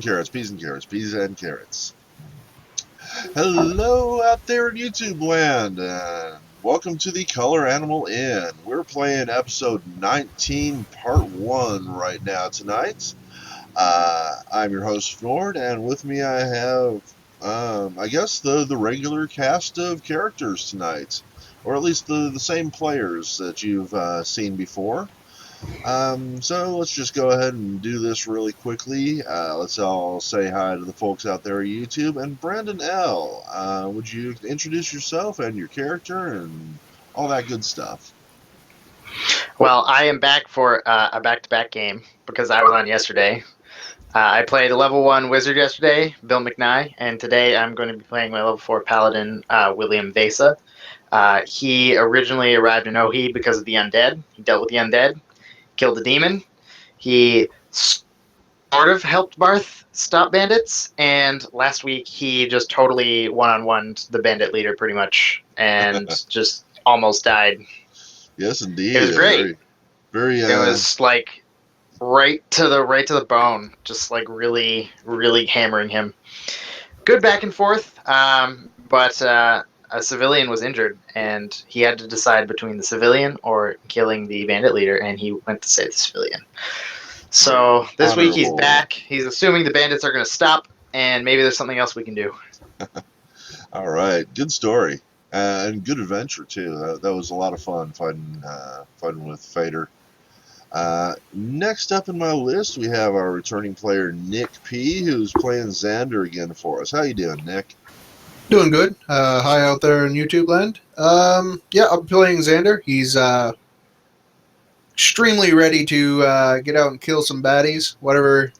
carrots, peas and carrots, peas and carrots. Hello out there in YouTube land. Welcome to the Color Animal Inn. We're playing episode 19, part 1 right now tonight. I'm your host, Nord, and with me I have, I guess, the regular cast of characters tonight. Or at least the same players that you've seen before. So let's just go ahead and do this really quickly. Let's all say hi to the folks out there at YouTube. And Brandon L., would you introduce yourself and your character and all that good stuff? Well, I am back for a back-to-back game because I was on yesterday. I played a level 1 wizard yesterday, Bill McKnight, and today I'm going to be playing my level 4 paladin, William Vesa. He originally arrived in Ohi because of the undead. He dealt with the undead, killed the demon. He sort of helped Barth stop bandits, and last week he just totally one-on-one'd the bandit leader pretty much and just almost died. Yes, indeed. It was great. Very. It was like right to the bone, just like really, really hammering him. Good back and forth, but a civilian was injured, and he had to decide between the civilian or killing the bandit leader, and he went to save the civilian. So this week he's back. He's assuming the bandits are going to stop, and maybe there's something else we can do. All right, good story and good adventure too. That was a lot of fun fighting with Fader. Next up in my list, we have our returning player Nick P, who's playing Xander again for us. How you doing, Nick? Doing good. Hi out there in YouTube land. Yeah, I'm playing Xander. He's extremely ready to get out and kill some baddies, whatever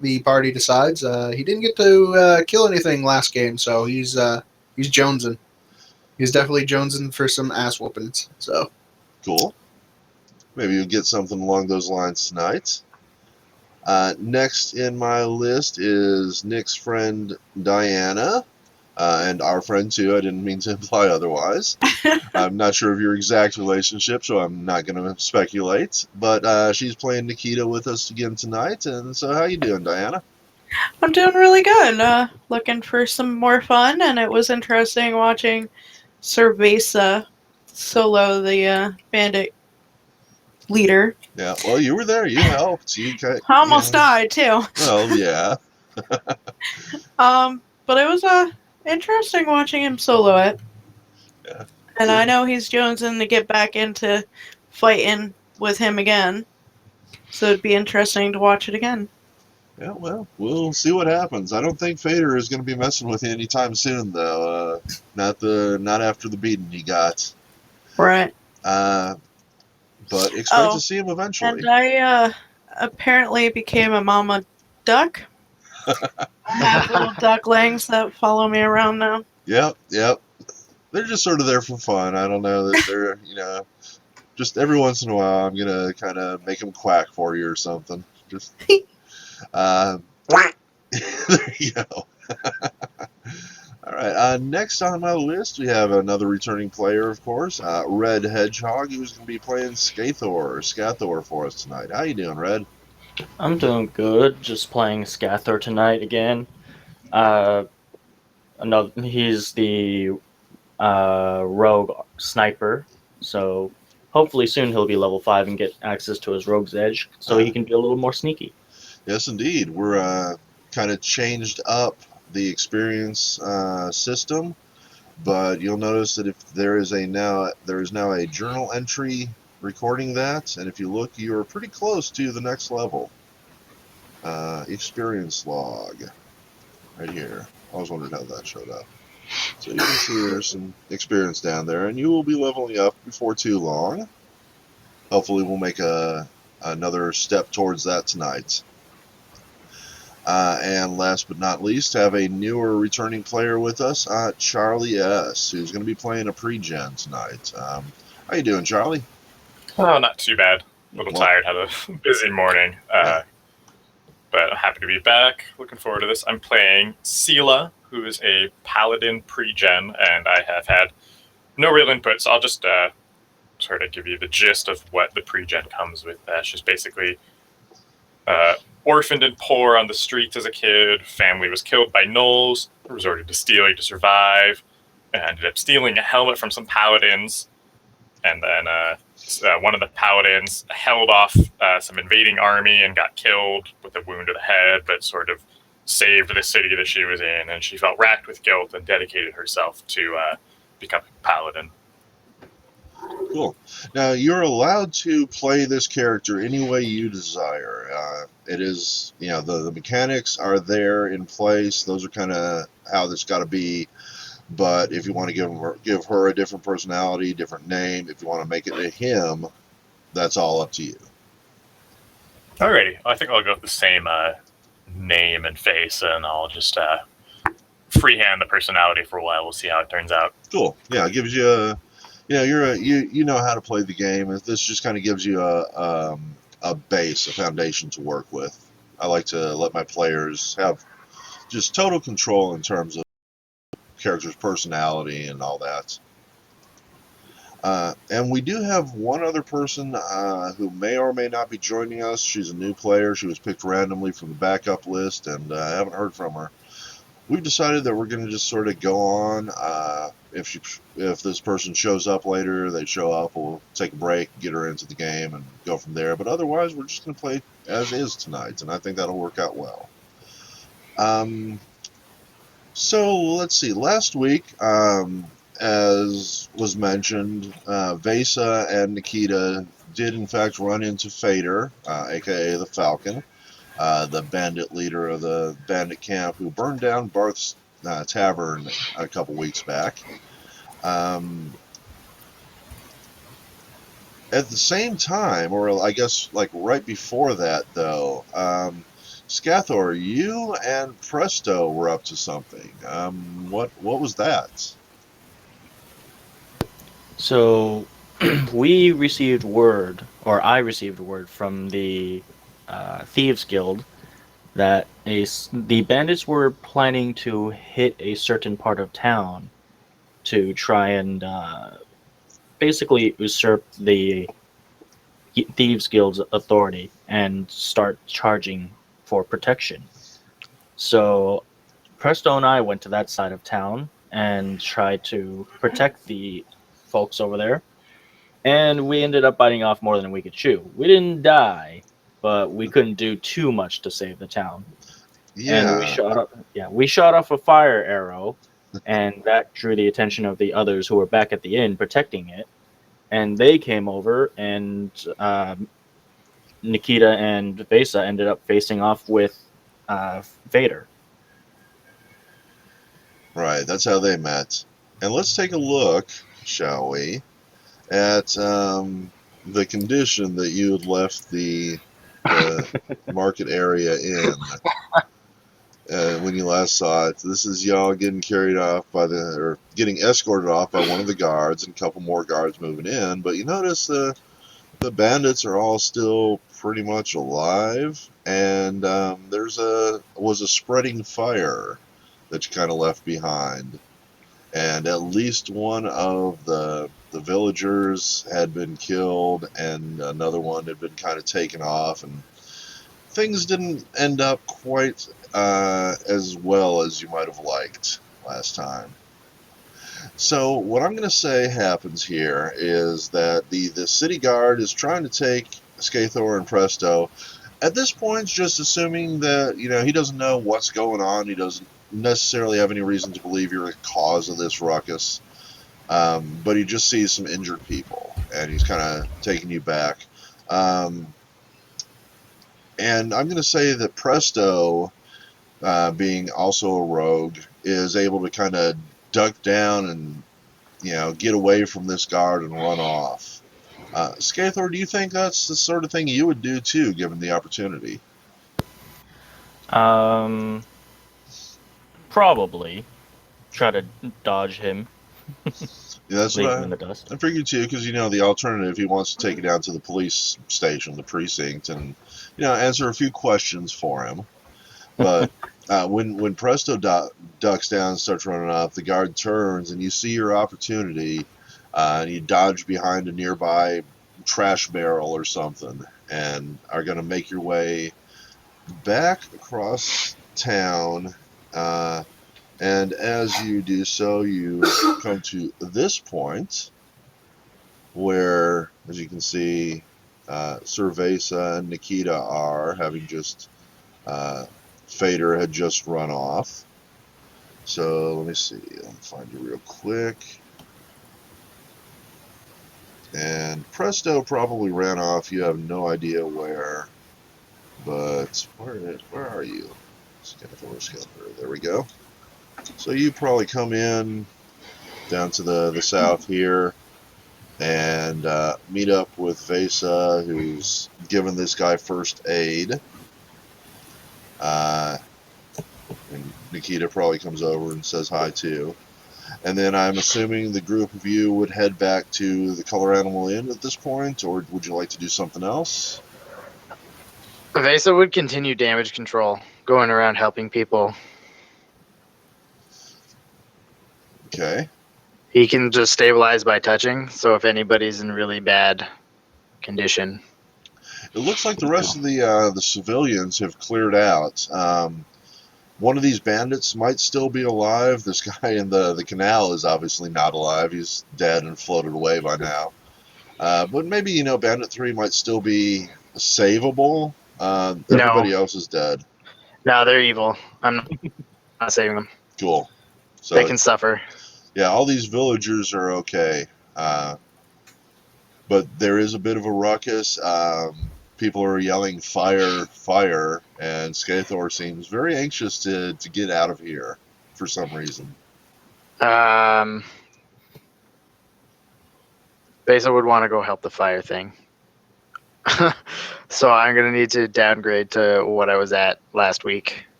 the party decides. He didn't get to kill anything last game, so he's jonesing. He's definitely jonesing for some ass whoopings. So cool. Maybe you'll get something along those lines tonight. Next in my list is Nick's friend Diana, and our friend too. I didn't mean to imply otherwise. I'm not sure of your exact relationship, so I'm not going to speculate. But she's playing Nikita with us again tonight. And so, how you doing, Diana? I'm doing really good. Looking for some more fun, and it was interesting watching Cerveza solo the bandit leader. Yeah, well, you were there. You helped. I almost died too. Well, yeah. But it was interesting watching him solo it. Yeah. And I know he's jonesing to get back into fighting with him again. So it'd be interesting to watch it again. Yeah, well, we'll see what happens. I don't think Fader is going to be messing with you anytime soon, though. Not after the beating he got. Right. But expect to see him eventually. And I apparently became a mama duck. I have little ducklings that follow me around now. Yep. They're just sort of there for fun. I don't know that they're, just every once in a while I'm going to kind of make them quack for you or something. Just, there you go. All right. Next on my list, we have another returning player, of course, Red Hedgehog, who's going to be playing Scathor for us tonight. How you doing, Red? I'm doing good. Just playing Scathor tonight again. He's the rogue sniper, so hopefully soon he'll be level 5 and get access to his rogue's edge, so he can be a little more sneaky. Yes, indeed. We're kind of changed up the experience system, but you'll notice that if there is now a journal entry recording that, and if you look, you are pretty close to the next level. Experience log right here. I was wondering how that showed up. So you can see there's some experience down there, and you will be leveling up before too long. Hopefully we'll make another step towards that tonight. And last but not least, have a newer returning player with us, Charlie S., who's going to be playing a pre-gen tonight. How you doing, Charlie? Oh, not too bad. A little tired. Had a busy morning. But I'm happy to be back. Looking forward to this. I'm playing Sela, who is a paladin pre-gen, and I have had no real input, so I'll just sort of give you the gist of what the pre-gen comes with. She's basically orphaned and poor on the streets as a kid. Family was killed by gnolls, resorted to stealing to survive, and ended up stealing a helmet from some paladins. And then one of the paladins held off some invading army and got killed with a wound to the head, but sort of saved the city that she was in. And she felt racked with guilt and dedicated herself to becoming a paladin. Cool. Now, you're allowed to play this character any way you desire. It is, the mechanics are there in place. Those are kind of how this got to be. But if you want to give her a different personality, different name, if you want to make it a him, that's all up to you. Alrighty. I think I'll go with the same name and face, and I'll just freehand the personality for a while. We'll see how it turns out. Cool. Yeah, it gives you a... you know how to play the game. This just kind of gives you a base, a foundation to work with. I like to let my players have just total control in terms of character's personality and all that. And we do have one other person who may or may not be joining us. She's a new player. She was picked randomly from the backup list, and I haven't heard from her. We've decided that we're going to just sort of go on. If this person shows up later, they show up, we'll take a break, get her into the game, and go from there. But otherwise, we're just going to play as is tonight, and I think that'll work out well. So let's see. Last week, as was mentioned, Vesa and Nikita did in fact run into Fader, aka the Falcon, the bandit leader of the bandit camp who burned down Barth's tavern a couple weeks back. At the same time, or I guess like right before that, though, Scathor, you and Presto were up to something. What was that? So we received word, or I received word from the Thieves Guild that the bandits were planning to hit a certain part of town to try and basically usurp the Thieves Guild's authority and start charging for protection. So Presto and I went to that side of town and tried to protect the folks over there, and we ended up biting off more than we could chew. We didn't die, but we couldn't do too much to save the town. Yeah. And we shot off a fire arrow, and that drew the attention of the others who were back at the inn protecting it. And they came over, and Nikita and Vesa ended up facing off with Vader. Right, that's how they met. And let's take a look, shall we, at the condition that you had left the market area in when you last saw it. This is y'all getting carried off or getting escorted off by one of the guards and a couple more guards moving in. But you notice the bandits are all still pretty much alive, and was a spreading fire that you kind of left behind. And at least one of the villagers had been killed, and another one had been kind of taken off, and things didn't end up quite as well as you might have liked last time. So what I'm going to say happens here is that the city guard is trying to take Scathor and Presto. At this point, just assuming that he doesn't know what's going on. He doesn't necessarily have any reason to believe you're the cause of this ruckus. But he just sees some injured people, and he's kind of taking you back. And I'm going to say that Presto, being also a rogue, is able to kind of duck down and get away from this guard and run off. Scathor, do you think that's the sort of thing you would do too, given the opportunity? Probably try to dodge him. Yeah, that's leave what him in the dust. I figured too, because the alternative, he wants to take it down to the police station, the precinct, and answer a few questions for him. But when Presto ducks down and starts running up, the guard turns, and you see your opportunity, and you dodge behind a nearby trash barrel or something, and are going to make your way back across town, and as you do so, you come to this point where, as you can see, Cerveza and Nikita are, having just Fader had just run off. So let me see. Let me find you real quick. And Presto probably ran off. You have no idea where. But where are you? There we go. So you probably come in down to the south here and meet up with Vesa, who's given this guy first aid. And Nikita probably comes over and says hi too. And then I'm assuming the group of you would head back to the Color Animal Inn at this point, or would you like to do something else? Vesa would continue damage control, going around helping people. Okay. He can just stabilize by touching, so if anybody's in really bad condition. It looks like the rest of the civilians have cleared out. One of these bandits might still be alive. This guy in the canal is obviously not alive. He's dead and floated away by now. But maybe, Bandit 3 might still be savable. Everybody else is dead. No, they're evil. I'm not saving them. Cool. So They can suffer. Yeah, all these villagers are okay. But there is a bit of a ruckus. People are yelling, fire, fire, and Skathor seems very anxious to get out of here for some reason. Vesa would want to go help the fire thing. So I'm going to need to downgrade to what I was at last week.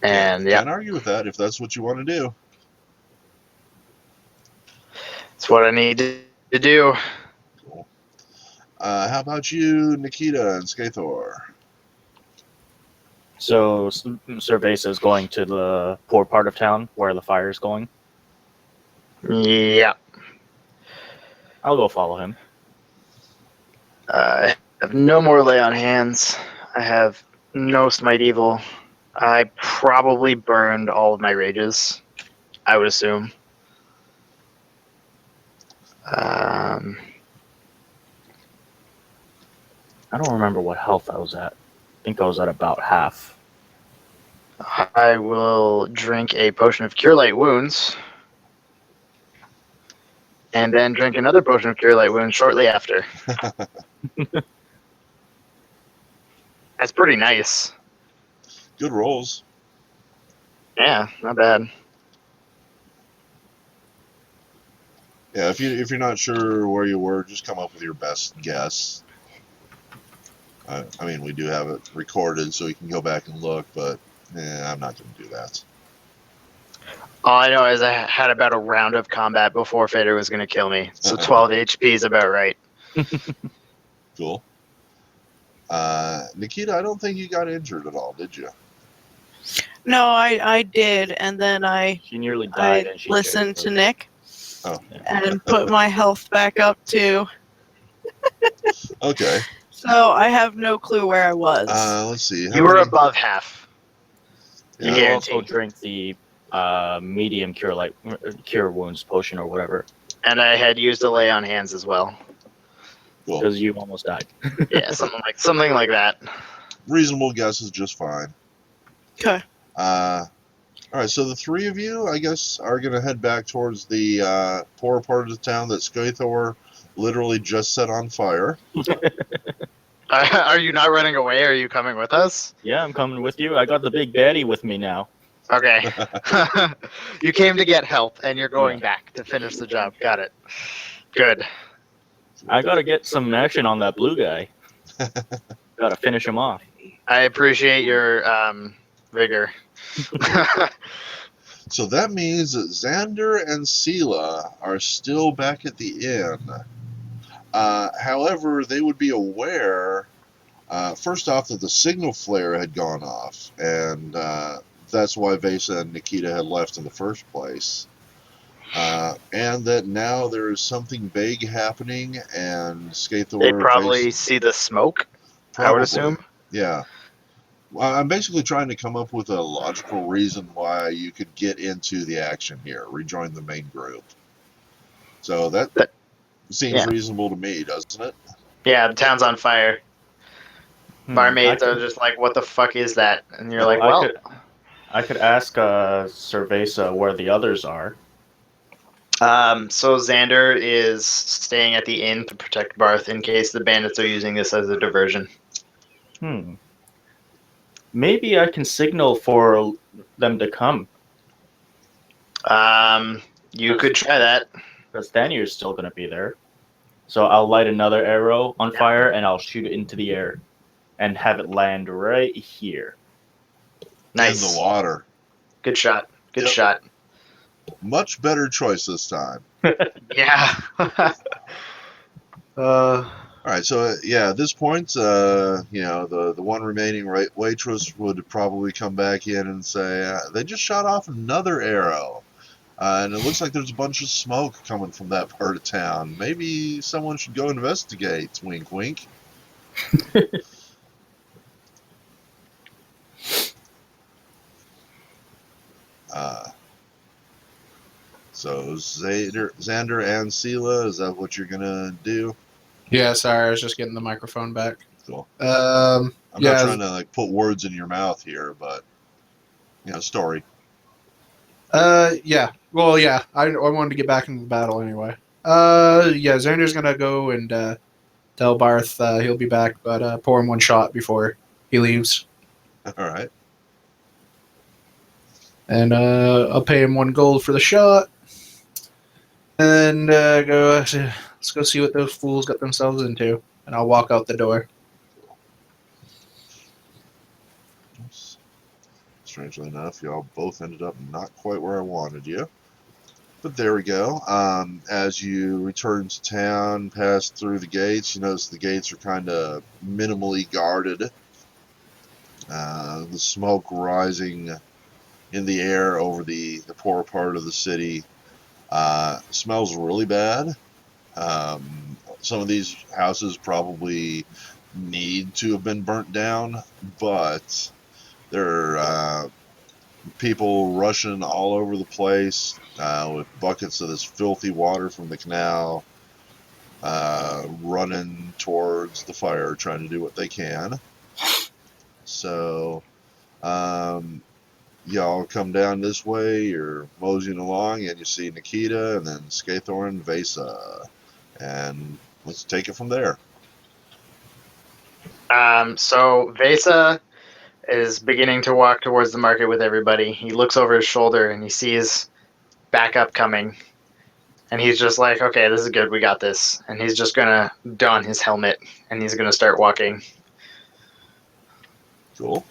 And Can't argue with that if that's what you want to do. It's what I need to do. Cool. How about you, Nikita and Skathor? So Cerveza is going to the poor part of town where the fire is going. Yeah. I'll go follow him. I have no more lay on hands. I have no smite evil. I probably burned all of my rages, I would assume. I don't remember what health I was at. I think I was at about half. I will drink a potion of Cure Light Wounds. And then drink another potion of Cure Light Wounds shortly after. That's pretty nice. Good rolls. Yeah, not bad. Yeah, if you're not sure where you were, just come up with your best guess. I mean, we do have it recorded, so you can go back and look, but I'm not going to do that. All I know is I had about a round of combat before Fader was going to kill me, so 12 HP is about right. Cool. Nikita, I don't think you got injured at all, did you? No, I did, and then She nearly died, and she listened to choked. Nick Oh. and put my health back up too. Okay. So I have no clue where I was. Let's see. You were above half. Yeah. You also drink the medium cure wounds potion or whatever. And I had used a lay on hands as well. Cool. Because you almost died. Yeah, something like that. Reasonable guess is just fine. Okay. All right, so the three of you, I guess, are going to head back towards the poorer part of the town that Skathor literally just set on fire. Are you not running away? Are you coming with us? Yeah, I'm coming with you. I got the big baddie with me now. Okay. You came to get help, and you're going back to finish the job. Got it. Good. I gotta get some action on that blue guy. Gotta finish him off. I appreciate your vigor. So that means that Xander and Sela are still back at the inn. However, they would be aware, first off, that the signal flare had gone off, and that's why Vesa and Nikita had left in the first place. and that now there is something big happening, and They Skathor probably see the smoke, I would probably, assume. yeah. Well, I'm basically trying to come up with a logical reason why you could get into the action here, rejoin the main group. So that That- seems yeah. reasonable to me, doesn't it? Yeah, the town's on fire. Barmaids I are just like, what the fuck is that? And you're Well, like, well, I could ask Cerveza where the others are. so Xander is staying at the inn to protect Barth in case the bandits are using this as a diversion. Hmm. Maybe I can signal for them to come. You could try that. Because Danier's still going to be there. So I'll light another arrow on fire and I'll shoot it into the air and have it land right here. in the Nice. water. Good shot. Good Yep. shot. Much better choice this time. Yeah. All right, so yeah, at this point, the one remaining waitress would probably come back in and say they just shot off another arrow, and it looks like there's a bunch of smoke coming from that part of town. Maybe someone should go investigate. Wink, wink. So Xander and Sela, is that what you're gonna do? Yeah, sorry, I was just getting the microphone back. Cool. Um, I'm yeah, not trying to like put words in your mouth here, but story. yeah. Well, yeah. I wanted to get back into the battle anyway. Yeah. Xander's gonna go and tell Barth he'll be back, but pour him one shot before he leaves, All right. and I'll pay him 1 gold for the shot, and go. Let's go see what those fools got themselves into, and I'll walk out the door. Oops. Strangely enough, y'all both ended up not quite where I wanted you. But there we go. As you return to town, pass through the gates, you notice the gates are kind of minimally guarded. The smoke rising in the air over the poor part of the city smells really bad. Some of these houses probably need to have been burnt down, but there are people rushing all over the place with buckets of this filthy water from the canal, running towards the fire, trying to do what they can. So, y'all come down this way, you're moseying along, and you see Nikita, and then Skathor and Vesa. And let's take it from there. So Vesa is beginning to walk towards the market with everybody. He looks over his shoulder and he sees backup coming. And he's just like, okay, this is good. We got this. And he's just going to don his helmet and he's going to start walking. Cool.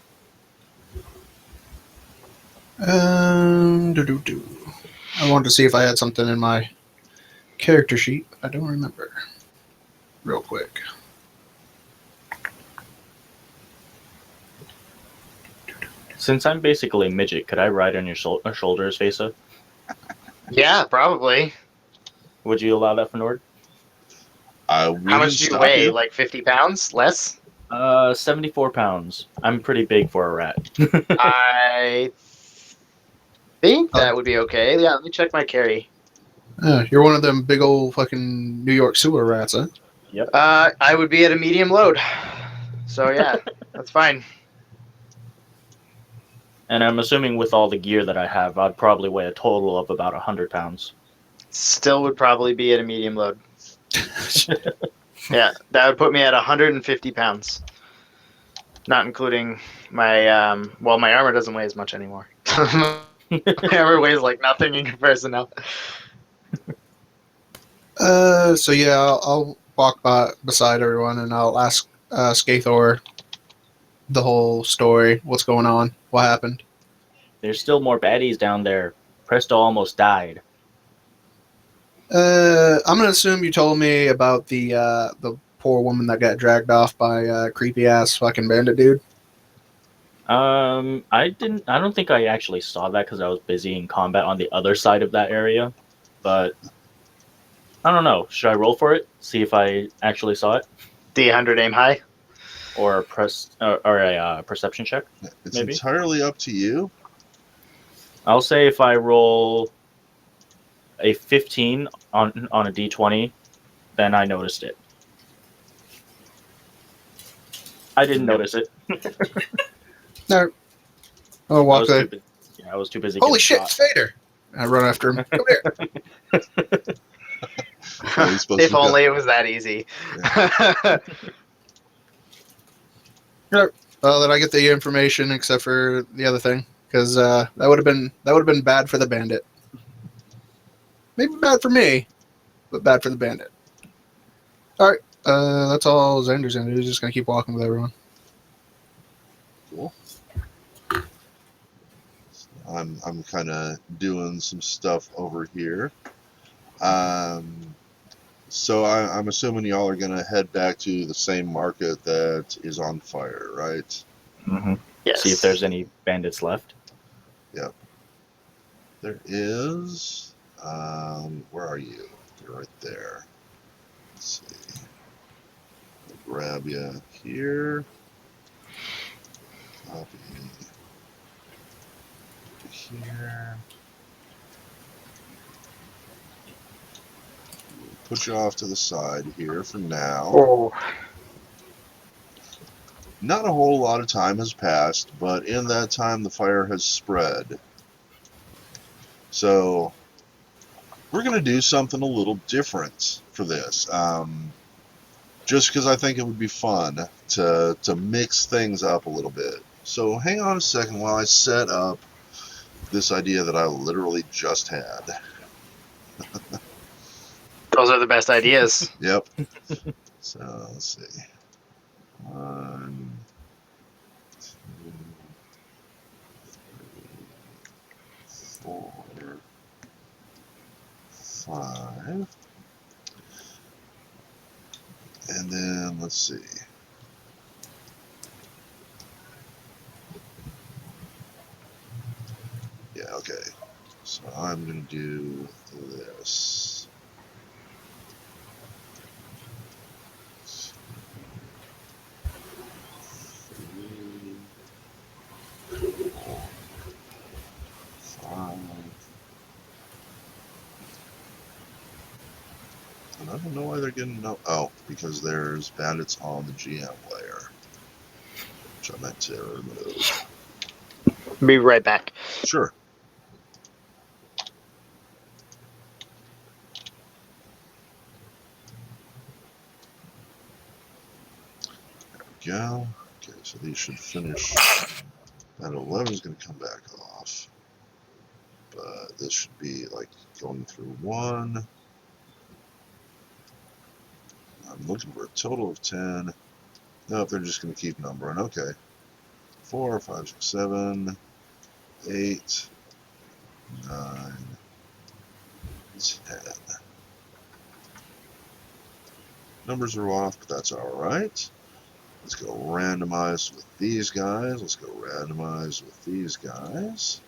Do. I wanted to see if I had something in my character sheet. I don't remember. Real quick. Since I'm basically a midget, could I ride on your shoulders, Vesa? Yeah, probably. Would you allow that for Nord? I How wouldn't much do you stop weigh? you. Like 50 pounds? Less? 74 pounds. I'm pretty big for a rat. I think that would be okay. Yeah, let me check my carry. You're one of them big old fucking New York sewer rats, huh? Yep. I would be at a medium load. So yeah, that's fine. And I'm assuming with all the gear that I have, I'd probably weigh a total of about 100 pounds. Still would probably be at a medium load. Yeah, that would put me at 150 pounds. Not including my, my armor doesn't weigh as much anymore. My armor weighs like nothing in comparison now. So yeah, I'll walk beside everyone and I'll ask Skathor the whole story. What's going on? What happened? There's still more baddies down there. Presto almost died. I'm gonna assume you told me about the poor woman that got dragged off by a creepy ass fucking bandit dude. I don't think I actually saw that because I was busy in combat on the other side of that area. but I don't know. Should I roll for it? See if I actually saw it, D100 aim high. or a perception check? It's Maybe. entirely up to you. I'll say if I roll a 15 on a d20, then I noticed it. I didn't Nope. notice it. No. I'll I walk was there. too busy. Yeah, I was too busy. Holy getting shit, shot. it's Vader! I run after him. Come here. Yeah, he's supposed If to only it was that easy. Well, then I get the information except for the other thing, because that would have been bad for the bandit. Maybe bad for me, but bad for the bandit. All right, that's all Xander's gonna do. He's just gonna keep walking with everyone. Cool. I'm kind of doing some stuff over here. So I'm assuming y'all are gonna head back to the same market that is on fire, right? Mm-hmm. Yes. See if there's any bandits left. There is. Where are you? You're right there. Let's see. I'll grab you here. Copy here. Put you off to the side here for now. Oh. Not a whole lot of time has passed, but in that time the fire has spread. So we're going to do something a little different for this. Just because I think it would be fun to mix things up a little bit. So hang on a second while I set up this idea that I literally just had. Those are the best ideas. Yep. So let's see. 1, 2, 3, 4, 5. And then let's see. Yeah, okay. So I'm going to do this. Three, 4, 5. And I don't know why they're getting no. Oh, because there's bandits on the GM layer, which I meant to remove. Be right back. Sure. There we go. Okay, so these should finish. That 11 is going to come back off. But this should be like going through 1. I'm looking for a total of 10. Nope, they're just going to keep numbering. Okay. 4, 5, 6, 7, 8, 9, 10. Numbers are off, but that's alright. Let's go randomize with these guys. Let's go randomize with these guys.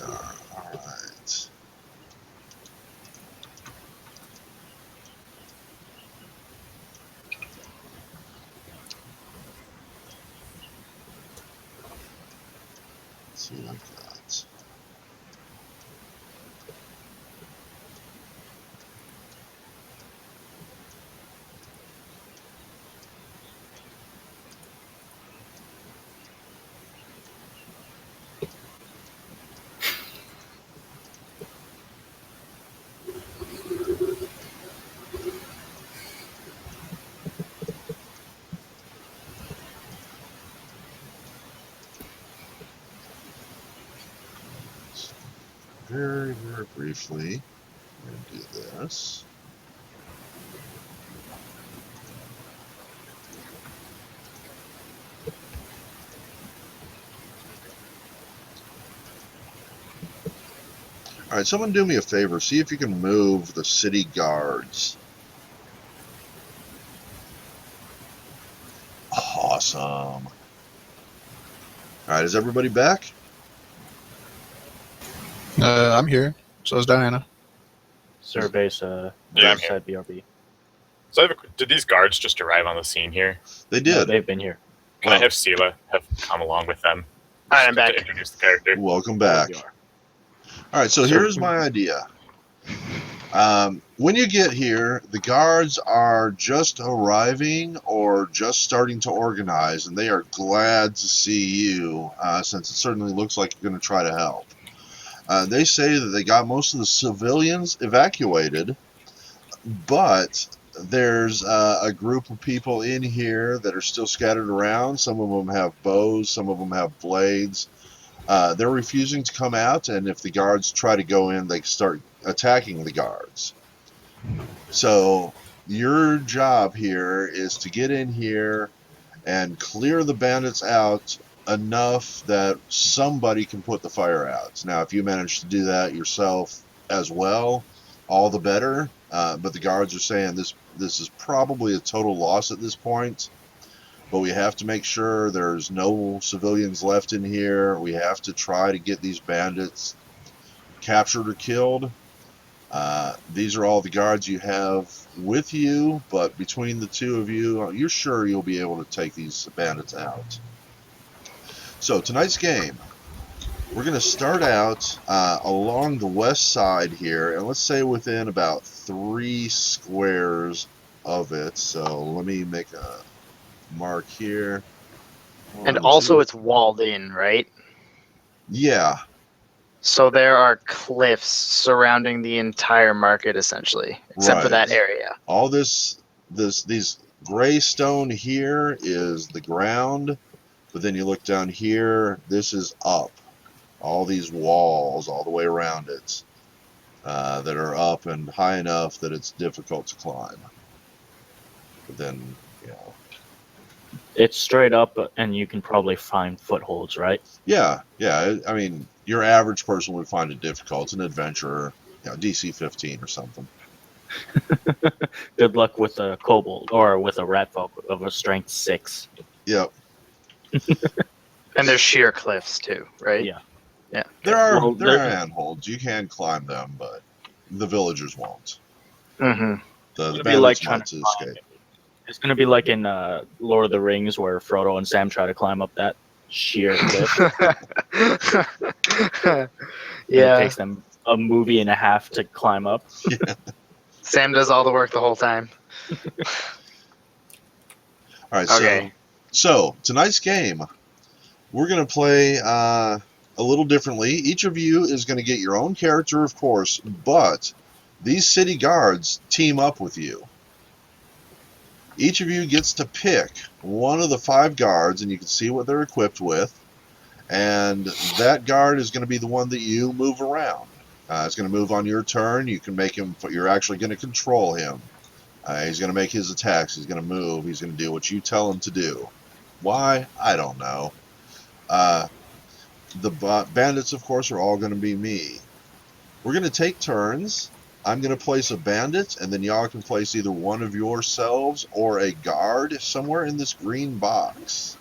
Alright. Let's see what I've got. Very, very briefly, we're going to do this. Alright, someone do me a favor. See if you can move the city guards. Awesome. All right, is everybody back? I'm here. So is Diana. Surveys Yeah, I'm Back. here. said BRB. So did these guards just arrive on the scene here? They No, did. they've been here. Can I have Sela have come along with them? All right, I'm To back. introduce the character. Welcome There back. we are. All right, so So- here's my idea. When you get here, the guards are just arriving or just starting to organize, and they are glad to see you, since it certainly looks like you're going to try to help. They say that they got most of the civilians evacuated, but there's a group of people in here that are still scattered around. Some of them have bows, some of them have blades. They're refusing to come out, and if the guards try to go in, they start attacking the guards. So your job here is to get in here and clear the bandits out enough that somebody can put the fire out. Now, if you manage to do that yourself as well, all the better. But the guards are saying this is probably a total loss at this point. But we have to make sure there's no civilians left in here. We have to try to get these bandits captured or killed. These are all the guards you have with you, but between the two of you, you're sure you'll be able to take these bandits out. So tonight's game, we're going to start out along the west side here, and let's say within about 3 squares of it. So let me make a mark here. And 1, also, 2. it's walled in, right? Yeah, So there are cliffs surrounding the entire market, essentially, except for that right. area. All these gray stone here is the ground, but then you look down here, this is up. All these walls all the way around it that are up and high enough that it's difficult to climb. But then, you know, It's straight up, and you can probably find footholds, right? yeah. I mean, your average person would find it difficult. It's an adventurer, DC 15 or something. Good luck with a kobold or with a rat folk of a strength 6. Yep. And there's sheer cliffs, too, right? Yeah. Yeah. There are Well, there are there- handholds. You can climb them, but the villagers won't. Mm-hmm. The It'll be like bandits trying might to escape. It's gonna be like in Lord of the Rings, where Frodo and Sam try to climb up that sheer cliff. And it Yeah. takes them a movie and a half to climb up. Sam does all the work the whole time. All right, Okay. so tonight's game, we're going to play a little differently. Each of you is going to get your own character, of course, but these city guards team up with you. Each of you gets to pick one of the 5 guards, and you can see what they're equipped with, and that guard is going to be the one that you move around. It's going to move on your turn. You can make him, you're actually going to control him. He's going to make his attacks. He's going to move. He's going to do what you tell him to do. Why? I don't know. The bandits, of course, are all going to be me. We're going to take turns. I'm going to place a bandit, and then y'all can place either one of yourselves or a guard somewhere in this green box.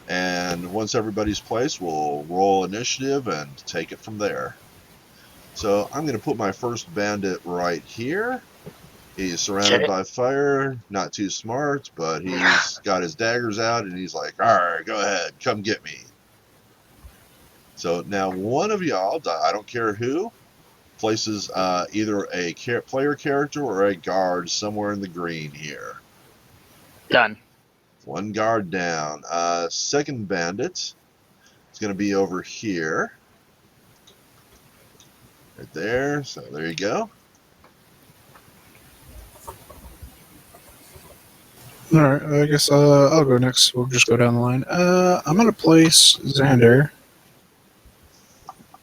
And once everybody's placed, we'll roll initiative and take it from there. So I'm going to put my first bandit right here. He's surrounded Okay. by fire, not too smart, but he's got his daggers out, and he's like, all right, go ahead, come get me. So now one of y'all, I don't care who, places either a player character or a guard somewhere in the green here. Done. One guard down. Second bandit is going to be over here. Right there. So there you go. All right, I guess I'll go next. We'll just go down the line. I'm gonna place Xander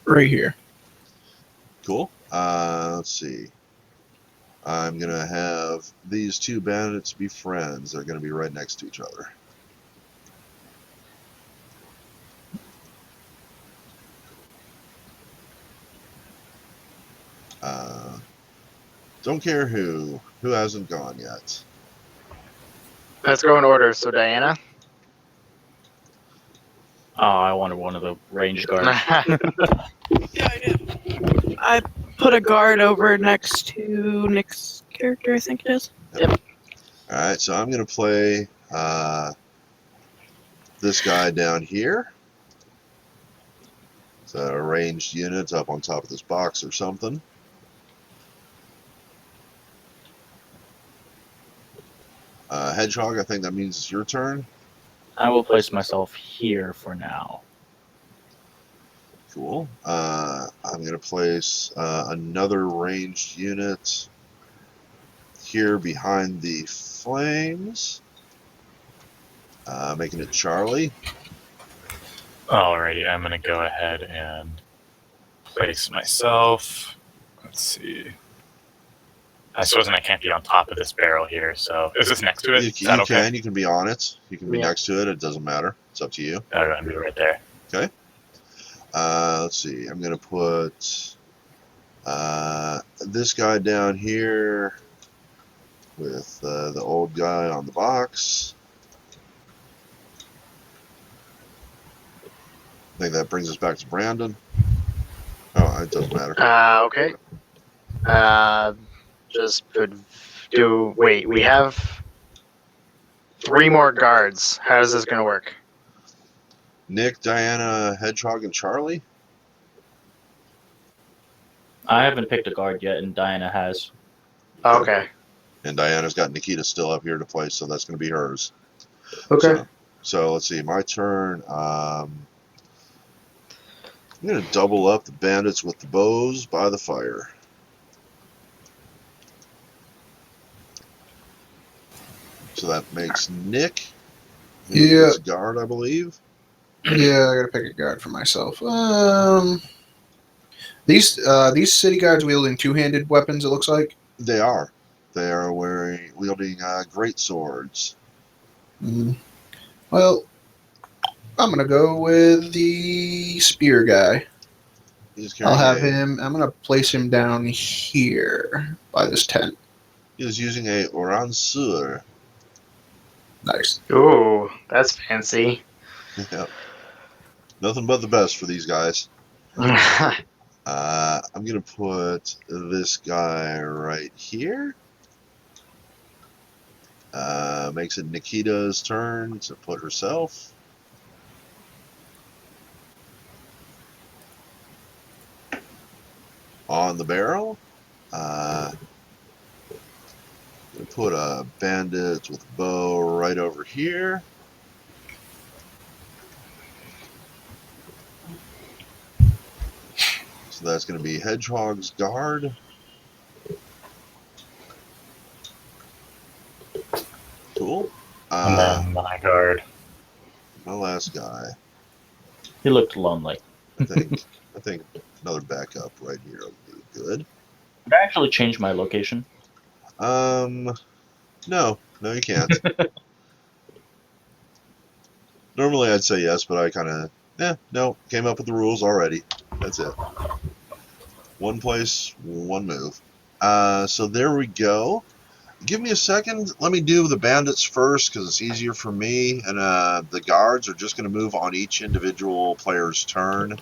right here. Cool. Let's see. I'm going to have these 2 bandits be friends. They're going to be right next to each other. Don't care who hasn't gone yet. Let's go in order. So, Diana? I wanted one of the range guards. Yeah, I did. I put a guard over next to Nick's character, I think it is. All right, so I'm going to play this guy down here. It's a ranged unit. It's up on top of this box or something. Hedgehog, I think that means it's your turn. I will place myself here for now. Cool. I'm going to place another ranged unit here behind the flames, making it Charlie. Alrighty, I'm gonna go ahead and place myself. Let's see. I suppose I can't be on top of this barrel here, so is this next to it? Is that okay? You can be on it. You can be Yeah. next to it. It doesn't matter. It's up to you. I'm gonna be right there. Okay. Let's see. I'm going to put this guy down here with the old guy on the box. I think that brings us back to Brandon. Oh, it doesn't matter. Okay. Just put wait, we have 3 more guards. How is this going to work? Nick, Diana, Hedgehog, and Charlie. I haven't picked a guard yet, and Diana has. Okay. And Diana's got Nikita still up here to play, so that's going to be hers. Okay. So let's see. My turn. I'm going to double up the bandits with the bows by the fire. So that makes Nick. Yeah. His guard, I believe. Yeah, I gotta pick a guard for myself. These city guards wielding two-handed weapons. It looks like. They are. They are wielding great swords. Well, I'm gonna go with the spear guy. He's I'll carrying have him. I'm gonna place him down here by this tent. He's using a oransur. Nice. Ooh, that's fancy. Yep. Nothing but the best for these guys. I'm going to put this guy right here. Makes it Nikita's turn to put herself. On the barrel. Going to put a bandit with a bow right over here. So that's going to be Hedgehog's guard. Cool. And then my guard. My last guy. He looked lonely. I think another backup right here will be good. Did I actually change my location? No, you can't. Normally I'd say yes, but I kind of, no, came up with the rules already. That's it. One place, one move. So there we go. Give me a second. Let me do the bandits first because it's easier for me. And the guards are just going to move on each individual player's turn.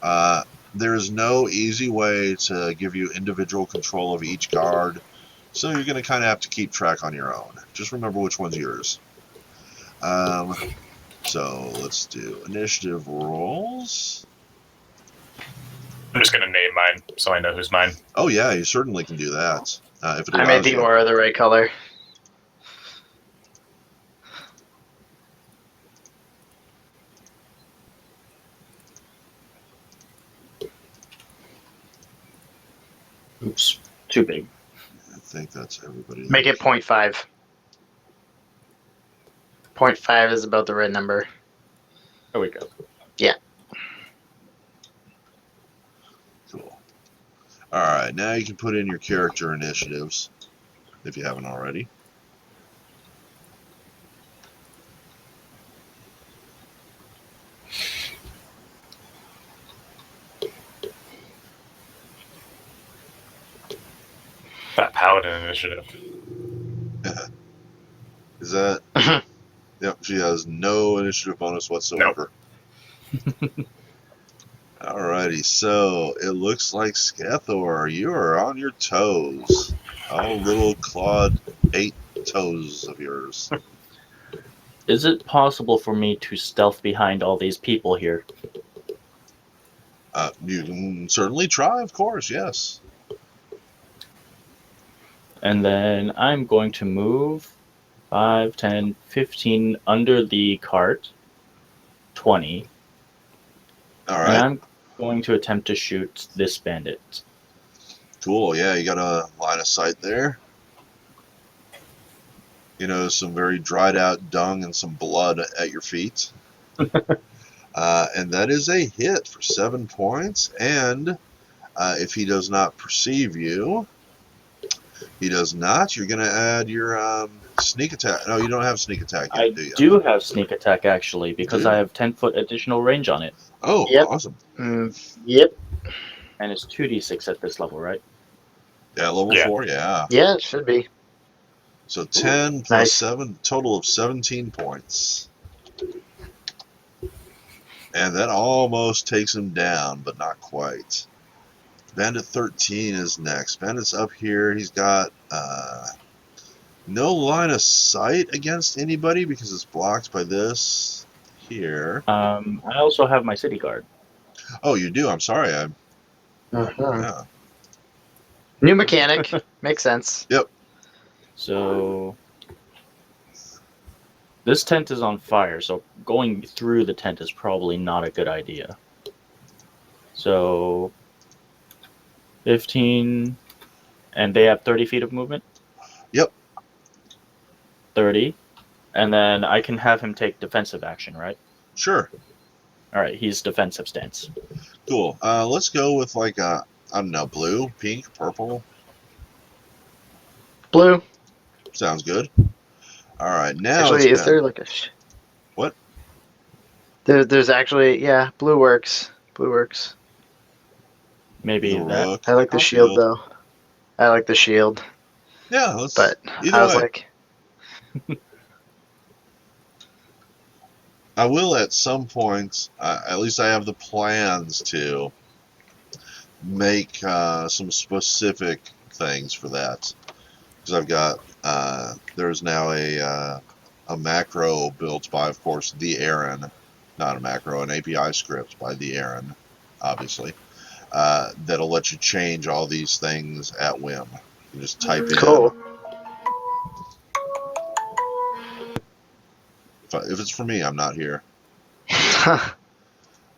There is no easy way to give you individual control of each guard. So you're going to kind of have to keep track on your own. Just remember which one's yours. So let's do initiative rolls. I'm just gonna name mine so I know who's mine. Oh yeah, you certainly can do that. If it I made allows the you. aura the right color. Oops, too big. I think that's everybody. Make it 0.5. 0.5 is about the right number. There we go. Cool. All right, now you can put in your character initiatives if you haven't already. That paladin initiative. Is that? Yep, she has no initiative bonus whatsoever. Alrighty, so it looks like Skethor, you are on your toes. Oh, little clawed 8 toes of yours. Is it possible for me to stealth behind all these people here? You can certainly try, of course, yes. And then I'm going to move 5, 10, 15 under the cart. 20. And Alright, I'm going to attempt to shoot this bandit. cool. Yeah, you got a line of sight there. You know, some very dried out dung and some blood at your feet. And that is a hit for 7 points. And if he does not perceive you, he does not. You're going to add your sneak attack. No, you don't have sneak attack yet, I do you? do have sneak attack actually, because do? I have 10-foot additional range on it. Oh, Yep. awesome. Yep. And it's 2d6 at this level, right? Yeah, level Yeah. 4, yeah. Yeah, it should be. So 10 plus Nice. 7, total of 17 points. And that almost takes him down, but not quite. Bandit 13 is next. Bandit's up here. He's got no line of sight against anybody because it's blocked by this here. I also have my city guard. Oh, you do? I'm sorry. Yeah. New mechanic. Makes sense. So this tent is on fire, so going through the tent is probably not a good idea. So 15, and they have 30 feet of movement? Yep. 30. And then I can have him take defensive action, right? Sure. All right, he's defensive stance. Cool. Let's go with like I don't know, blue, pink, purple. Blue. Sounds good. All right, now Actually, it's is there like a... What? There's actually... Yeah, blue works. Blue works. Maybe the that. rook. I like the shield, though. I like the shield. Yeah, let's. But Either I was way. like... I will at some point, at least I have the plans to make some specific things for that. Because I've got, there's now a macro built by, of course, the Aaron. Not a macro, an API script by the Aaron, obviously. That'll let you change all these things at whim. You just type in. Cool. If it's for me, I'm not here.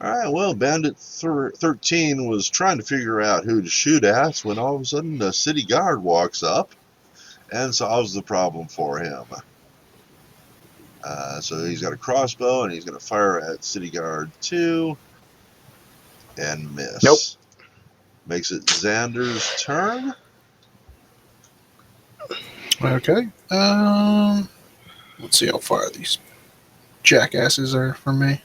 Alright, well, Bandit 13 was trying to figure out who to shoot at when all of a sudden the city guard walks up and solves the problem for him. So he's got a crossbow and he's going to fire at city guard 2 and miss. Nope. Makes it Xander's turn. Okay. Let's see how far these jackasses are from me.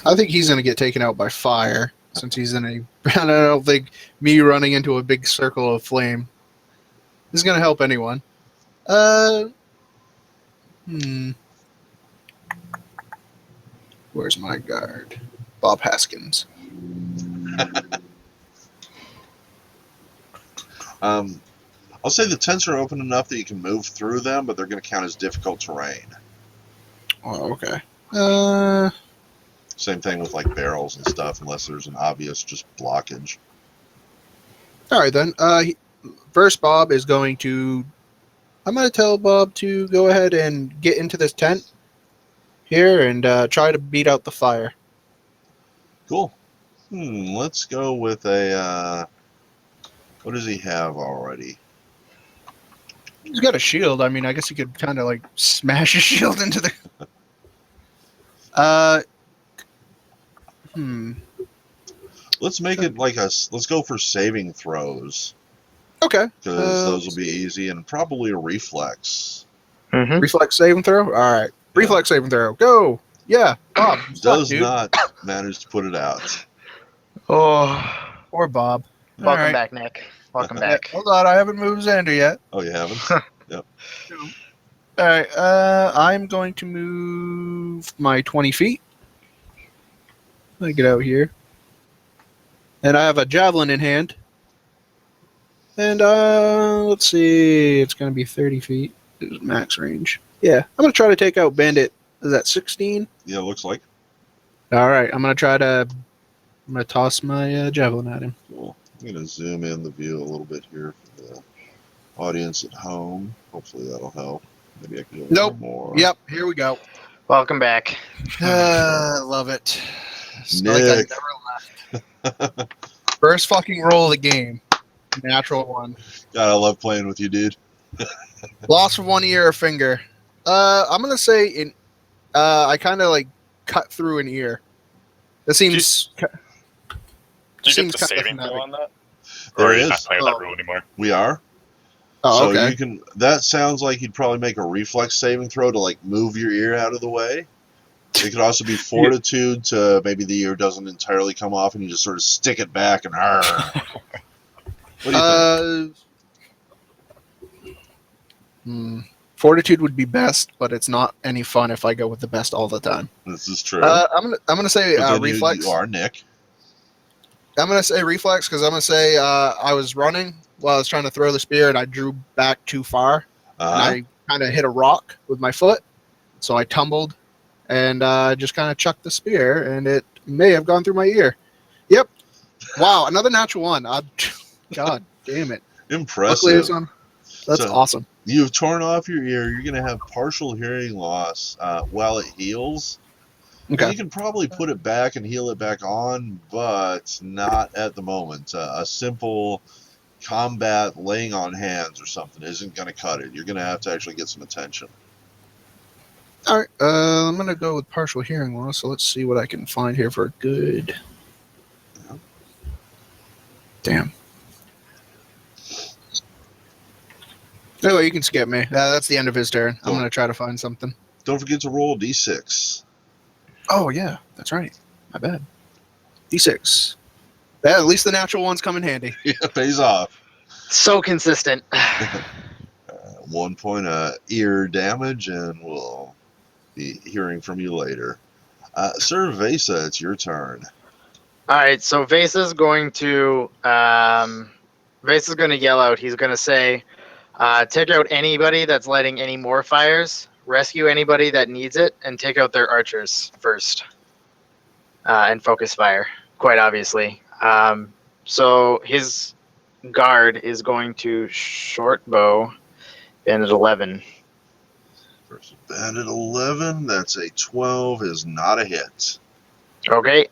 I think he's going to get taken out by fire since he's in a. I don't think me running into a big circle of flame is going to help anyone. Where's my guard? Bob Haskins. I'll say the tents are open enough that you can move through them, but they're going to count as difficult terrain. Oh, okay. Same thing with like barrels and stuff, unless there's an obvious just blockage. All right then. First, Bob is going to. I'm going to tell Bob to go ahead and get into this tent here and try to beat out the fire. Cool. Let's go with a. What does he have already? He's got a shield. I mean, I guess he could kind of like smash his shield into the. Let's make it like let's go for saving throws. Okay. Because those will be easy and probably a reflex. Mm-hmm. Reflex saving throw? All right. Reflex saving throw. Go. Yeah. Bob. Does not manage to put it out. Oh. Or Bob. Welcome right. back, Nick. Welcome Yeah, back. hold on, I haven't moved Xander yet. Oh, you haven't? All right, I'm going to move my 20 feet. Let me get out here. And I have a javelin in hand. And let's see, it's going to be 30 feet. Is max range. Yeah, I'm going to try to take out Bandit. Is that 16? Yeah, looks like. All right, I'm going to toss my javelin at him. Cool. I'm going to zoom in the view a little bit here for the audience at home. Hopefully that'll help. Maybe I can go a Nope. little more. Yep, here we go. Welcome back. Love it. It's like I Nick. never left. First fucking roll of the game. Natural one. God, I love playing with you, dude. Loss of one ear or finger. I'm gonna say I kind of like cut through an ear. That seems. Do you get Seems the kinda saving throw fanatic. on that? There Or are you is. not playing with Oh. that rule anymore? We are. Oh, So okay. you can. That sounds like you'd probably make a reflex saving throw to like move your ear out of the way. It could also be fortitude to maybe the ear doesn't entirely come off and you just sort of stick it back and. What do you think? Fortitude would be best, but it's not any fun if I go with the best all the time. This is true. I'm gonna say but then reflex. you are Nick. I'm gonna say reflex because I'm gonna say I was running while I was trying to throw the spear and I drew back too far and I kind of hit a rock with my foot, so I tumbled and just kind of chucked the spear and it may have gone through my ear. Yep. Wow, another natural one. God damn it. Luckily, Impressive. that's So- awesome. You've torn off your ear. You're going to have partial hearing loss while it heals. And Okay. you can probably put it back and heal it back on, but not at the moment. A simple combat laying on hands or something isn't going to cut it. You're going to have to actually get some attention. All right. I'm gonna go with partial hearing loss. So let's see what I can find here for a good. Yeah. Damn. Anyway, you can skip me. That's the end of his turn. I'm Cool. gonna try to find something. Don't forget to roll d6. Oh yeah, that's right. My bad. D6. Yeah, at least the natural ones come in handy. Yeah, pays off. So consistent. 1 point of ear damage, and we'll be hearing from you later. Sir Vesa, it's your turn. All right, so Vasa's going to yell out. He's going to say, "Take out anybody that's lighting any more fires. Rescue anybody that needs it, and take out their archers first, and focus fire." Quite obviously. So his guard is going to short bow, and at 11. Versus Bandit 11, that's a 12, is not a hit. Okay.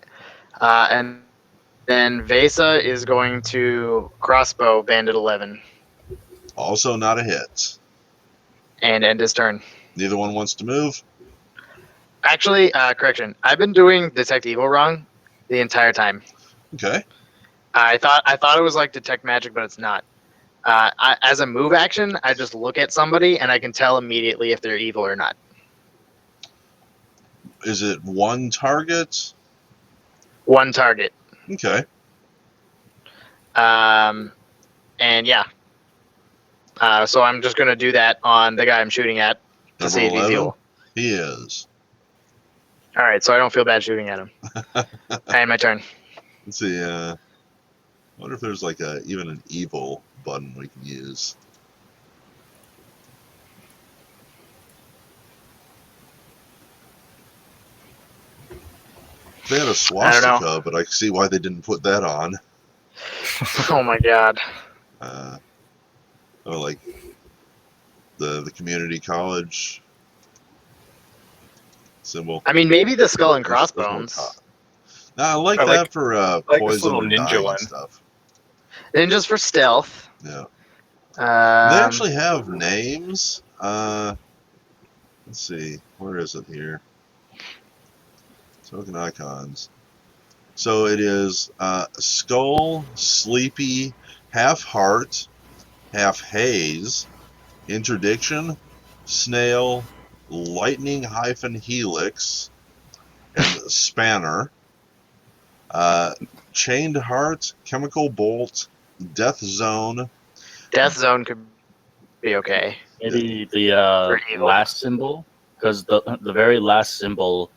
And then Vesa is going to crossbow Bandit 11 Also not a hit. and end his turn. Neither one wants to move. Actually, correction. I've been doing Detect Evil wrong the entire time. Okay. I thought it was like Detect Magic, but it's not. As a move action, I just look at somebody and I can tell immediately if they're evil or not. Is it one target? One target. Okay. And yeah. So I'm just going to do that on the guy I'm shooting at to Number see if he's 11? evil. He is. All right, so I don't feel bad shooting at him. And my turn. Let's see. I wonder if there's like even an evil button we can use. They had a swastika, but I see why they didn't put that on. Oh my god. Like the community college symbol. I mean, maybe the skull and That's more crossbones. top. Nah, I like I that like- for this poison little and ninja dying one. stuff. Ninjas for stealth. Yeah. They Um, actually have names. Let's see. Where is it here? Token icons. So it is Skull, Sleepy, Half Heart, Half Haze, Interdiction, Snail, Lightning-Helix, and Spanner. Chained Heart, Chemical Bolt, Death Zone. Death Zone could be okay. Maybe the For evil. last symbol, because the very last symbol,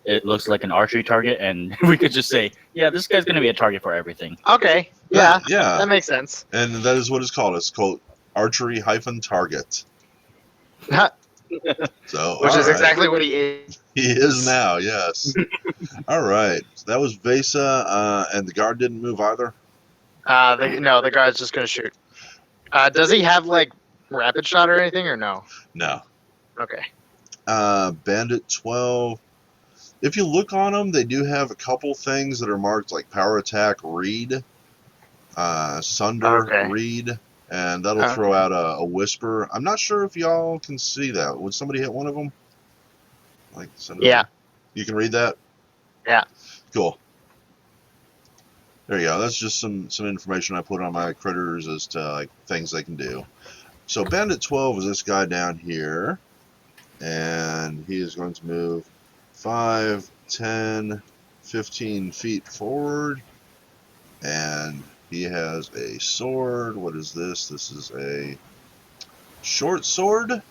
it looks like an archery target, and we could just say, yeah, this guy's gonna be a target for everything. Okay, yeah, Yeah. that makes sense. And that is what it's called. It's called archery-target. So, Which all is right. exactly what he is. He is now, yes. All right. So that was Vesa, and the guard didn't move either? No, the guy's just gonna shoot. Does he have like rapid shot or anything, or no? No. Okay. Bandit 12. If you look on them, they do have a couple things that are marked like Power Attack Read, Sunder Okay. Read, and that'll throw out a Whisper. I'm not sure if y'all can see that. Would somebody hit one of them? Like, Yeah. You can read that? Yeah. Cool. There you go. That's just some information I put on my critters as to like things they can do. So Bandit 12 is this guy down here, and he is going to move 5, 10, 15 feet forward, and he has a sword. What is this? This is a short sword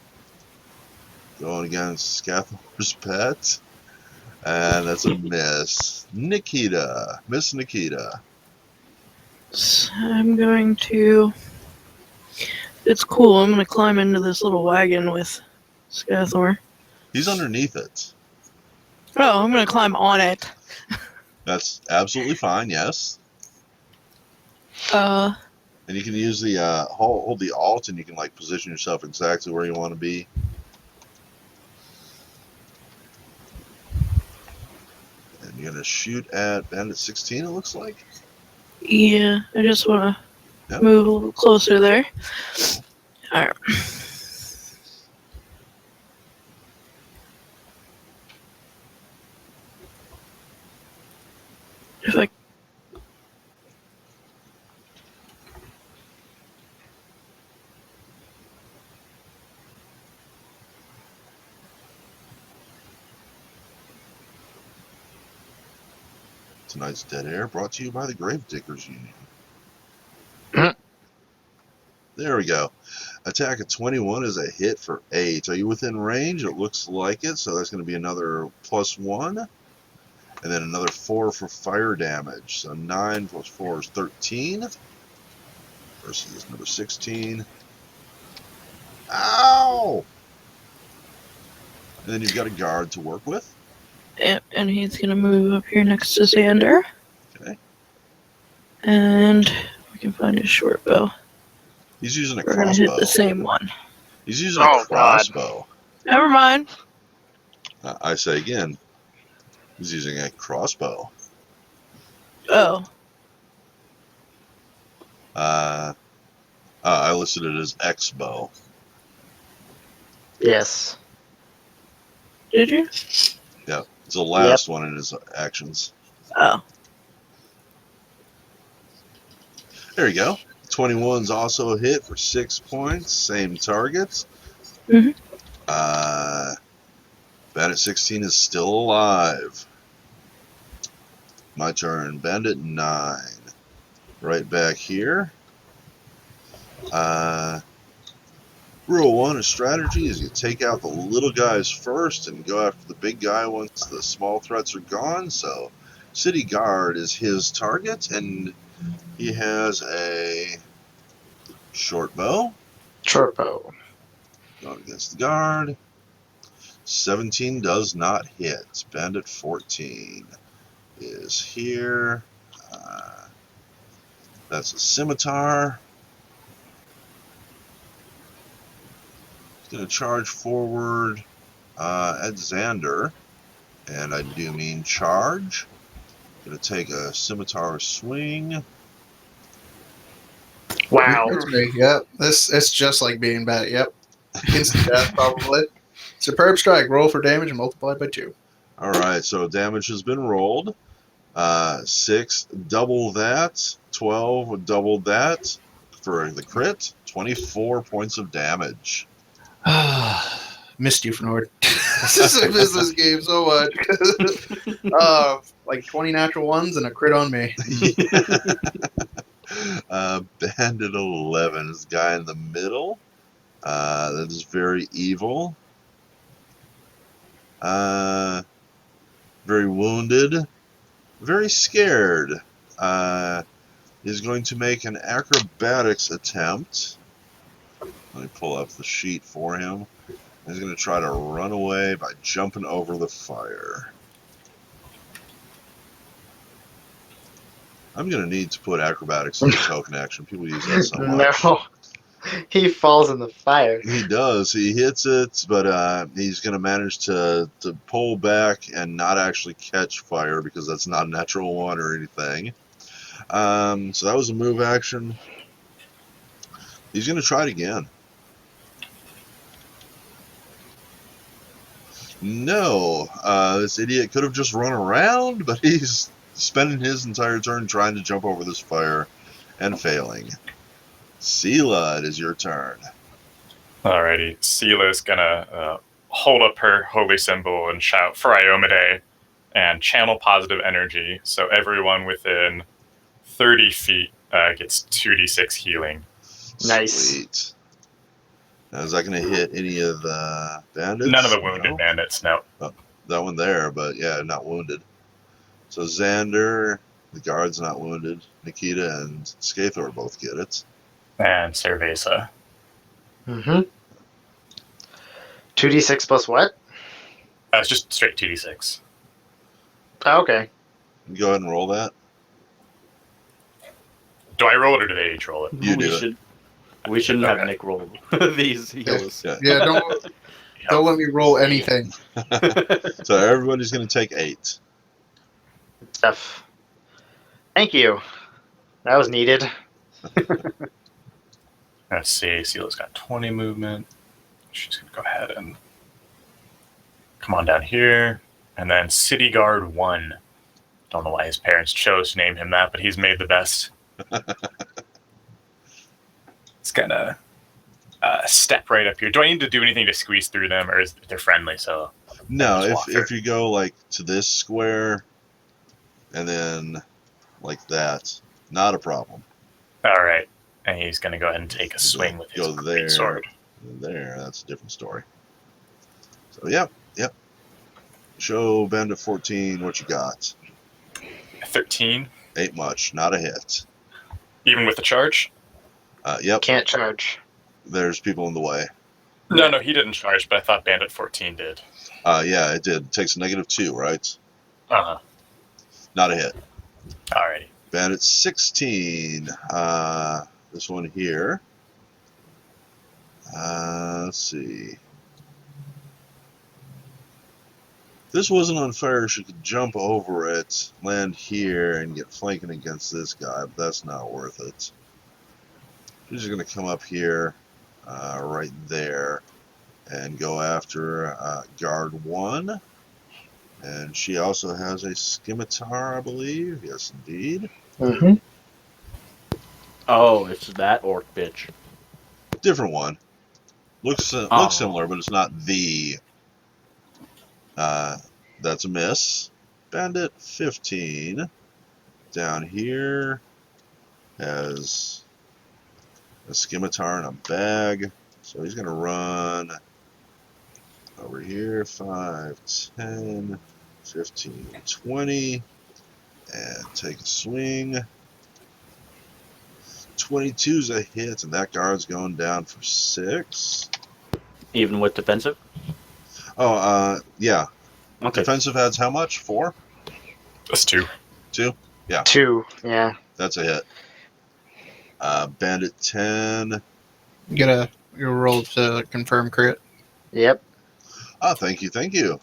going against Scathor's pet, and that's a miss. Miss Nikita. So I'm going to. It's cool. I'm going to climb into this little wagon with Scathor. He's underneath it. Oh, I'm going to climb on it. That's absolutely fine, yes. Uh, And you can use the hold the alt, and you can like position yourself exactly where you want to be. And you're gonna shoot at Bandit 16. It looks like. yeah, I just want to Yep. move a little closer there. Alright. If I Tonight's Dead Air brought to you by the Gravediggers Union. Mhm. There we go. Attack of 21 is a hit for 8. Are you within range? It looks like it, so that's going to be another +1. And then another 4 for fire damage. So 9 plus 4 is 13. Versus number 16. Ow! And then you've got a guard to work with. and he's going to move up here next to Xander. Okay. And we can find his short bow. He's using a We're going to hit crossbow. the same one. He's using Oh, a crossbow. Never mind. I say again, he's using a crossbow. Oh. I listed it as X-bow. Yes. Did you? Yeah, it's the last one in his actions. Oh. There you go. 21's also a hit for 6 points. Same targets. Mhm. Bandit 16 is still alive. My turn. Bandit 9. Right back here. Rule 1 of strategy is you take out the little guys first and go after the big guy once the small threats are gone. So City Guard is his target, and he has a short bow. Short bow. Going against the guard. 17 does not hit. Bandit 14 is here. That's a scimitar. He's going to charge forward at Xander. And I do mean charge. Going to take a scimitar swing. Wow. That's me. Yep. It's just like being bat. Yep. Instant death, probably. Superb strike. Roll for damage and multiplied by 2. All right, so damage has been rolled. 6, double that. 12, double that. For the crit, 24 points of damage. Missed you, Fnord. I miss this game so much. Like 20 natural ones and a crit on me. Bandit 11 is the guy in the middle. That is very evil. Very wounded. Very scared. He's going to make an acrobatics attempt. Let me pull up the sheet for him. He's going to try to run away by jumping over the fire. I'm going to need to put acrobatics in the token action. People use that so much. No. He falls in the fire. He does. He hits it, but he's going to manage to pull back and not actually catch fire because that's not a natural one or anything. So that was a move action. He's going to try it again. No, this idiot could have just run around, but he's spending his entire turn trying to jump over this fire and failing. Sela, it is your turn. Alrighty, Sela's gonna hold up her holy symbol and shout Phryomide and channel positive energy, so everyone within 30 feet gets 2d6 healing. Nice. Sweet. Now, is that going to hit any of the bandits? None of the wounded bandits, no. Oh, that one there, but yeah, not wounded. So Xander, the guard's not wounded. Nikita and Skathor both get it. And Cerveza. Mm-hmm. 2d6 plus what? It's just straight 2d6. Oh, okay. Go ahead and roll that. Do I roll it or do they each roll it? You do it. We shouldn't have Okay. Nick roll these heals. Yeah, don't let me roll anything. So everybody's going to take 8. Stuff. Thank you. That was needed. Let's see, Sela's got 20 movement. She's going to go ahead and come on down here. And then City Guard 1. Don't know why his parents chose to name him that, but he's made the best. It's going to step right up here. Do I need to do anything to squeeze through them, or is they're friendly? So No, Just walk if you go like to this square and then like that, not a problem. all right, and he's going to go ahead and take a swing with his Go there. great sword. There, that's a different story. So yep. Show Bandit 14 what you got. 13, 8 much, not a hit. even with the charge. Yep. Can't charge. There's people in the way. No, he didn't charge, but I thought Bandit 14 did. Yeah, it did. It takes a -2, right? Uh-huh. Not a hit. Alrighty. Bandit 16. This one here. Let's see. If this wasn't on fire, she could jump over it, land here, and get flanking against this guy, but that's not worth it. She's going to come up here, right there, and go after Guard 1. And she also has a scimitar, I believe. Yes, indeed. Mm-hmm. Oh, it's that orc bitch. Different one. Looks similar, but it's not the. That's a miss. Bandit 15. Down here has a scimitar in a bag. So he's going to run over here. 5, 10, 15, 20. And take a swing. 22's a hit, and that guard's going down for 6. Even with defensive? Oh, yeah. Okay. Defensive adds how much? 4? That's 2. 2? Yeah, 2. Yeah. that's a hit. Bandit 10. You get your roll to confirm crit. Yep. Oh, thank you.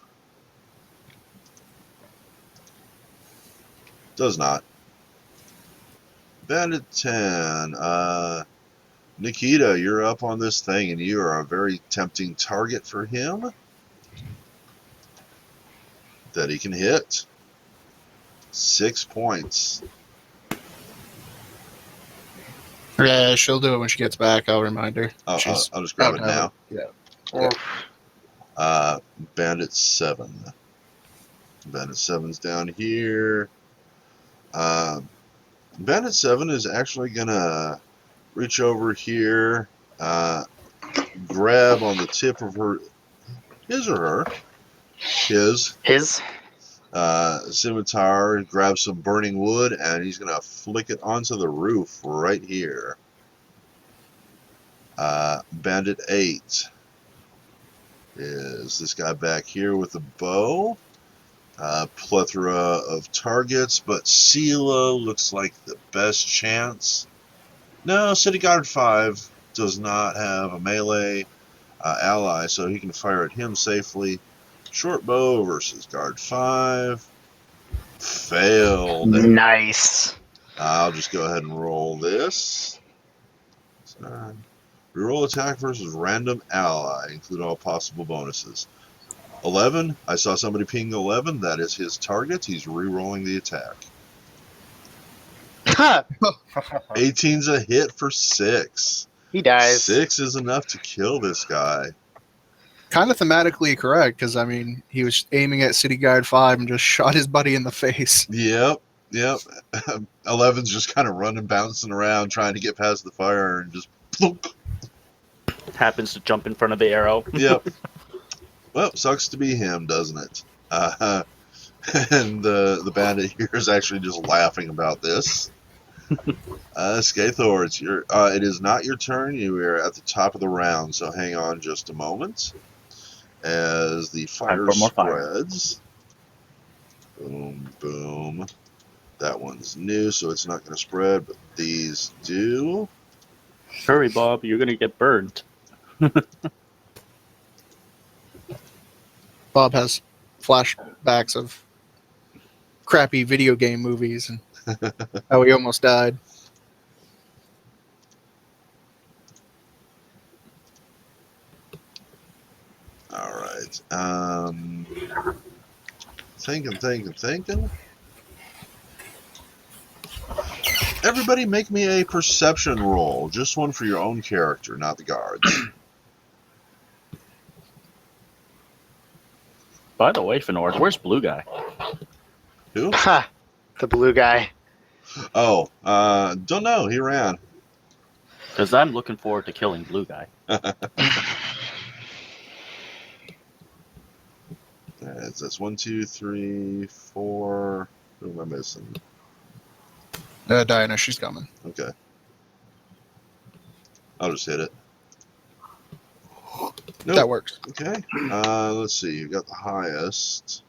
Does not. Bandit 10. Nikita, you're up on this thing, and you are a very tempting target for him that he can hit. 6 points. Yeah, she'll do it when she gets back. I'll remind her. I'll She's just grab it about to now. have Yeah. Uh, Bandit 7. Bandit 7's down here. Bandit 7 is actually going to reach over here, grab on the tip of his or her, his His. scimitar, grab some burning wood, and he's going to flick it onto the roof right here. Bandit 8 is this guy back here with a bow. Plethora of targets, but Sela looks like the best chance. No, City Guard 5 does not have a melee ally, so he can fire at him safely. Short bow versus Guard 5. Failed. Nice. I'll just go ahead and roll this. Reroll attack versus random ally. Include all possible bonuses. 11. I saw somebody ping 11. That is his target. He's re-rolling the attack. 18's a hit for 6. He dies. 6 is enough to kill this guy. Kind of thematically correct, because, I mean, he was aiming at City Guard 5 and just shot his buddy in the face. Yep. 11's just kind of running, bouncing around, trying to get past the fire, and just plunk. Happens to jump in front of the arrow. Yep. Well, sucks to be him, doesn't it? And the bandit here is actually just laughing about this. Scathor, it is not your turn. You are at the top of the round, so hang on just a moment. As the fire spreads. Boom, boom. That one's new, so it's not going to spread, but these do. Hurry, Bob, you're going to get burned. Bob has flashbacks of crappy video game movies and how he almost died. All right. Thinking. Everybody make me a perception roll. Just one for your own character, not the guards. By the way, Fenord, where's Blue Guy? Who? Ha! The blue guy. Oh, don't know. He ran. Because I'm looking forward to killing Blue Guy. That's 1, 2, 3, 4. Who am I missing? Diana, she's coming. Okay. I'll just hit it. Nope. That works. Okay. Let's see. You got the highest.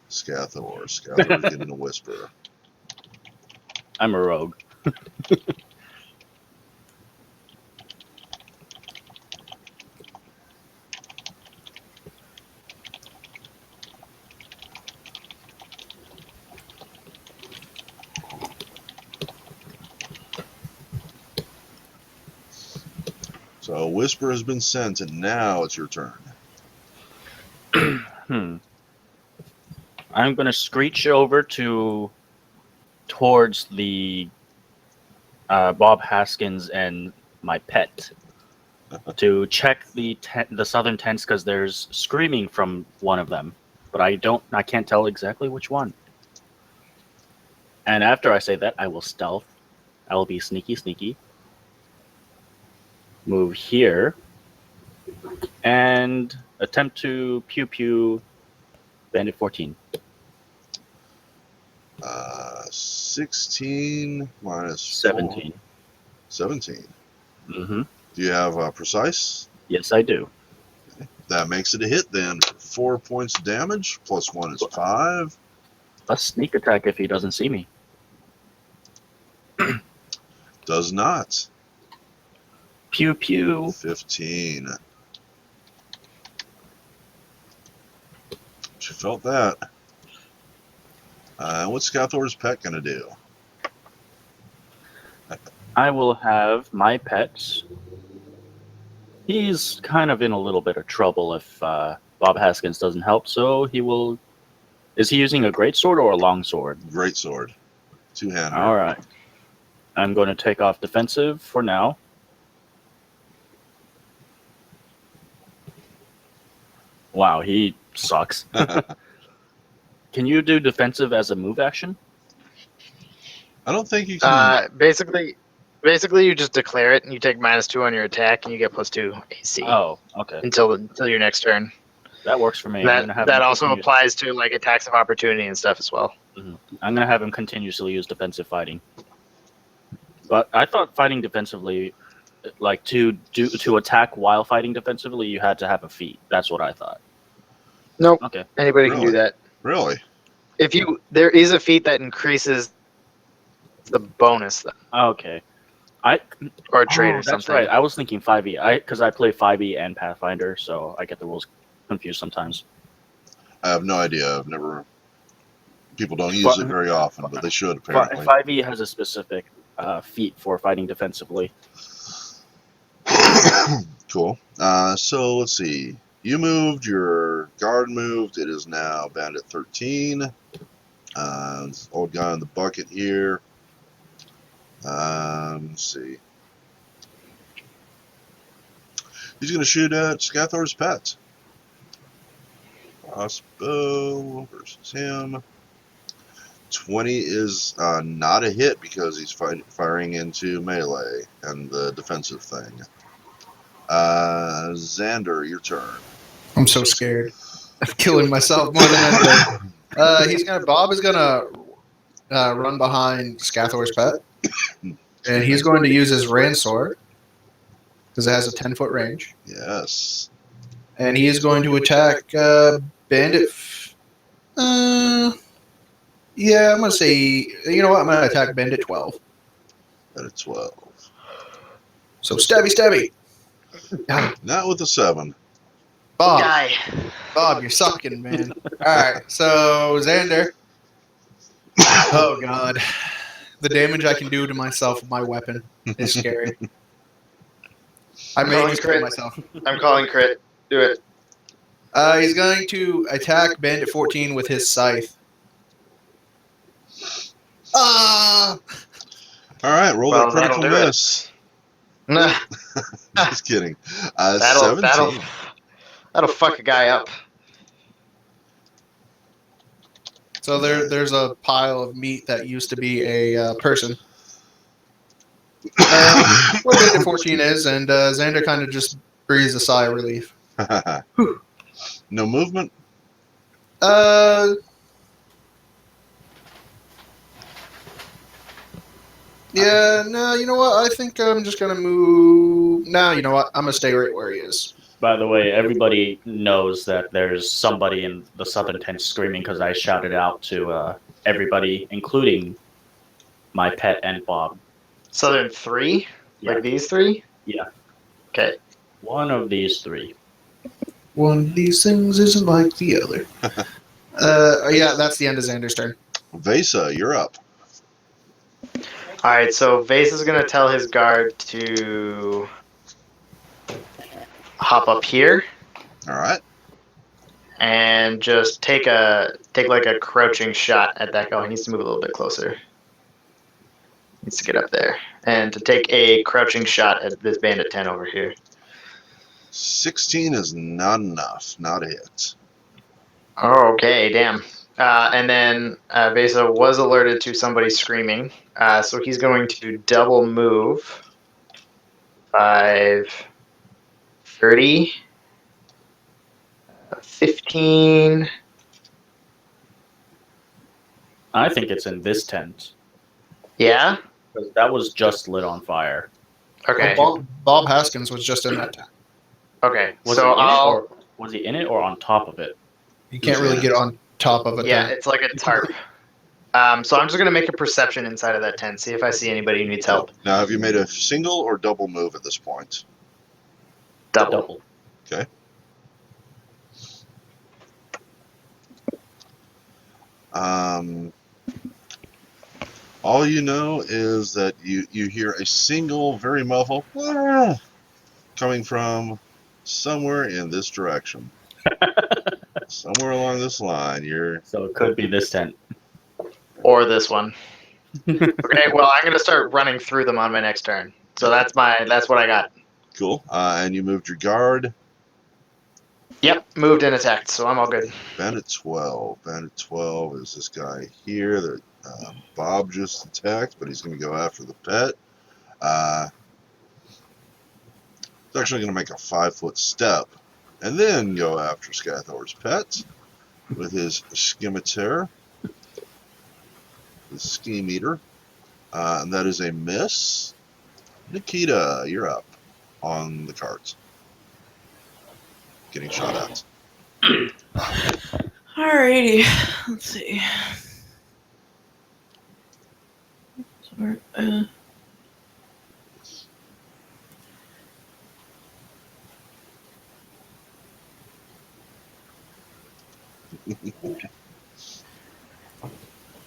Scathor. Scathor's getting a whisper. I'm a rogue. So a whisper has been sent, and now it's your turn. I'm going to screech over towards the Bob Haskins and my pet to check the southern tents because there's screaming from one of them, but I can't tell exactly which one. And after I say that, I will stealth. I will be sneaky. Move here and attempt to pew Bandit 14. 16 minus 17. 17. Mm-hmm. Do you have precise? Yes, I do. That makes it a hit then. 4 points of damage, plus 1 is 5. A sneak attack if he doesn't see me. Does not. Pew. 15. She felt that. What's Scathor's pet going to do? I will have my pet. He's kind of in a little bit of trouble if Bob Haskins doesn't help, so he will... Is he using a greatsword or a longsword? Greatsword. Two-hander. All right. I'm going to take off defensive for now. Wow, he sucks. Can you do defensive as a move action? I don't think you can. Basically, you just declare it, and you take -2 on your attack, and you get +2 AC Oh, okay. until your next turn. That works for me. I'm That gonna have that him also continue- applies to like attacks of opportunity and stuff as well. I'm gonna have him continuously use defensive fighting. But I thought fighting defensively, like to attack while fighting defensively, you had to have a feat. That's what I thought. Nope. Okay. Anybody can do Really? that. Really? There is a feat that increases the bonus Okay. or trait or That's something. right. I was thinking 5e. Because I play 5e and Pathfinder, so I get the rules confused sometimes. I have no idea. People don't use it very often, but they should apparently. 5e has a specific feat for fighting defensively. Cool. So let's see. You moved. Your guard moved. It is now Bandit 13. Old guy in the bucket here. Let's see. He's going to shoot at Scathor's pet. Crossbow versus him. 20 is not a hit because he's firing into melee and the defensive thing. Xander, your turn. I'm so scared of killing myself more than anything. Bob is gonna run behind Scathor's pet, and he's going to use his Ransor because it has a 10-foot range, Yes. and he is going to attack Bandit. Yeah, I'm gonna say. You know what? I'm gonna attack Bandit 12. At 12. So stabby. Not with a 7. Bob, Guy. Bob, you're sucking, man. All right, so Xander. Oh God, the damage I can do to myself with my weapon is scary. I may Calling just kill crit. myself. I'm calling crit. Do it. He's going to attack Bandit 14 with his scythe. Ah! All right, roll that Well, critical that'll do it. miss. Nah, Just kidding. that'll 17. fuck a guy up. So there's a pile of meat that used to be a person. What Bandit 14 is, and Xander kind of just breathes a sigh of relief. No movement? Yeah, no, you know what? I think I'm just gonna move. No, you know what? I'm gonna stay right where he is. By the way, everybody knows that there's somebody in the southern tent screaming because I shouted out to everybody, including my pet and Bob. Southern 3? Yeah. Like these 3? Yeah. Okay. One of these 3. One of these things isn't like the other. Yeah, that's the end of Xander's turn. Vesa, you're up. Alright, so Vase is going to tell his guard to hop up here All right. and just take like a crouching shot at that guy. He needs to move a little bit closer. Needs to get up there. And to take a crouching shot at this bandit 10 over here. 16 is not enough. Not a hit. Oh, okay, damn. And then Vesa was alerted to somebody screaming, so he's going to double move. 5, 30, 15. I think it's in this tent. Yeah? Because that was just lit on fire. Okay. Bob Haskins was just in that tent. Okay. Was So was he in it or on top of it? You can't really get on top of a yeah, tent. it's like a tarp. So I'm just gonna make a perception inside of that tent, see if I see anybody who needs help. Now, have you made a single or double move at this point? Double. Okay. All you know is that you hear a single, very muffled "Ah," coming from somewhere in this direction. Somewhere along this line, you're So it could be this tent. Or this one. Okay, well I'm gonna start running through them on my next turn. So that's what I got. cool. And you moved your guard. Yep, moved and attacked, so I'm all good. Bandit 12. Bandit 12 is this guy here that Bob just attacked, but he's going to go after the pet. He's actually going to make a 5-foot step and then go after Scathor's pet with his scimitar, his scheme eater. And that is a miss. Nikita, you're up on the cards. Getting shot at. Alrighty. Let's see.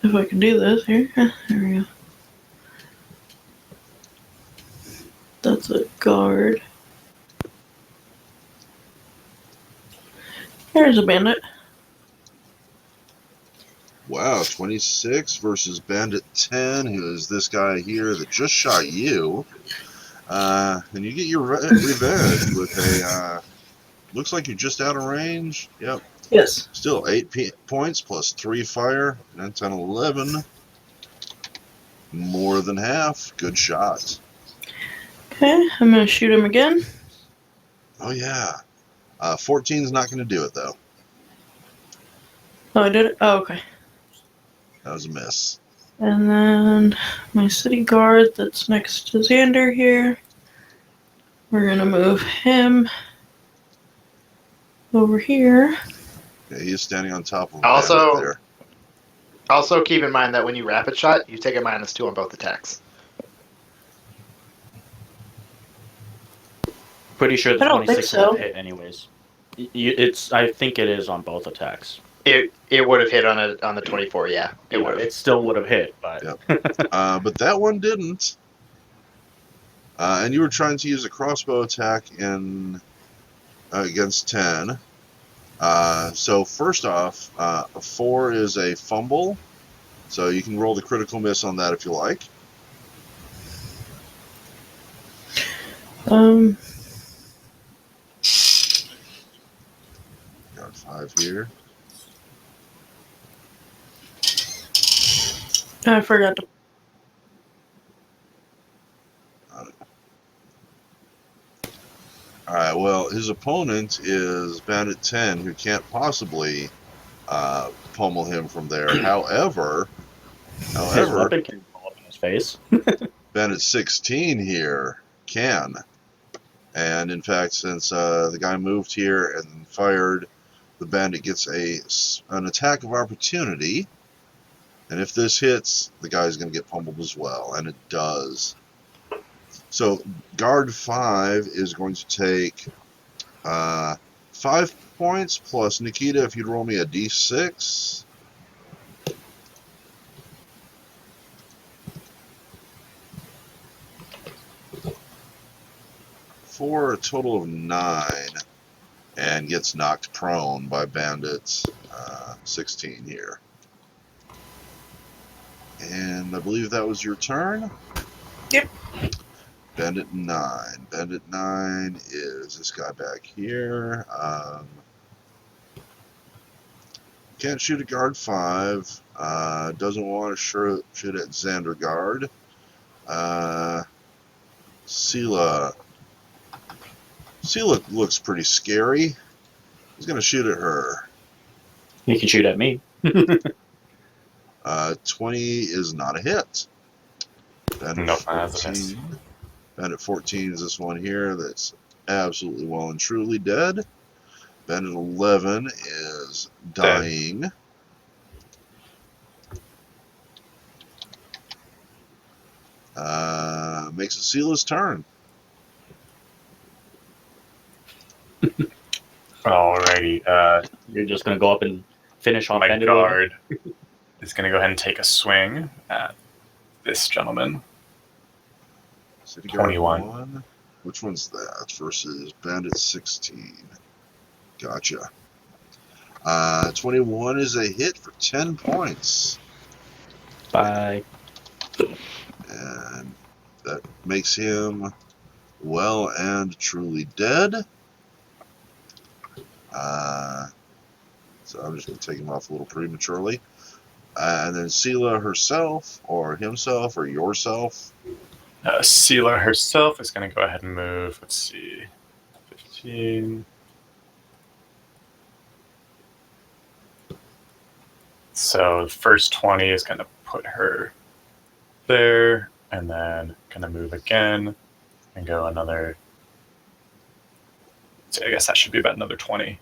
If I can do this here. There we go. That's a guard. There's a bandit. Wow, 26 versus Bandit 10, who is this guy here that just shot you. And you get your revenge with a, looks like you're just out of range. Yep. Yes. Still 8 points plus 3 fire. 9, 10, 11. More than half. Good shot. Okay, I'm gonna shoot him again. Oh, yeah. 14 is not going to do it, though. Oh, I did it? Oh, okay. That was a miss. And then my city guard that's next to Xander here. We're gonna move him over here. Okay, he is standing on top of a Also- bandit there. Also, keep in mind that when you rapid shot, you take a -2 on both attacks. Pretty sure the I don't think 26 so. will hit anyways. I think it is on both attacks. It would have hit on the 24, yeah. It would have. It still would have hit, but Yep. But that one didn't. And you were trying to use a crossbow attack in against 10. So first off, a 4 is a fumble. So you can roll the critical miss on that if you like. Got 5 here. I forgot to. Alright, well, his opponent is Bandit 10, who can't possibly pummel him from there. However, his weapon can fall up in his face. Bandit 16 here can. And in fact, since the guy moved here and fired, the bandit gets an attack of opportunity. And if this hits, the guy's going to get pummeled as well. And it does. So guard 5 is going to take 5 points plus Nikita if you'd roll me a d6. For a total of 9, and gets knocked prone by Bandit 16 here. And I believe that was your turn? Yep. Bandit 9. Bandit 9 is this guy back here. Can't shoot at guard 5. Doesn't want to shoot at Xander guard. Sela looks pretty scary. He's going to shoot at her. You can shoot at me. 20 is not a hit. Bandit Nope, that's a miss. 14. Bandit 14 is this one here that's absolutely well and truly dead. Bandit 11 is dying. Makes it Sela's turn. Alrighty. You're just gonna go up and finish off My Bandit. guard is going to go ahead and take a swing at this gentleman. City Guard 21. 1. Which one's that versus Bandit 16? Gotcha. 21 is a hit for 10 points. Bye. And that makes him well and truly dead. So I'm just going to take him off a little prematurely. And then Sela herself, or himself, or yourself. Sela herself is going to go ahead and move. Let's see. 15. So the first 20 is going to put her there, and then going to move again and go another. So I guess that should be about another 20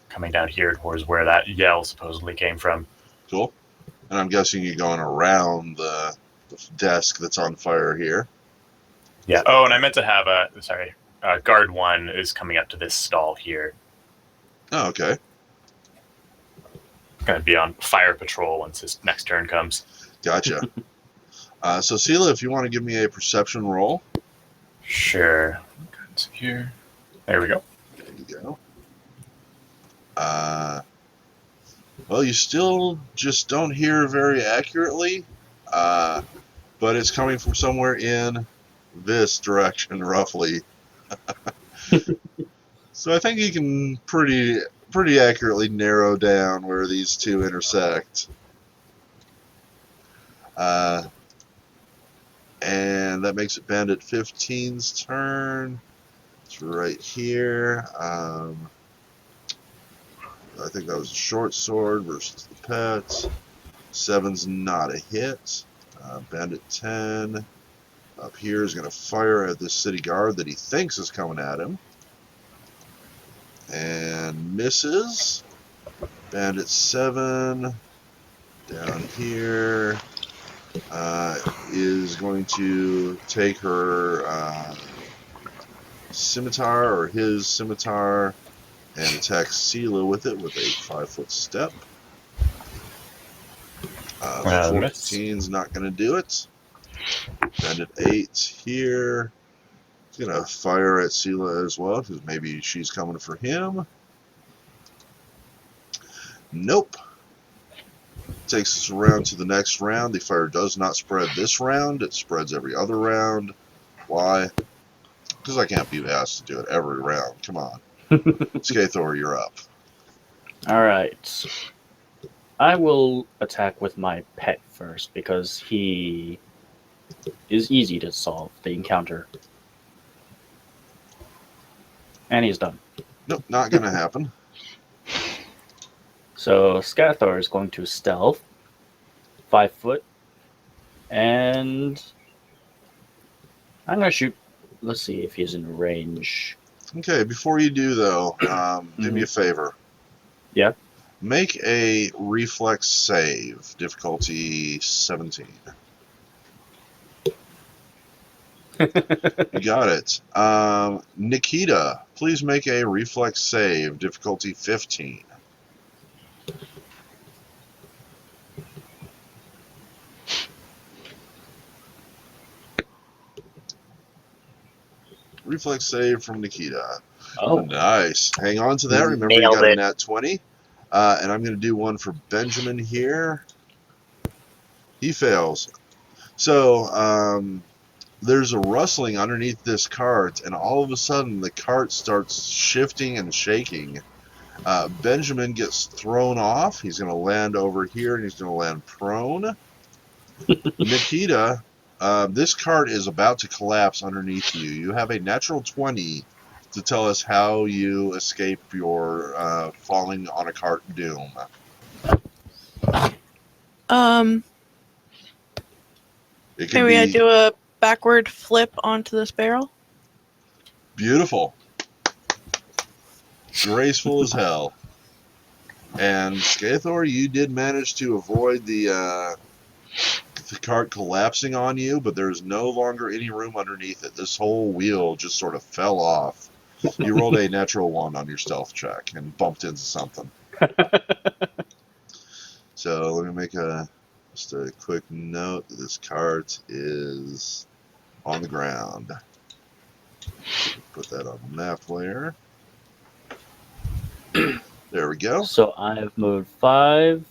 coming down here towards where that yell supposedly came from. Cool. And I'm guessing you're going around the desk that's on fire here. Yeah. Oh, and I meant to have guard 1 is coming up to this stall here. Oh, okay. Going to be on fire patrol once his next turn comes. Gotcha. So Sela, if you want to give me a perception roll. Sure. So here. There we go. There you go. Well, you still just don't hear very accurately, but it's coming from somewhere in this direction, roughly. So I think you can pretty accurately narrow down where these two intersect. And that makes it Bandit 15's turn. It's right here. I think that was a short sword versus the pet. 7's not a hit. Bandit 10 up here is going to fire at this city guard that he thinks is coming at him. And misses. Bandit 7 down here is going to take her scimitar, or his scimitar, and attack Sela with it with a 5-foot step. 14's not going to do it. Bandit 8 here. He's going to fire at Sela as well, because maybe she's coming for him. Nope. Takes us around to the next round. The fire does not spread this round. It spreads every other round. Why? Because I can't be asked to do it every round. Come on. Skathor, you're up. All right. I will attack with my pet first because he is easy to solve the encounter. And he's done. Nope, not going to happen. So Skathor is going to stealth 5 foot, and I'm going to shoot. Let's see if he's in range. Okay, before you do, though, do me a favor. Yeah. Make a reflex save, difficulty 17. You got it. Nikita, please make a reflex save, difficulty 15. Reflex save from Nikita. Oh, Nice. Hang on to that. Remember, you Nailed got a it. nat 20. And I'm going to do one for Benjamin here. He fails. So, there's a rustling underneath this cart, and all of a sudden the cart starts shifting and shaking. Benjamin gets thrown off. He's going to land over here, and he's going to land prone. Nikita, this cart is about to collapse underneath you. You have a natural 20 to tell us how you escape your falling on a cart doom. It can Maybe I be do a backward flip onto this barrel. beautiful, graceful as hell. And Skathor, you did manage to avoid the cart collapsing on you, but there's no longer any room underneath it. This whole wheel just sort of fell off. You rolled a natural 1 on your stealth check and bumped into something. So let me make just a quick note that this cart is on the ground. Put that on the map layer. There we go. so I've moved 5,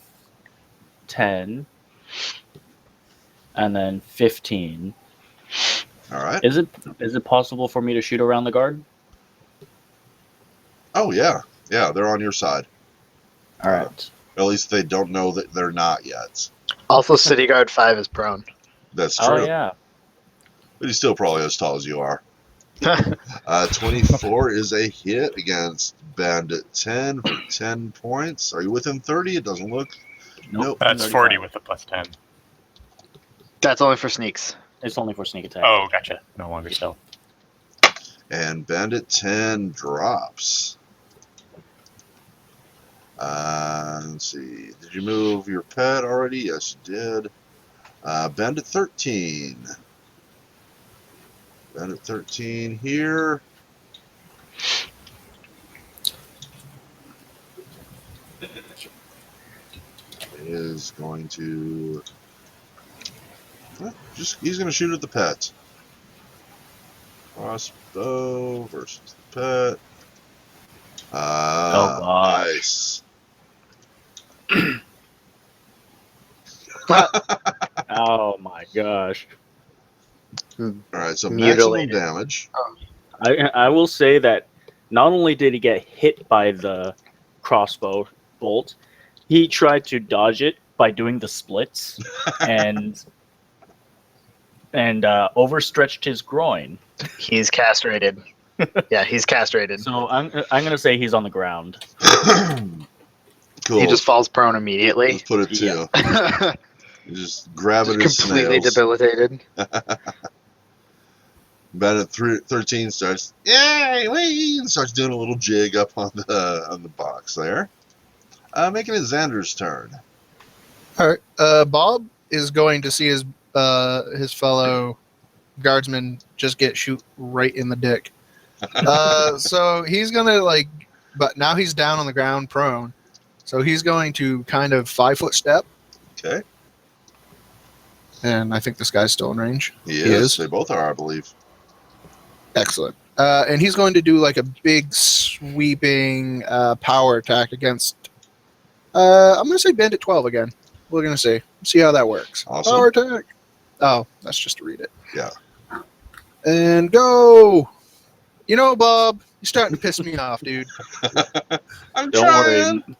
10, and then 15. All right. Is it possible for me to shoot around the guard? Oh, yeah. Yeah, they're on your side. All right. At least they don't know that they're not yet. Also, City Guard 5 is prone. That's true. Oh yeah. But he's still probably as tall as you are. 24 is a hit against Bandit 10 for 10 points. Are you within 30? It doesn't look. Nope. That's 35. 40 with a plus 10. That's only for sneaks. It's only for sneak attack. Oh, gotcha. No longer stealth. And Bandit 10 drops. Let's see. Did you move your pet already? Yes, you did. Bandit 13. Bandit 13 here. Is going to he's going to shoot at the pet. Crossbow versus the pet. Oh, gosh. Nice. Oh my gosh. All right, so maximum Mutilated. damage. I will say that not only did he get hit by the crossbow bolt, he tried to dodge it by doing the splits and overstretched his groin. He's castrated. Yeah, he's castrated. So I'm gonna say he's on the ground. Cool. He just falls prone immediately. Let's put it to. Yeah. You just grab it Just as completely snails. debilitated. Bandit 13 starts, yay, wee, and starts doing a little jig up on the box there. Making it Xander's turn. All right. Bob is going to see his fellow guardsman just get shoot right in the dick. So he's gonna but now he's down on the ground, prone. So he's going to kind of 5-foot step, Okay. and I think this guy's still in range. He He is. is. They both are, I believe. Excellent. And he's going to do like a big sweeping power attack against. I'm going to say Bandit 12 again. We're going to see how that works. Awesome. Power attack. Oh, that's just to read it. Yeah. And go. You know, Bob, you're starting to piss me off, dude. I'm Don't trying. worry.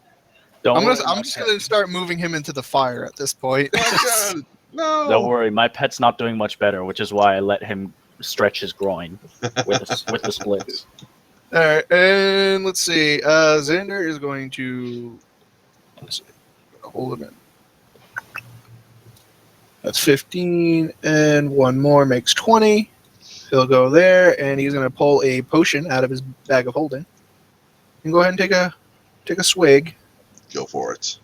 Don't worry. I'm just going to start moving him into the fire at this point. Oh, God. No. Don't worry. My pet's not doing much better, which is why I let him stretch his groin with the splits. All right, and let's see. Xander is going to hold him in. That's 15, and one more makes 20. He'll go there, and he's going to pull a potion out of his bag of holding. And go ahead and take a swig. Go for it.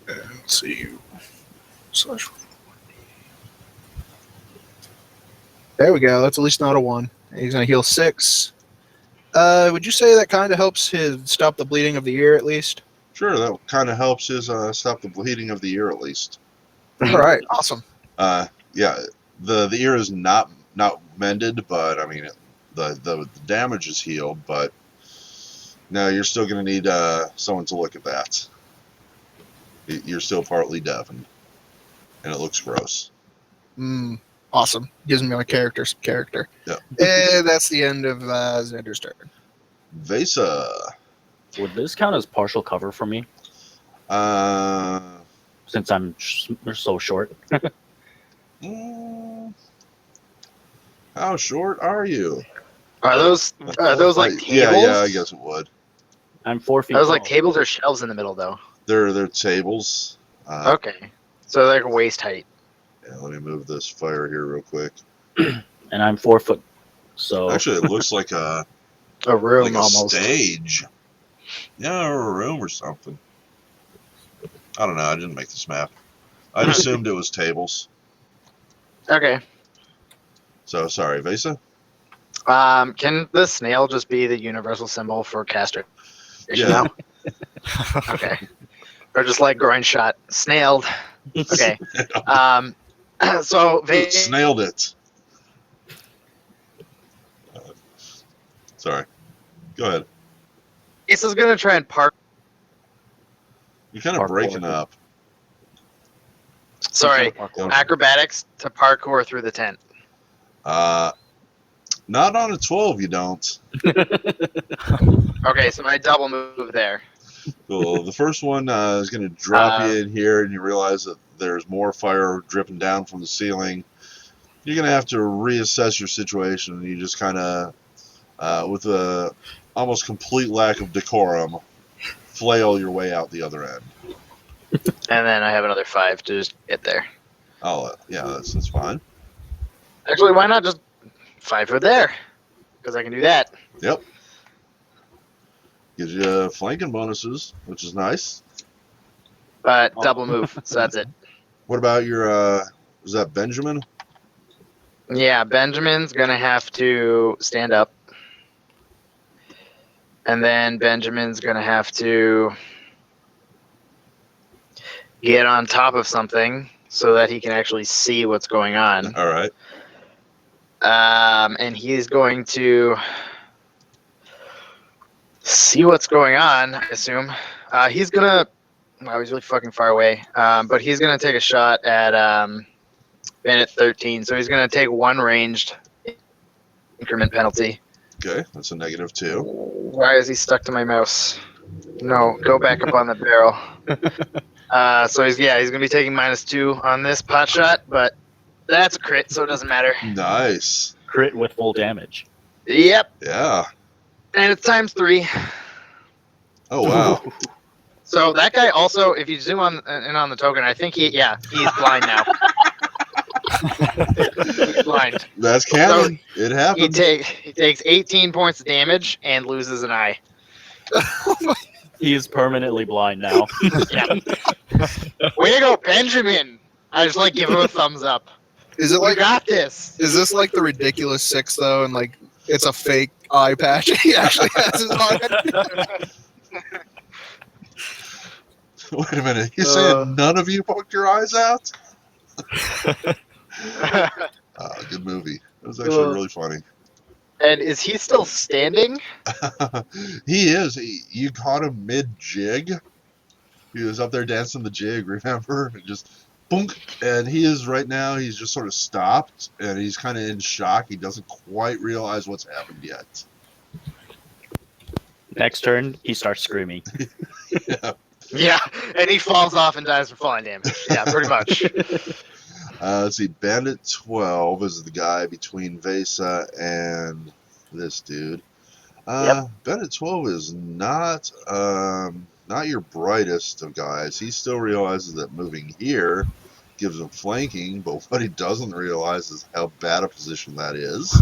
And let's see. Slash. There we go. That's at least not a 1. He's going to heal 6. Would you say that kind of helps his stop the bleeding of the ear at least? Sure, that kind of helps his stop the bleeding of the ear at least. All right, awesome. Yeah, the ear is not mended, but I mean the damage is healed. But no, you're still going to need someone to look at that. You're still partly deafened, and it looks gross. Awesome. Gives me my character some character. Yeah. And that's the end of Xander's turn. Vesa. Would this count as partial cover for me since I'm so short? How short are you? Are those like tables? Yeah, I guess it would. I'm 4 feet. Are those like tall. tables or shelves in the middle though? They're tables. Okay, so they're like waist height. Yeah, let me move this fire here real quick. And I'm 4 foot. So Actually, it looks like a Room like a almost. stage. Yeah, or a room or something. I don't know. I didn't make this map. I assumed it was tables. Okay. So sorry, Vesa. Can the snail just be the universal symbol for castration Yeah. now? Okay. Or just like groin shot, snailed. Okay. So they Snailed it. Sorry. Go ahead. Ace is gonna try and park. You're kind of Parkour. breaking up. Sorry, Parkour. acrobatics to parkour through the tent. Not on a 12, you don't. Okay, so my double move there. Cool. The first one is going to drop you in here, and you realize that there's more fire dripping down from the ceiling. You're going to have to reassess your situation, and you just kind of, with a almost complete lack of decorum, flail your way out the other end. And then I have another 5 to just get there. Oh, yeah, that's fine. Actually, why not just 5 for there? Because I can do that. Yep. Gives you flanking bonuses, which is nice. But double move, so that's it. What about your, is that Benjamin? Yeah, Benjamin's going to have to stand up. And then Benjamin's going to have to get on top of something so that he can actually see what's going on. All right. And he's going to see what's going on, I assume. He's going to... Wow, he's really fucking far away. But he's going to take a shot at Bandit 13. So he's going to take 1 ranged increment penalty. Okay, that's a -2. Why is he stuck to my mouse? No, go back up on the barrel. So he's going to be taking -2 on this pot shot, but that's a crit, so it doesn't matter. Nice. Crit with full damage. Yep, Yeah. and it's ×3. Oh, wow. So that guy also, if you zoom in on the token, I think he's blind now. He's blind. That's canon. It happens. He takes 18 points of damage and loses an eye. He is permanently blind now. Way to go, Benjamin! I just give him a thumbs up. Is it We like got this. Is this like the ridiculous 6 though, and like it's a fake eye patch? He actually has his eye. Wait a minute. You saying none of you poked your eyes out? Good movie. It was actually really funny. And is he still standing? He is. You caught him mid-jig. He was up there dancing the jig, remember? And just boom. And he is right now, he's just sort of stopped, and he's kind of in shock. He doesn't quite realize what's happened yet. Next turn, he starts screaming. Yeah. Yeah, and he falls off and dies from falling damage. Yeah, pretty much. Let's see. Bandit 12 is the guy between Vesa and this dude. Bandit 12 is not your brightest of guys. He still realizes that moving here gives him flanking, but what he doesn't realize is how bad a position that is.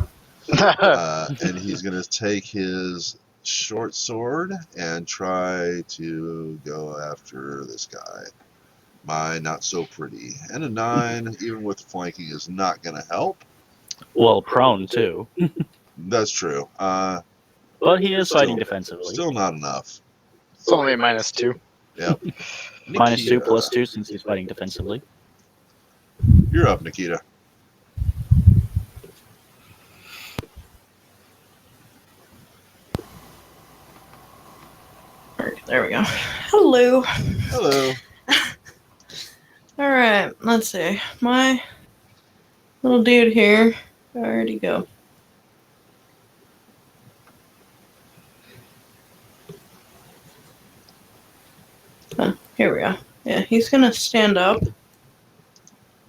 And he's going to take his short sword and try to go after this guy. My not so pretty. And a 9, even with flanking, is not going to help. Well, prone too. That's true. But he is fighting defensively. Still not enough. It's only a -2. Yep. -2 +2 since he's fighting defensively. You're up, Nikita. There we go. Hello. Hello. Alright, let's see. My little dude here. Where'd he go? Oh, here we go. Yeah, he's gonna stand up.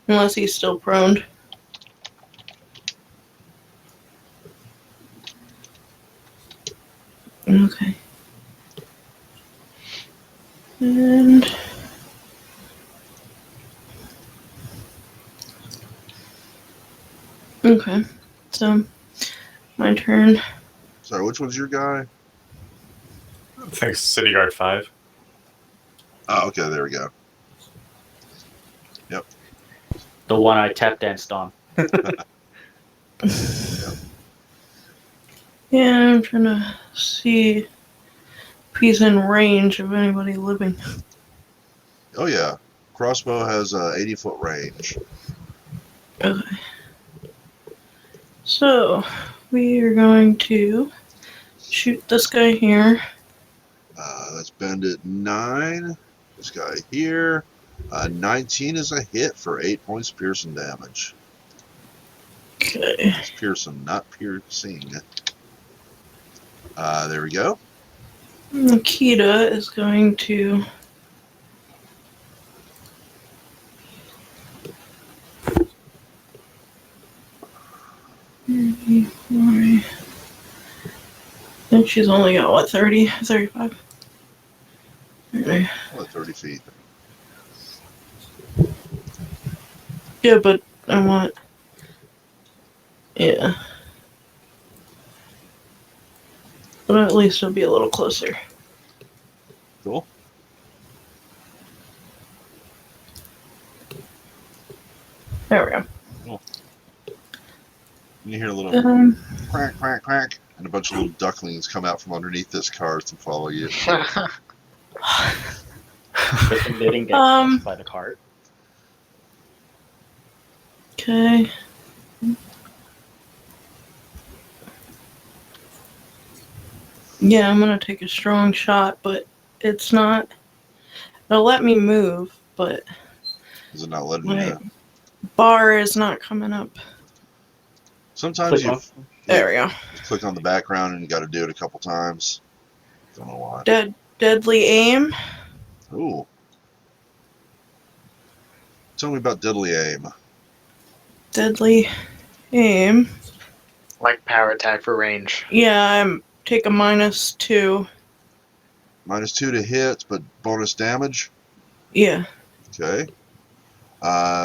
Unless he's still prone. Okay. And okay, so my turn. Sorry, which one's your guy? I think City Guard 5. Oh, okay, there we go. Yep. The one I tap danced on. Yeah, I'm trying to see if he's in range of anybody living. Oh, yeah. Crossbow has a 80-foot range. Okay. So, we are going to shoot this guy here. That's Bandit 9. This guy here. 19 is a hit for 8 points piercing damage. Okay. It's piercing, not piercing. There we go. Nikita is going to. I think she's only got, what, 30? 35? Okay. What, 30 feet? Yeah, but I want. Yeah. But at least it'll be a little closer. Cool. There we go. Cool. You hear a little quack, quack, quack, and a bunch of little ducklings come out from underneath this cart to follow you. Good thing they didn't get crushed by the cart. Okay. Yeah, I'm gonna take a strong shot, but it's not. It'll let me move, but Is it not letting my you? bar is not coming up. Sometimes Click off. There we go. you click on the background and you got to do it a couple times. Don't know why. Deadly aim. Ooh. Tell me about deadly aim. Deadly aim. Like power attack for range. Yeah, I'm take a -2. -2 to hit, but bonus damage. Yeah. Okay.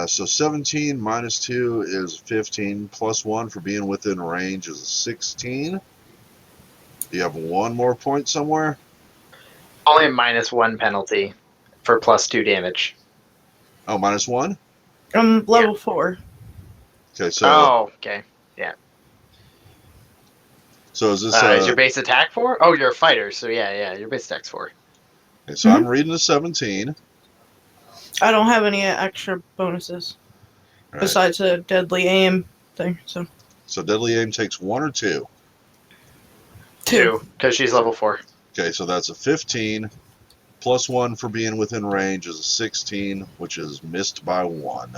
So 17 -2 is 15. +1 for being within range is a 16. Do you have one more point somewhere? Only a -1 penalty for +2 damage. Oh, -1? I'm level 4. Okay, so Oh, okay. so is this Is your base attack 4? Oh, you're a fighter, so yeah, your base attack's 4. okay, so I'm reading a 17. I don't have any extra bonuses Right. besides a deadly aim thing. So deadly aim takes 1 or 2. 2, because she's level 4. Okay, so that's a 15. +1 for being within range is a 16, which is missed by 1.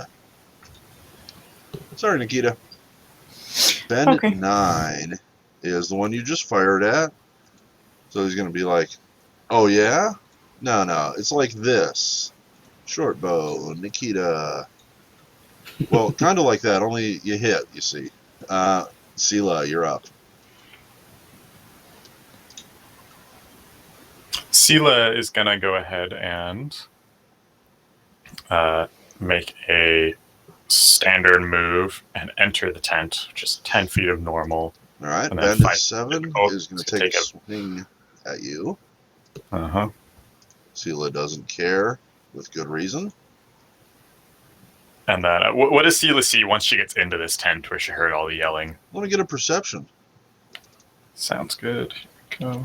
Sorry, Nikita. Bandit Okay. 9 is the one you just fired at. So he's going to be like, oh yeah? No, it's like this. Short bow, Nikita. Well, kind of like that, only you hit, you see. Sela, you're up. Sela is going to go ahead and make a standard move and enter the tent, just 10 feet of normal. All right, And then Bandit 7 is going to take a a swing at you. Uh-huh. Sela doesn't care, with good reason. And then, what does Sela see once she gets into this tent where she heard all the yelling? I want to get a perception. Sounds good. Here we go.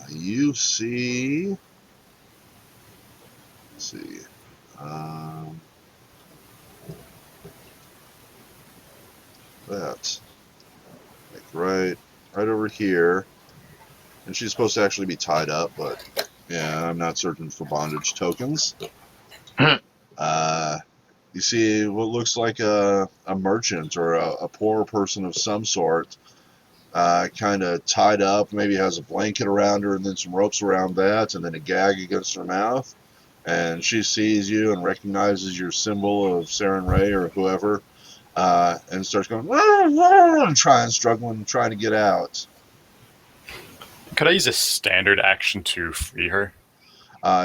You see... Let's see. That. Like right over here. And she's supposed to actually be tied up, but yeah, I'm not searching for bondage tokens. You see what looks like a merchant or a poor person of some sort, kind of tied up, maybe has a blanket around her and then some ropes around that, and then a gag against her mouth. And she sees you and recognizes your symbol of Saren Ray or whoever, and starts going, and struggling, trying to get out. Could I use a standard action to free her?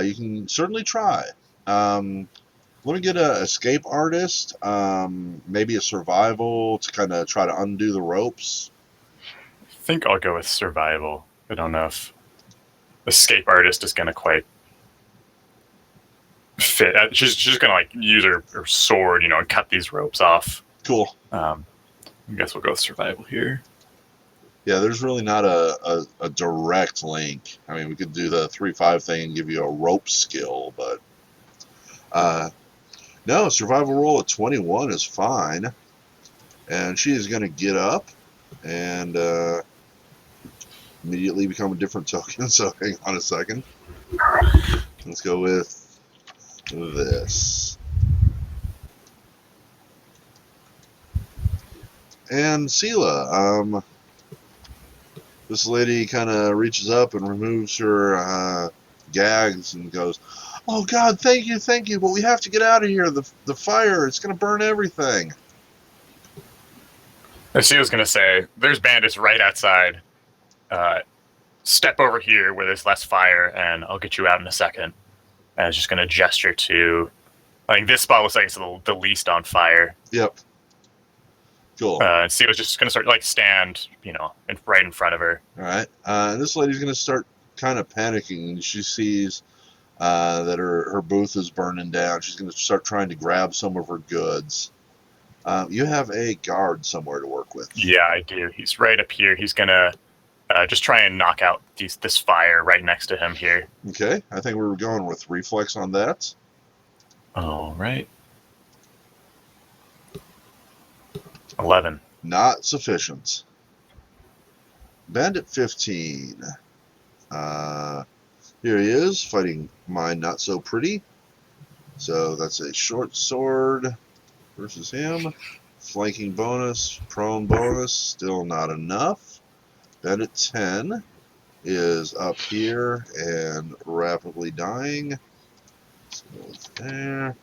You can certainly try. Let me get a escape artist, maybe a survival to kind of try to undo the ropes. I think I'll go with survival. I don't know if escape artist is going to quite fit. She's going to like use her sword, and cut these ropes off. Cool. I guess we'll go with survival here. Yeah, there's really not a direct link. I mean, we could do the 3-5 thing and give you a rope skill, but no, survival roll at 21 is fine. And she is going to get up and immediately become a different token. So hang on a second. Let's go with this. And Sela, this lady kind of reaches up and removes her gags and goes, "Oh God, thank you, but we have to get out of here. The fire, it's gonna burn everything." And she was going to say, there's bandits right outside. Step over here where there's less fire, and I'll get you out in a second. And I was just going to gesture to, like, this spot looks like it's the least on fire. Yep. Cool. And she was just going to start, like, stand, right in front of her. All right. And this lady's gonna start kind of panicking, and she sees that her booth is burning down. She's gonna start trying to grab some of her goods. You have a guard somewhere to work with. Yeah, I do. He's right up here. He's going to just try and knock out this fire right next to him here. Okay. I think we were going with reflex on that. All right. 11. Not sufficient. Bandit 15. Here he is, fighting my not so pretty. So that's a short sword versus him. Flanking bonus, prone bonus, still not enough. Bandit 10 is up here and rapidly dying. So it's there.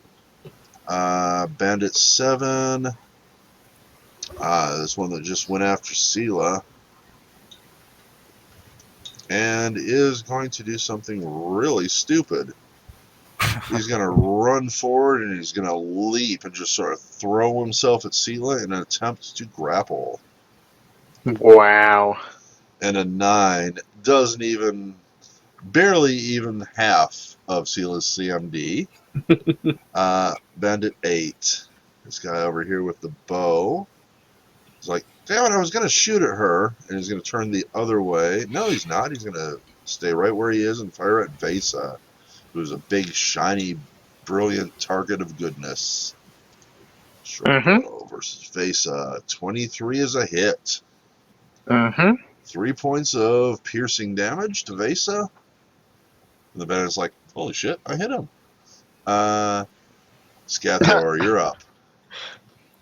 Bandit 7. This one that just went after Sela. And is going to do something really stupid. He's going to run forward and he's going to leap and just sort of throw himself at Sela in an attempt to grapple. Wow. And a 9 doesn't even, barely even half of Sela's CMD. Bandit 8. This guy over here with the bow. He's like, damn it, I was going to shoot at her. And he's going to turn the other way. No, he's not. He's going to stay right where he is and fire at Vesa, who's a big, shiny, brilliant target of goodness. Shredbow versus Vesa. 23 is a hit. 3 points of piercing damage to Vesa. And the bandit's like, holy shit, I hit him. Scathor, you're up.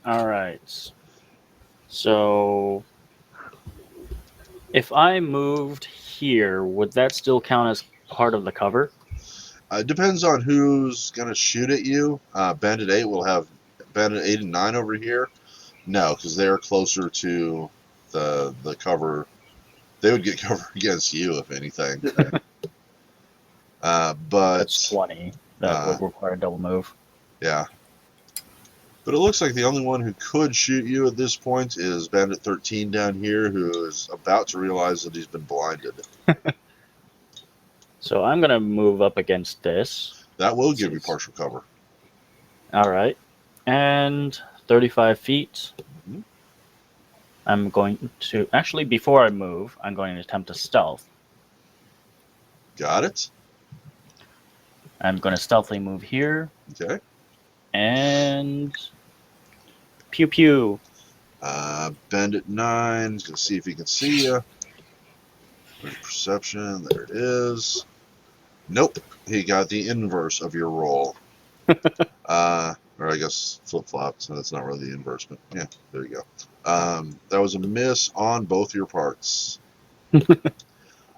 All right. So, if I moved here, would that still count as part of the cover? It depends on who's going to shoot at you. Bandit 8 will have Bandit 8 and 9 over here. No, because they're closer to the cover. They would get cover against you, if anything. But That's 20. That would require a double move. Yeah. But it looks like the only one who could shoot you at this point is Bandit 13 down here, who is about to realize that he's been blinded. So I'm going to move up against this. That will give you partial cover. All right. And 35 feet. Mhm. I'm going to... Actually, before I move, I'm going to attempt a stealth. Got it? I'm going to stealthily move here. Okay. And... Pew pew. Bandit 9 is going to see if he can see you. Perception, there it is. Nope, he got the inverse of your roll. Or I guess flip-flop, so that's not really the inverse, but yeah, there you go. That was a miss on both your parts. And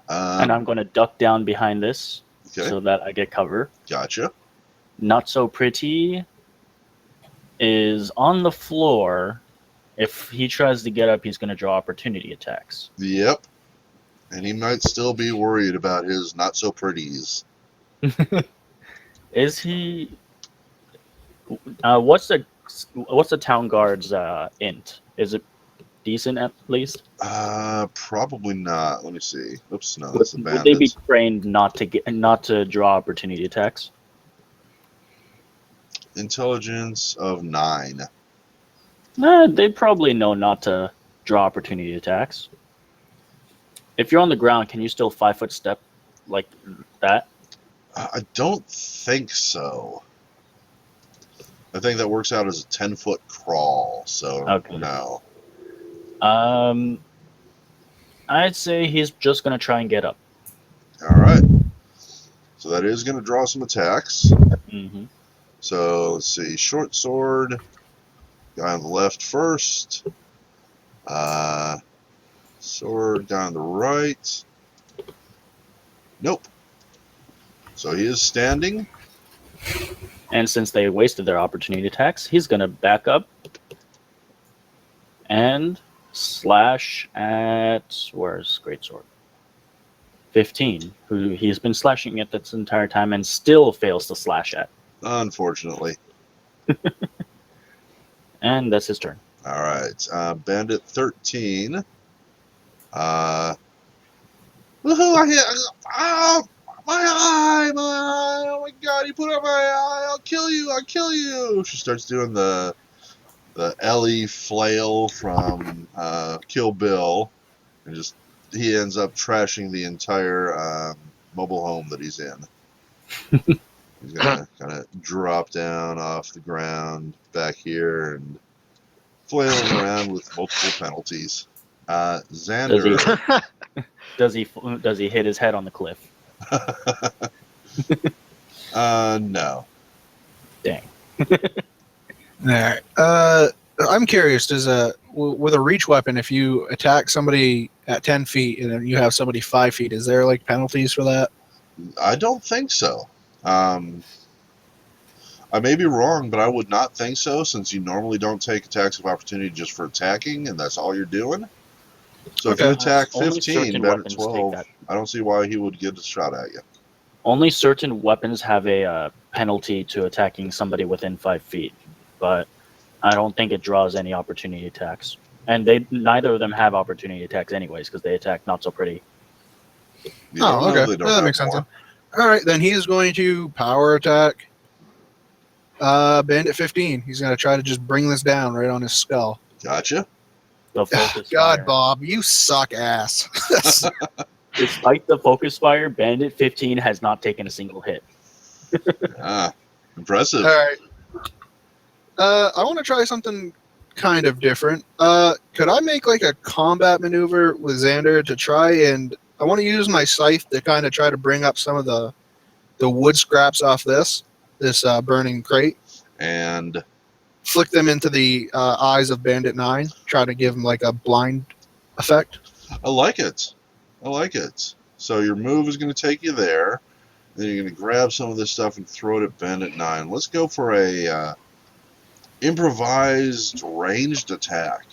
I'm going to duck down behind this Okay, so that I get cover. gotcha. Not so pretty is on the floor. If he tries to get up, he's going to draw opportunity attacks. Yep. And he might still be worried about his not-so-pretties. Is he... what's the town guard's int? Is it decent at least? Probably not. Let me see. Oops, no, that's the Would they be bandits. trained not to draw opportunity attacks? Intelligence of 9. They probably know not to draw opportunity attacks. If you're on the ground, can you still 5-foot step like that? I don't think so. I think that works out as a 10-foot crawl, so Okay. no. I'd say he's just gonna try and get up. All right. So that is going to draw some attacks. Mm-hmm. So let's see. Short sword. Guy on the left first. Sword down the right. Nope. So he is standing. And since they wasted their opportunity attacks, he's going to back up and slash at... Where's Greatsword? 15, who he's been slashing at this entire time and still fails to slash at. Unfortunately. And that's his turn. All right. Bandit 13. Woohoo! I hit. Oh, my eye! My eye! Oh my god! He put out my eye! I'll kill you! I'll kill you! She starts doing the Ellie flail from Kill Bill, and just he ends up trashing the entire mobile home that he's in. He's gonna kind of drop down off the ground back here and flailing around with multiple penalties. Xander. Does he hit his head on the cliff? No. Dang. Alright. I'm curious, with a reach weapon, if you attack somebody at 10 feet and then you have somebody 5 feet, is there like penalties for that? I don't think so. I may be wrong, but I would not think so, since you normally don't take attacks of opportunity just for attacking, and that's all you're doing. So if you attack Only 15, certain Bandit weapons 12, take that. I don't see why he would get a shot at you. Only certain weapons have a penalty to attacking somebody within 5 feet, but I don't think it draws any opportunity attacks. And neither of them have opportunity attacks anyways, because they attack not so pretty. You don't know okay. if they don't That have makes sense. more. All right, then he is going to power attack Bandit 15. He's going to try to just bring this down right on his skull. Gotcha. The focus God, fire. Bob, you suck ass. Despite the focus fire, Bandit 15 has not taken a single hit. Impressive. All right. I want to try something kind of different. Could I make like a combat maneuver with Xander to try and I want to use my scythe to kind of try to bring up some of the wood scraps off this burning crate, And flick them into the eyes of Bandit 9, try to give him like a blind effect. I like it. I like it. So your move is going to take you there. Then you're going to grab some of this stuff and throw it at Bandit 9. Let's go for a improvised ranged attack.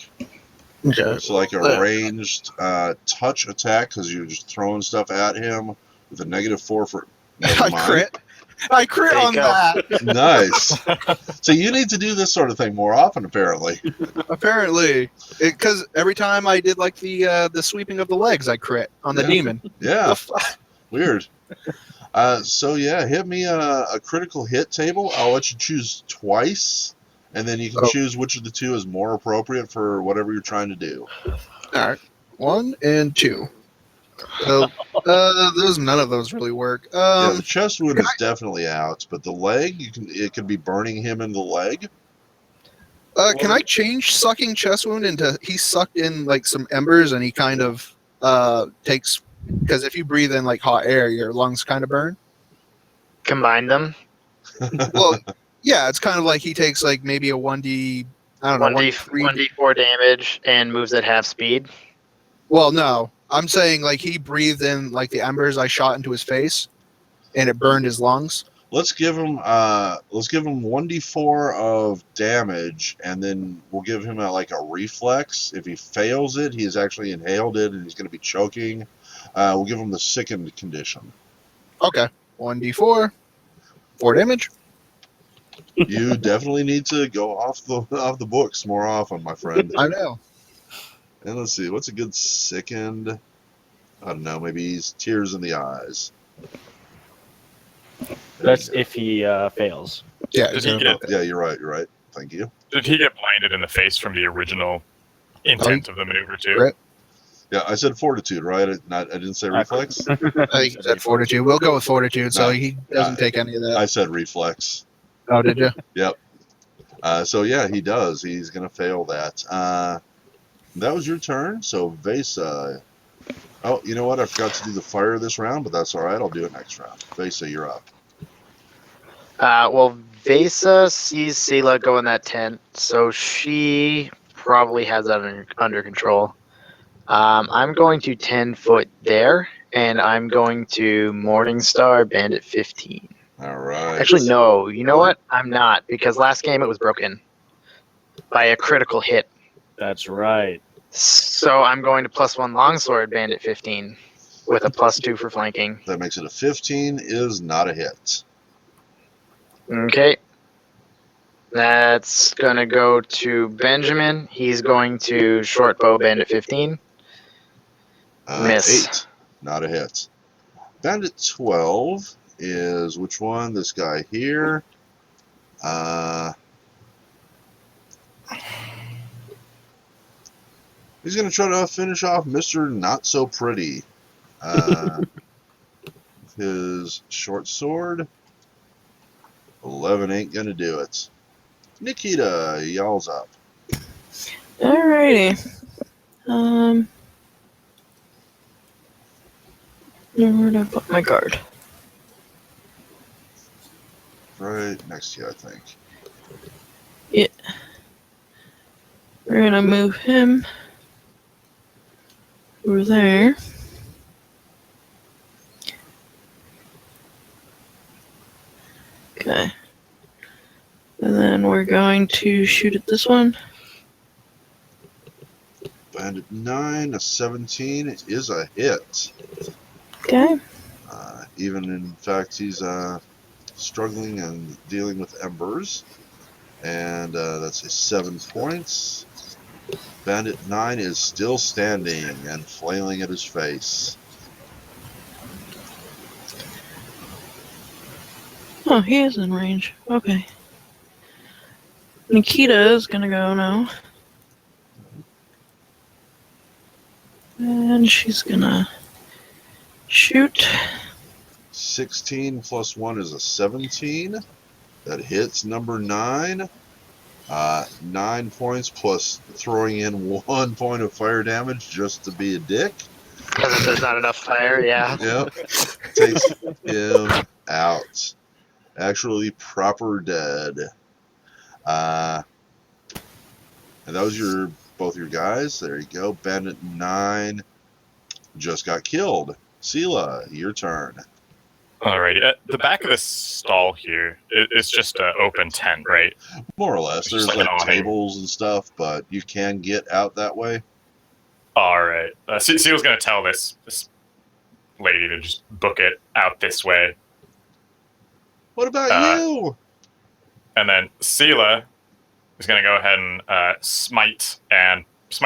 Okay. So like a ranged touch attack, because you're just throwing stuff at him with a -4 for... Never mind. I crit There you on go. that. Nice. So you need to do this sort of thing more often, apparently. Apparently, because every time I did like the sweeping of the legs, I crit on the Yeah. demon. Yeah. Weird. So yeah, hit me a critical hit table. I'll let you choose twice, and then you can Oh. choose which of the two is more appropriate for whatever you're trying to do. All right, 1 and 2. So, none of those really work. Yeah, the chest wound is definitely out, but the leg, it could be burning him in the leg. Can I change sucking chest wound into he sucked in like some embers and he kind of takes, because if you breathe in like hot air, your lungs kind of burn. Combine them. Well, yeah, it's kind of like he takes like maybe a 1d, I don't know, 1d4 damage and moves at half speed. Well, no, I'm saying like he breathed in like the embers I shot into his face, and it burned his lungs. Let's give him 1d4 of damage, and then we'll give him a reflex. If he fails it, he's actually inhaled it, and he's going to be choking. We'll give him the sickened condition. Okay, 1d4, 4 damage. You definitely need to go off the books more often, my friend. I know. And let's see, what's a good sickened? I don't know, maybe he's tears in the eyes. That's if he fails. Yeah, Did he get? Yeah, you're right. Thank you. Did he get blinded in the face from the original intent of the maneuver too? Right. Yeah, I said fortitude, right? I didn't say reflex. I think you said fortitude. We'll go with fortitude, so No. he doesn't take any of that. I said reflex. Oh, did you? Yep. So yeah, he does. He's gonna fail that. That was your turn. So Vesa. Oh, you know what? I forgot to do the fire this round, but that's all right. I'll do it next round. Vesa, you're up. Well, Vesa sees Sela go in that tent, so she probably has that under control. I'm going to 10 foot there, and I'm going to Morningstar Bandit 15. All right. Actually, no. You know what? I'm not, because last game it was broken by a critical hit. That's right. So I'm going to +1 Longsword Bandit 15 with a +2 for flanking. That makes it a 15. Is not a hit. Okay. That's going to go to Benjamin. He's going to short bow Bandit 15. Miss. 8. Not a hit. Bandit 12 is which one? This guy here. He's going to try to finish off Mr. Not So Pretty. His short sword. 11 ain't going to do it. Nikita, y'all's up. Alrighty. Where'd I put my guard? Right next to you, I think. Yeah. We're gonna move him over there. Okay. And then we're going to shoot at this one. Bandit 9, a 17 is a hit. Okay. Even in fact, he's struggling and dealing with embers. And that's a 7 points. Bandit 9 is still standing and flailing at his face. Oh, he is in range. Okay. Nikita is gonna go now. And she's gonna shoot. 16 plus 1 is a 17. That hits number 9. 9 points plus throwing in 1 point of fire damage just to be a dick. Because there's not enough fire, yeah. Yep. Takes him out. Actually, proper dead. And that was both your guys. There you go. Bandit 9 just got killed. Sela, your turn. Alrighty. At the back of this stall here, it's just an open tent, right? More or less. It's There's just like like an awning. tables and stuff, but you can get out that way. Alright. Seal's going to tell this lady to just book it out this way. What about you? And then Sela is going to go ahead and smite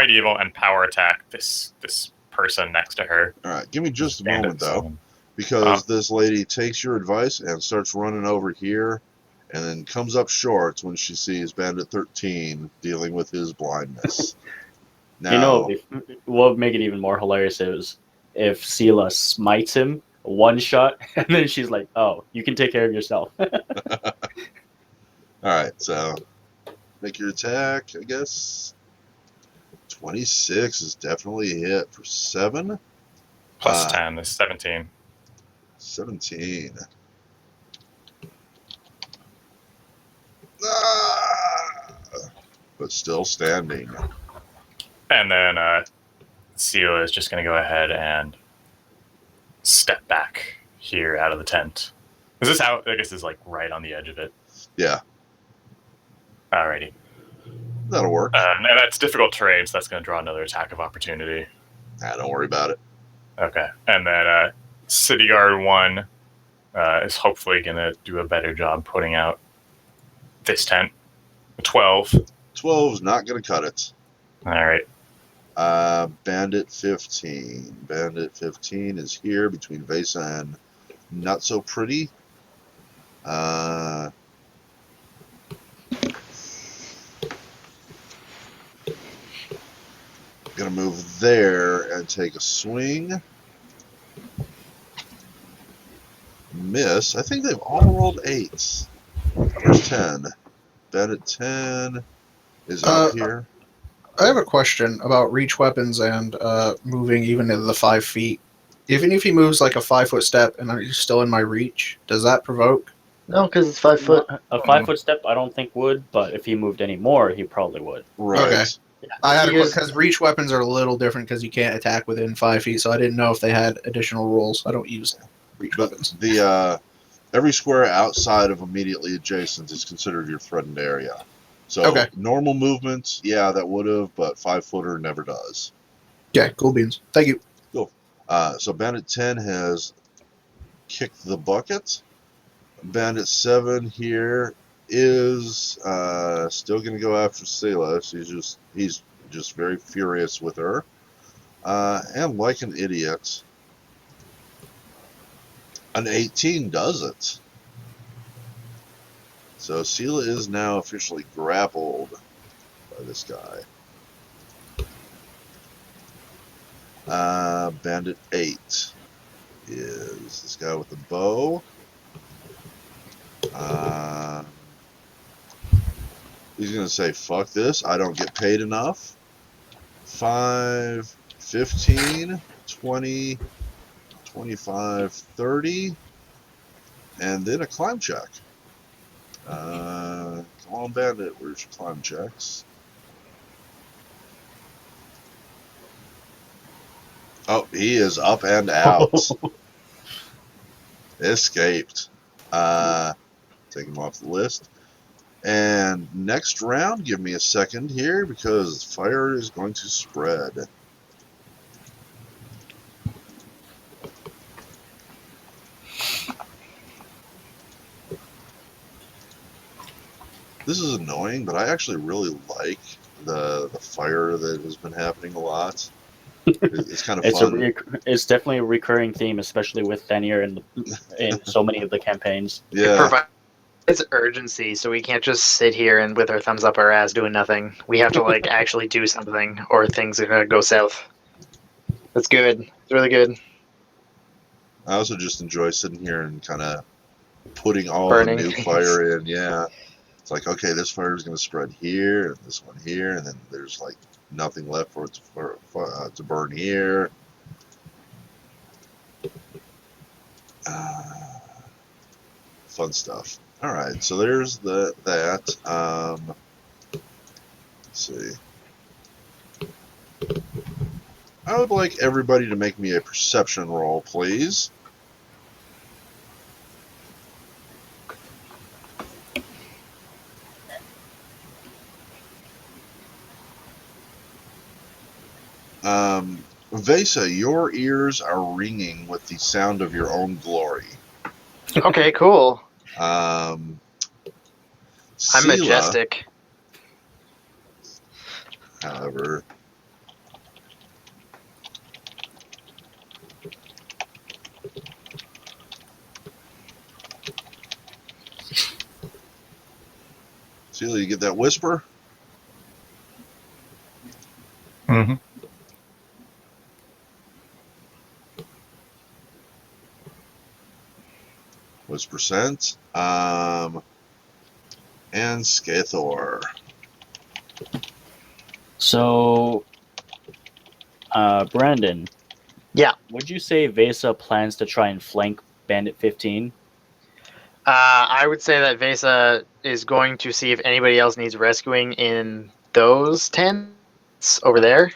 evil and power attack this person next to her. All right, give me just a Bandit moment, though, seven. because this lady takes your advice and starts running over here and then comes up short when she sees Bandit 13 dealing with his blindness. Now, You know, what would make it even more hilarious is if Sela smites him one shot, and then she's like, "Oh, you can take care of yourself." all right, so make your attack, I guess. 26 is definitely a hit for 7. Plus 10 is 17. 17. But still standing. And then Sela is just going to go ahead and step back here out of the tent. Is this how? I guess is like right on the edge of it. Yeah, Alrighty. that'll work. And that's difficult terrain, so that's going to draw another attack of opportunity. Don't worry about it. Okay. And then City Guard 1 is hopefully going to do a better job putting out this tent. 12. 12's not going to cut it. Alright. Bandit 15. Bandit 15 is here between Vesa and Not So Pretty. Gonna move there and take a swing. Miss. I think they've all rolled 8s. Where's 10? Bandit 10 is out here. I have a question about reach weapons and moving even to the 5 feet. Even if he moves like a 5-foot step and he's still in my reach, does that provoke? No, because it's 5 foot. A 5-foot step, I don't think would, but if he moved any more, he probably would. Right. Okay. I had a He is- because reach weapons are a little different because you can't attack within 5 feet, so I didn't know if they had additional rules. I don't use reach But weapons. the every square outside of immediately adjacent is considered your threatened area. So Okay. normal movements, yeah, that would have, but 5-footer never does. Yeah, cool beans. Thank you. Cool. So Bandit 10 has kicked the bucket. Bandit 7 here is still going to go after Selah. He's just very furious with her. And like an idiot, an 18 does it. So Selah is now officially grappled by this guy. Bandit 8 is this guy with the bow. He's going to say, fuck this. I don't get paid enough. 5, 15, 20, 25, 30, and then a climb check. Come on, Bandit. Where's your climb checks? Oh, he is up and out. Escaped. Take him off the list. And next round, give me a second here because fire is going to spread. This is annoying, but I actually really like the fire that has been happening a lot. It's kind of fun. It's definitely a recurring theme, especially with Fenrir in so many of the campaigns. It Yeah, provides urgency, so we can't just sit here and with our thumbs up our ass doing nothing. We have to like actually do something, or things are gonna go south. That's good. It's really good. I also just enjoy sitting here and kind of putting all Burning the new things. fire in. Yeah, it's like, okay, this fire is going to spread here, and this one here, and then there's like nothing left for it to burn here. Fun stuff. All right, so there's that. Let's see. I would like everybody to make me a perception roll, please. Vesa, your ears are ringing with the sound of your own glory. Okay, cool. I'm I'm majestic. However, Celia, you get that whisper? Mm-hmm. Whisper sent. And Scathor. So, Brandon. Yeah. Would you say Vesa plans to try and flank Bandit 15? I would say that Vesa is going to see if anybody else needs rescuing in those tents over there.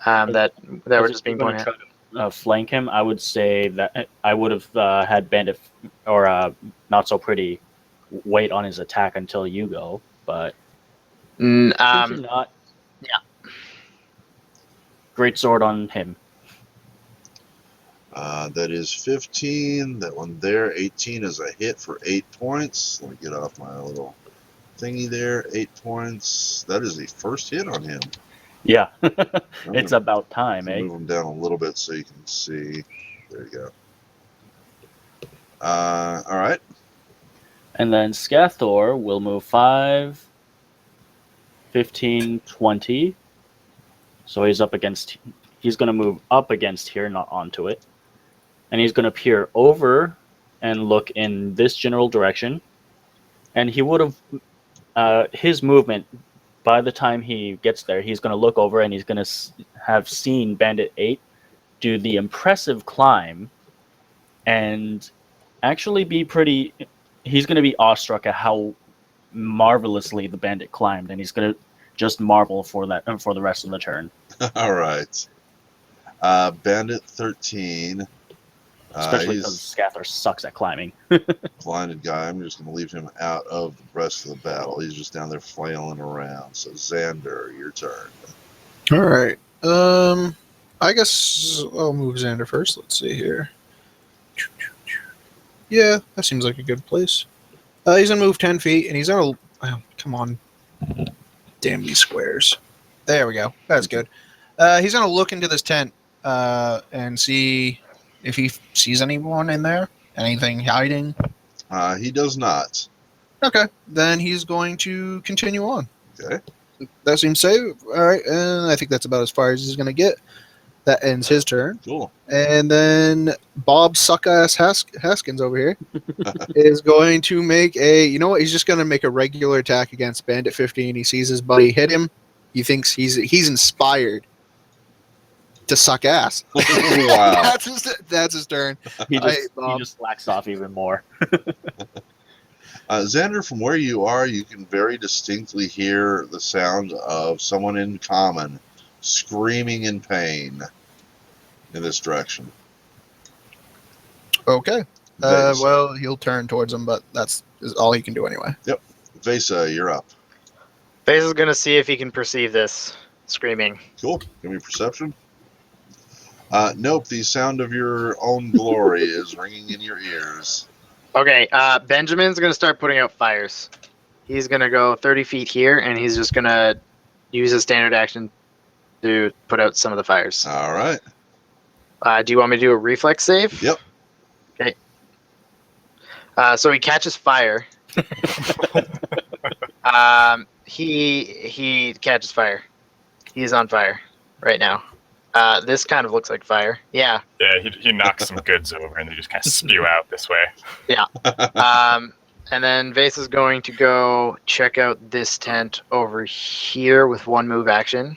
That were just being pointed out. Try to flank him. I would say that I would have had Bandit or Not So Pretty wait on his attack until you go, but since you're not, yeah. Great sword on him. That is 15. That one there. 18 is a hit for 8 points. Let me get off my little thingy there. 8 points. That is the first hit on him. Yeah. It's about time, eh? Move him down a little bit so you can see. There you go. All right. And then Scathor will move 5, 15, 20. So he's going to move up against here, not onto it. And he's going to peer over and look in this general direction. And he would have, his movement, by the time he gets there, he's going to look over and he's going to have seen Bandit 8 do the impressive climb and actually he's going to be awestruck at how marvelously the bandit climbed. And he's going to just marvel for the rest of the turn. All right. Bandit 13. Especially because He's Scathar sucks at climbing. blinded guy. I'm just going to leave him out of the rest of the battle. He's just down there flailing around. So Xander, your turn. All right. I guess I'll move Xander first. Let's see here. Yeah, that seems like a good place. He's gonna move 10 feet, and he's gonna. Oh, come on, damn these squares. There we go. That's good. He's gonna look into this tent and see if he sees anyone in there. Anything hiding? He does not. Okay, then he's going to continue on. Okay. That seems safe. All right, and I think that's about as far as he's gonna get. That ends his turn. Cool. And then Bob Suckass Haskins over here is going to make a. You know what? He's just going to make a regular attack against Bandit 15. He sees his buddy hit him. He thinks he's inspired to suck ass. Wow. That's his turn. He I hate just Bob. slacks off even more. Xander, from where you are, you can very distinctly hear the sound of someone in common screaming in pain in this direction. Okay. Vase. Well, he'll turn towards him, but that's is all he can do anyway. Vesa, you're up. Face is gonna see if he can perceive this screaming. Cool. Give me perception. Nope, the sound of your own glory is ringing in your ears. Okay, Benjamin's gonna start putting out fires. He's gonna go 30 feet here, and he's just gonna use a standard action to put out some of the fires. All right. Do you want me to do a reflex save? Yep. Okay. So he catches fire. He catches fire. He's on fire right now. This kind of looks like fire. Yeah. Yeah, he knocks some goods over and they just kind of spew out this way. And then Vase is going to go check out this tent over here with one move action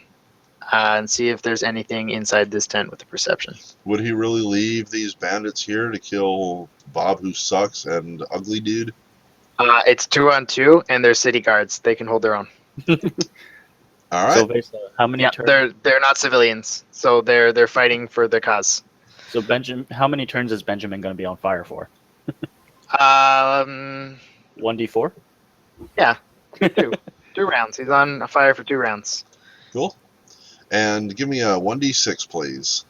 and see if there's anything inside this tent with the perception. Would he really leave these bandits here to kill Bob, who sucks, and Ugly Dude? It's 2-on-2, and they're city guards. They can hold their own. All right. So Vesa, how many Yeah, turns? they're not civilians, so they're fighting for the cause. So how many turns is Benjamin going to be on fire for? 1d4. Yeah, two rounds. He's on fire for 2 rounds. Cool. And give me a 1d6, please.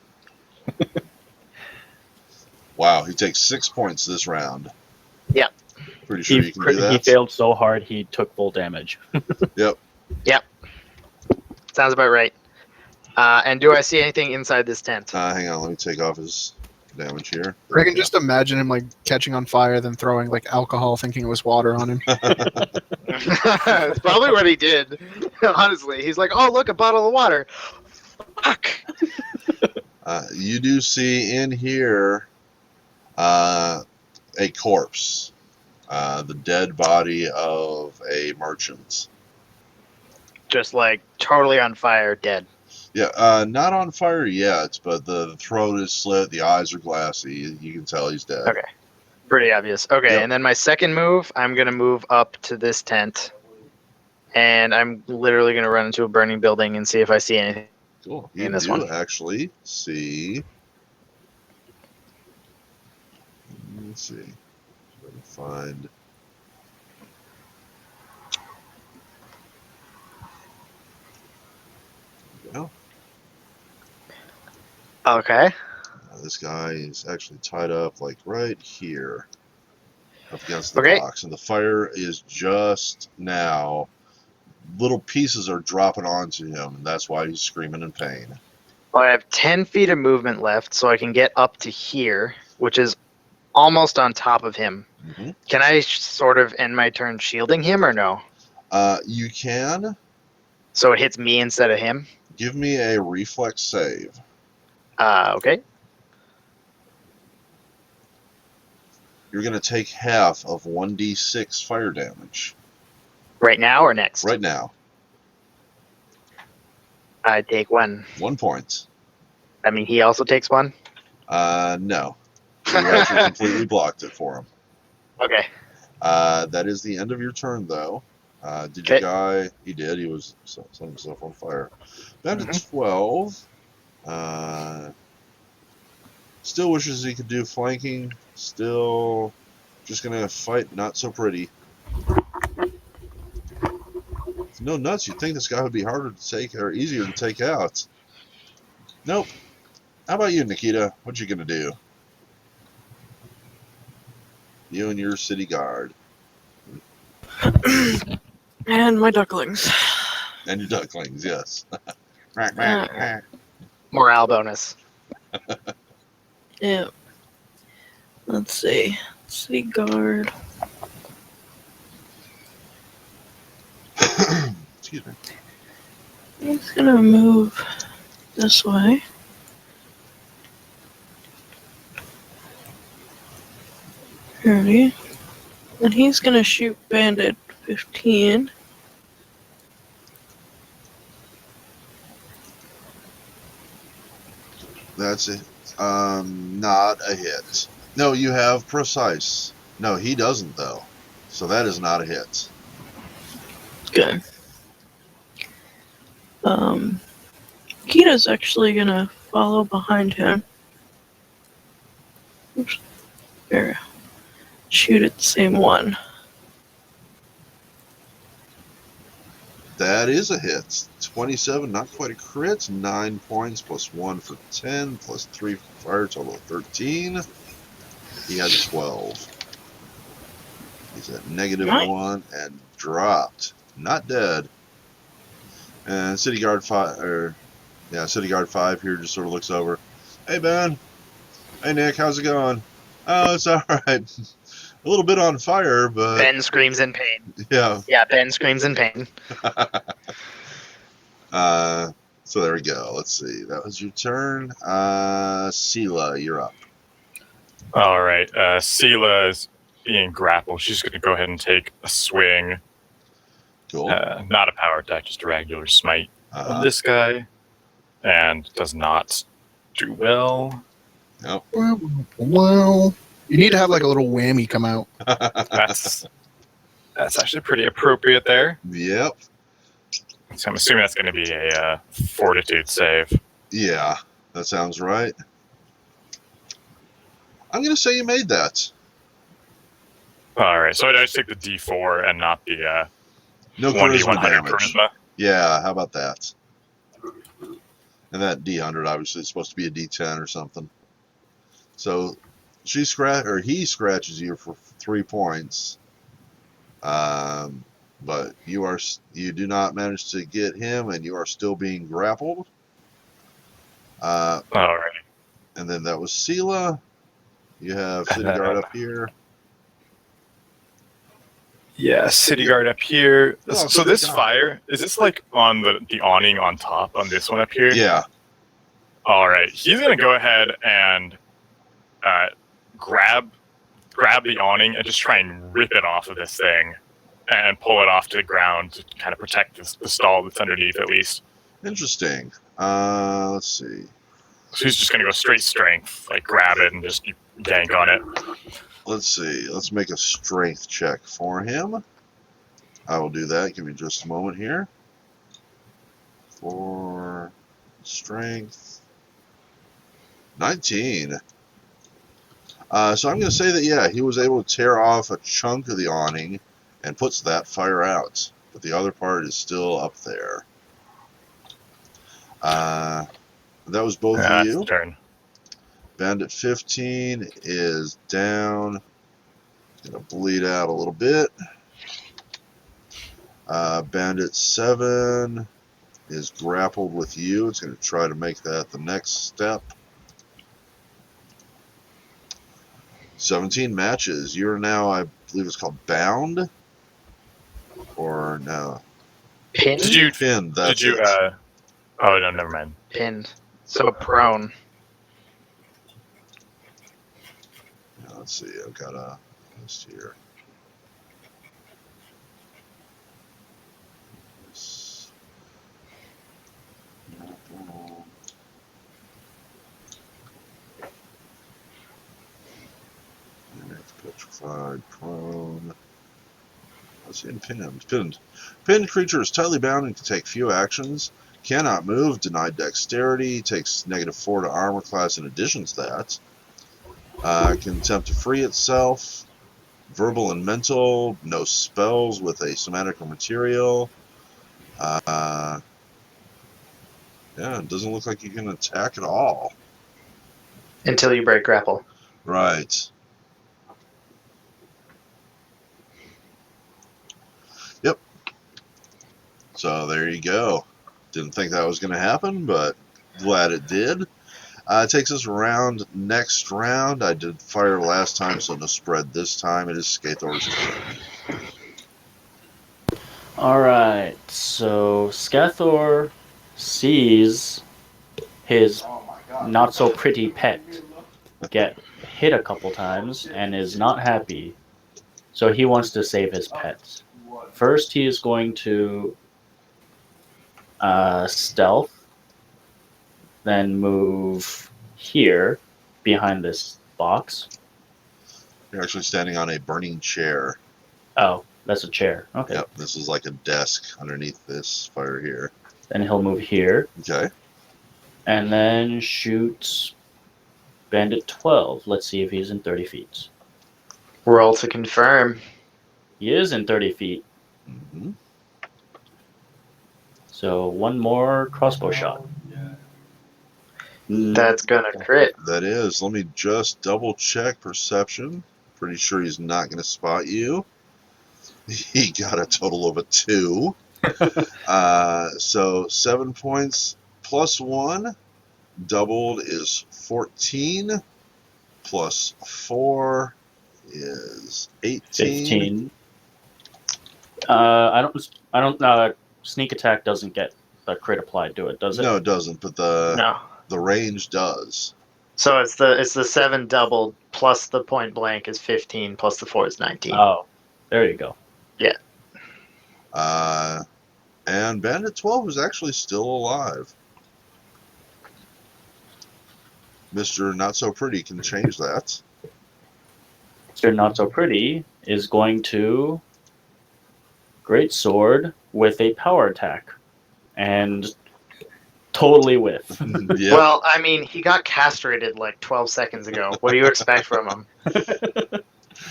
Wow, he takes 6 points this round. Yep. Pretty sure you can do that. He failed so hard he took full damage. Yep. Sounds about right. And do I see anything inside this tent? Hang on, let me take off his damage here. I can just imagine him like catching on fire, then throwing like alcohol, thinking it was water on him. It's probably what he did. Honestly, he's like, "Oh, look, a bottle of water." Fuck. You do see in here a corpse, the dead body of a merchant. Just like totally on fire, dead. Yeah, not on fire yet, but the throat is slit, the eyes are glassy. You can tell he's dead. Okay. Pretty obvious. Okay, Yep. and then my second move, I'm gonna move up to this tent, and I'm literally gonna run into a burning building and see if I see anything. Cool. In You this do one. actually see. Let's see. Try to find. Well, Okay. this guy is actually tied up like right here, up against the Okay. box, and the fire is just now. Little pieces are dropping onto him, and that's why he's screaming in pain. Well, I have 10 feet of movement left, so I can get up to here, which is almost on top of him. Mm-hmm. Can I sort of end my turn shielding him or no? You can So it hits me instead of him? give me a reflex save. Okay. You're going to take half of 1d6 fire damage Right now or next? right now. I take 1. 1 point. I mean, he also takes 1? No. You actually completely blocked it for him. Okay. That is the end of your turn, though. Did your Okay. guy? He did. He was setting himself on fire. Down to Mhm. 12. Still wishes he could do flanking. Still just going to fight not so pretty. No nuts. You'd think this guy would be harder to take or easier to take out. Nope. How about you, Nikita? What you going to do? You and your city guard. And my ducklings. And your ducklings, yes. Alright. Morale bonus. Yeah. Let's see. City guard. Excuse me. He's gonna move this way. Alrighty. And he's gonna shoot Bandit 15. That's it. Not a hit. No, you have precise. No, he doesn't though. So that is not a hit. Good. Kita's actually gonna follow behind him. Oops. There. Shoot at the same one. That is a hit. 27, not quite a crit. 9 points plus 1 for 10 plus 3 for fire, total of 13. He has a 12. He's at Nice. -1 and dropped. Not dead. And City Guard 5, City Guard 5 here just sort of looks over. Hey, Ben. Hey, Nick, how's it going? Oh, it's all right. A little bit on fire, but Ben screams in pain. yeah. Yeah, Ben screams in pain. So there we go. Let's see. That was your turn. Sela, you're up. All right. Sela is being grappled. She's going to go ahead and take a swing. Cool. Not a power attack, just a regular smite Uh-huh. of this guy. And does not do well. Nope. Well, you need to have like a little whammy come out. That's actually pretty appropriate there. Yep. So I'm assuming that's going to be a fortitude save. Yeah, that sounds right. I'm going to say you made that. All right, so I just take the D4 and not the No 1D100 charisma damage. charisma. Yeah, how about that? And that D100 obviously is supposed to be a D10 or something. So he scratches you for 3 points. But you do not manage to get him, and you are still being grappled. All right. And then that was Sela. You have City Guard up here. Yeah, City Guard up here. Oh, So City this Guard. fire, is this like on the awning on top on this one up here? Yeah. All right, he's going to go ahead and grab the awning and just try and rip it off of this thing and pull it off to the ground to kind of protect the stall that's underneath at least. Interesting. Let's see. So he's just going to go straight strength, like grab it and just yank on it. Let's see. Let's make a strength check for him. I will do that. Give me just a moment here. For strength. 19. So I'm going to say that, yeah, he was able to tear off a chunk of the awning and puts that fire out. But the other part is still up there. That was both of That's you. the turn. Bandit 15 is down. Going to bleed out a little bit. Bandit 7 is grappled with you. It's going to try to make that the next step. 17 matches. You're now, I believe it's called bound? Or no? Pinned? Did you? Pinned, that's Did you? it. Oh no, never mind. Pinned. So prone. Let's see, I've got a list here. Petrified, prone. Let's see, pinned. Pinned creature is tightly bound and can take few actions. Cannot move. Denied dexterity. Takes -4 to armor class in addition to that. Can attempt to free itself. Verbal and mental. No spells with a somatic or material. Yeah, it doesn't look like you can attack at all. Until you break grapple. Right. Yep. So there you go. Didn't think that was going to happen, but glad it did. It takes us around next round. I did fire last time, so no spread this time. It is Skathor's turn. Alright, so Scathor sees his not so pretty pet get hit a couple times and is not happy. So he wants to save his pet. First, he is going to stealth, then move here behind this box. You're actually standing on a burning chair. Oh, that's a chair. Okay. Yep, this is like a desk underneath this fire here. Then he'll move here. Okay. And then shoot Bandit 12. Let's see if he's in 30 feet. Roll to confirm. He is in 30 feet. Mm-hmm. So one more crossbow shot. That's gonna crit. That is. Let me just double check perception. Pretty sure he's not going to spot you. He got a total of a 2. So 7 points plus 1. Doubled is 14. Plus 4 is 18. 15. I don't. Sneak attack doesn't get a crit applied to it, does it? No, it doesn't, but the range does. So it's the 7 doubled plus the point blank is 15 plus the 4 is 19. Oh, there you go. Yeah. And Bandit 12 is actually still alive. Mr. Not So Pretty can change that. Mr. Not So Pretty is going to Great Sword with a power attack. And totally whiff. Yep. Well, I mean, he got castrated like 12 seconds ago. What do you expect from him?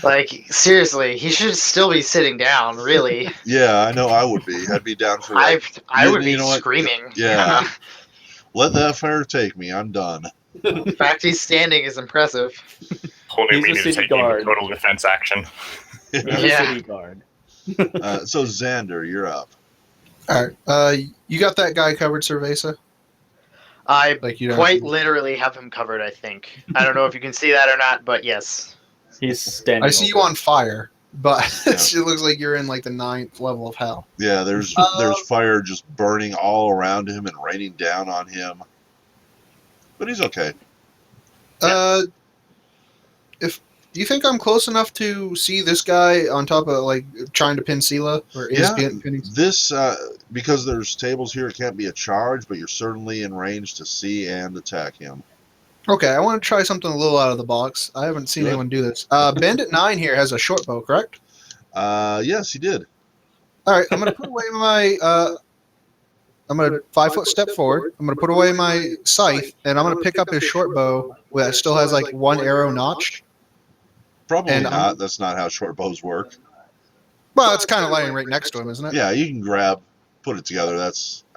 Like, seriously, he should still be sitting down, really. Yeah, I know I would be. I'd be down for I you- would you be know what? screaming. Yeah. Let that fire take me. I'm done. The fact he's standing is impressive. Only He's we a need to city take guard. total defense action. He's a Yeah. city guard. So Xander, you're up. All right. You got that guy covered, Cerveza? I Like you don't. quite literally have him covered, I think. I don't know if you can see that or not, but yes. He's standing. I see you over. on fire, but Yeah. it looks like you're in like the 9th level of hell. Yeah, there's fire just burning all around him and raining down on him. But he's okay. If do you think I'm close enough to see this guy on top of like trying to pin Sela or is Yeah. pinning? This because there's tables here, it can't be a charge, but you're certainly in range to see and attack him. Okay, I want to try something a little out of the box. I haven't seen Good. anyone do this. Bandit 9 here has a short bow, correct? Yes, he did. All right, I'm gonna put away my. I'm gonna 5-foot step forward. I'm gonna put away my scythe, and I'm gonna pick up his short bow that still has like one arrow notched. Probably And not. That's not how short bows work. Well, it's kind of lying right next to him, isn't it? Yeah, you can grab, put it together.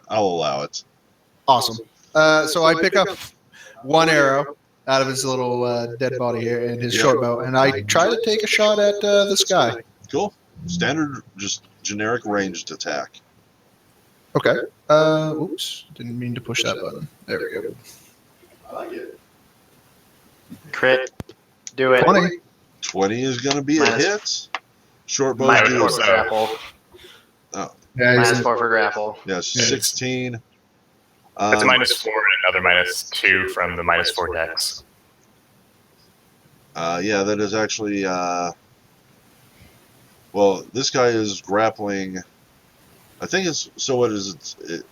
I'll allow it. Awesome. So I pick up one arrow out of his little dead body here and his Yeah. short bow, and I try to take a shot at this guy. Cool. Standard, just generic ranged attack. Okay. Oops. Didn't mean to push that button. There we go. Crit. Do it. 20. 20 is going to be a Minus- hit. Short bow Minus do 4 for so. grapple. Yeah, Minus 4 for grapple. Yes, Yes. 16. That's a -4 and another -2 from the -4 dex. Yeah, that is actually. Well, this guy is grappling. I think it's. So what is it?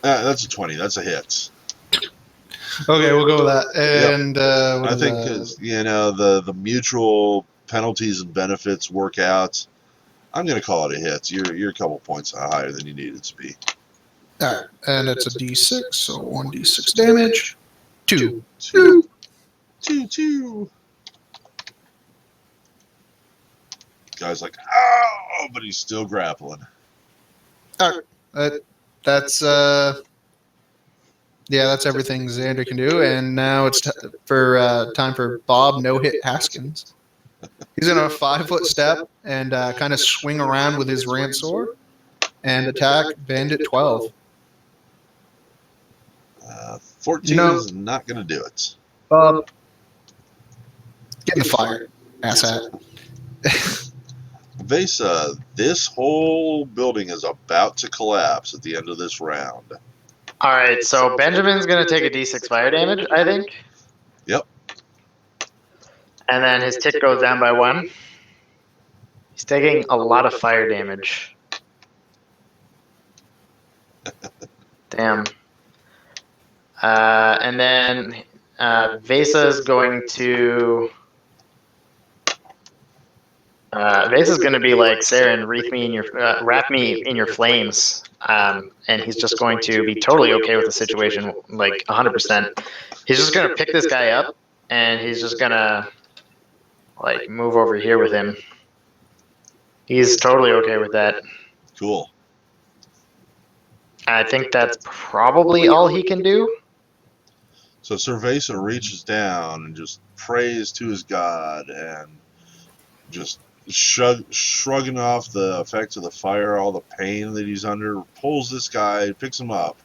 That's a 20. That's a hit. Okay, we'll go with that. And what I is think that? it's, the mutual penalties and benefits work out, I'm going to call it a hit. You're a couple points higher than you need it to be. All right, and it's a D6, so 1d6 damage. 2. Two. Guy's like, oh, but he's still grappling. That's yeah, that's everything Xander can do. And now it's time for Bob No Hit Haskins. He's in a 5-foot step and kind of swing around with his Ransor and attack Bandit 12. 14 is not going to do it. Bob, get in the fire, asshat. Vesa, this whole building is about to collapse at the end of this round. All right, so Benjamin's going to take a D6 fire damage, I think. Yep. And then his tick goes down by 1. He's taking a lot of fire damage. Damn. And then Vesa's going to... Vesa's going to be like, Saren, wrap me in your flames. And he's just going to be totally okay with the situation, like 100%. He's just going to pick this guy up, and he's just going to like move over here with him. He's totally okay with that. Cool. I think that's probably all he can do. So Sir Vesa reaches down and just prays to his god and just shrugging off the effects of the fire, all the pain that he's under, pulls this guy, picks him up.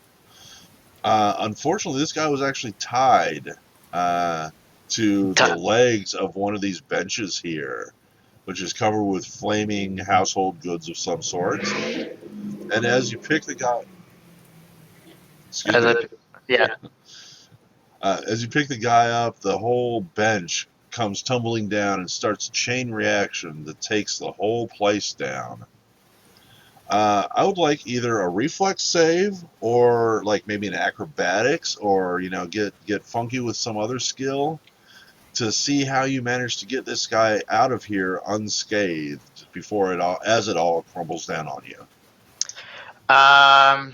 Unfortunately, this guy was actually tied to the legs of one of these benches here, which is covered with flaming household goods of some sort. And as you pick the guy... as you pick the guy up, the whole bench comes tumbling down and starts a chain reaction that takes the whole place down. I would like either a reflex save or like maybe an acrobatics, or get funky with some other skill to see how you manage to get this guy out of here unscathed before it all crumbles down on you. How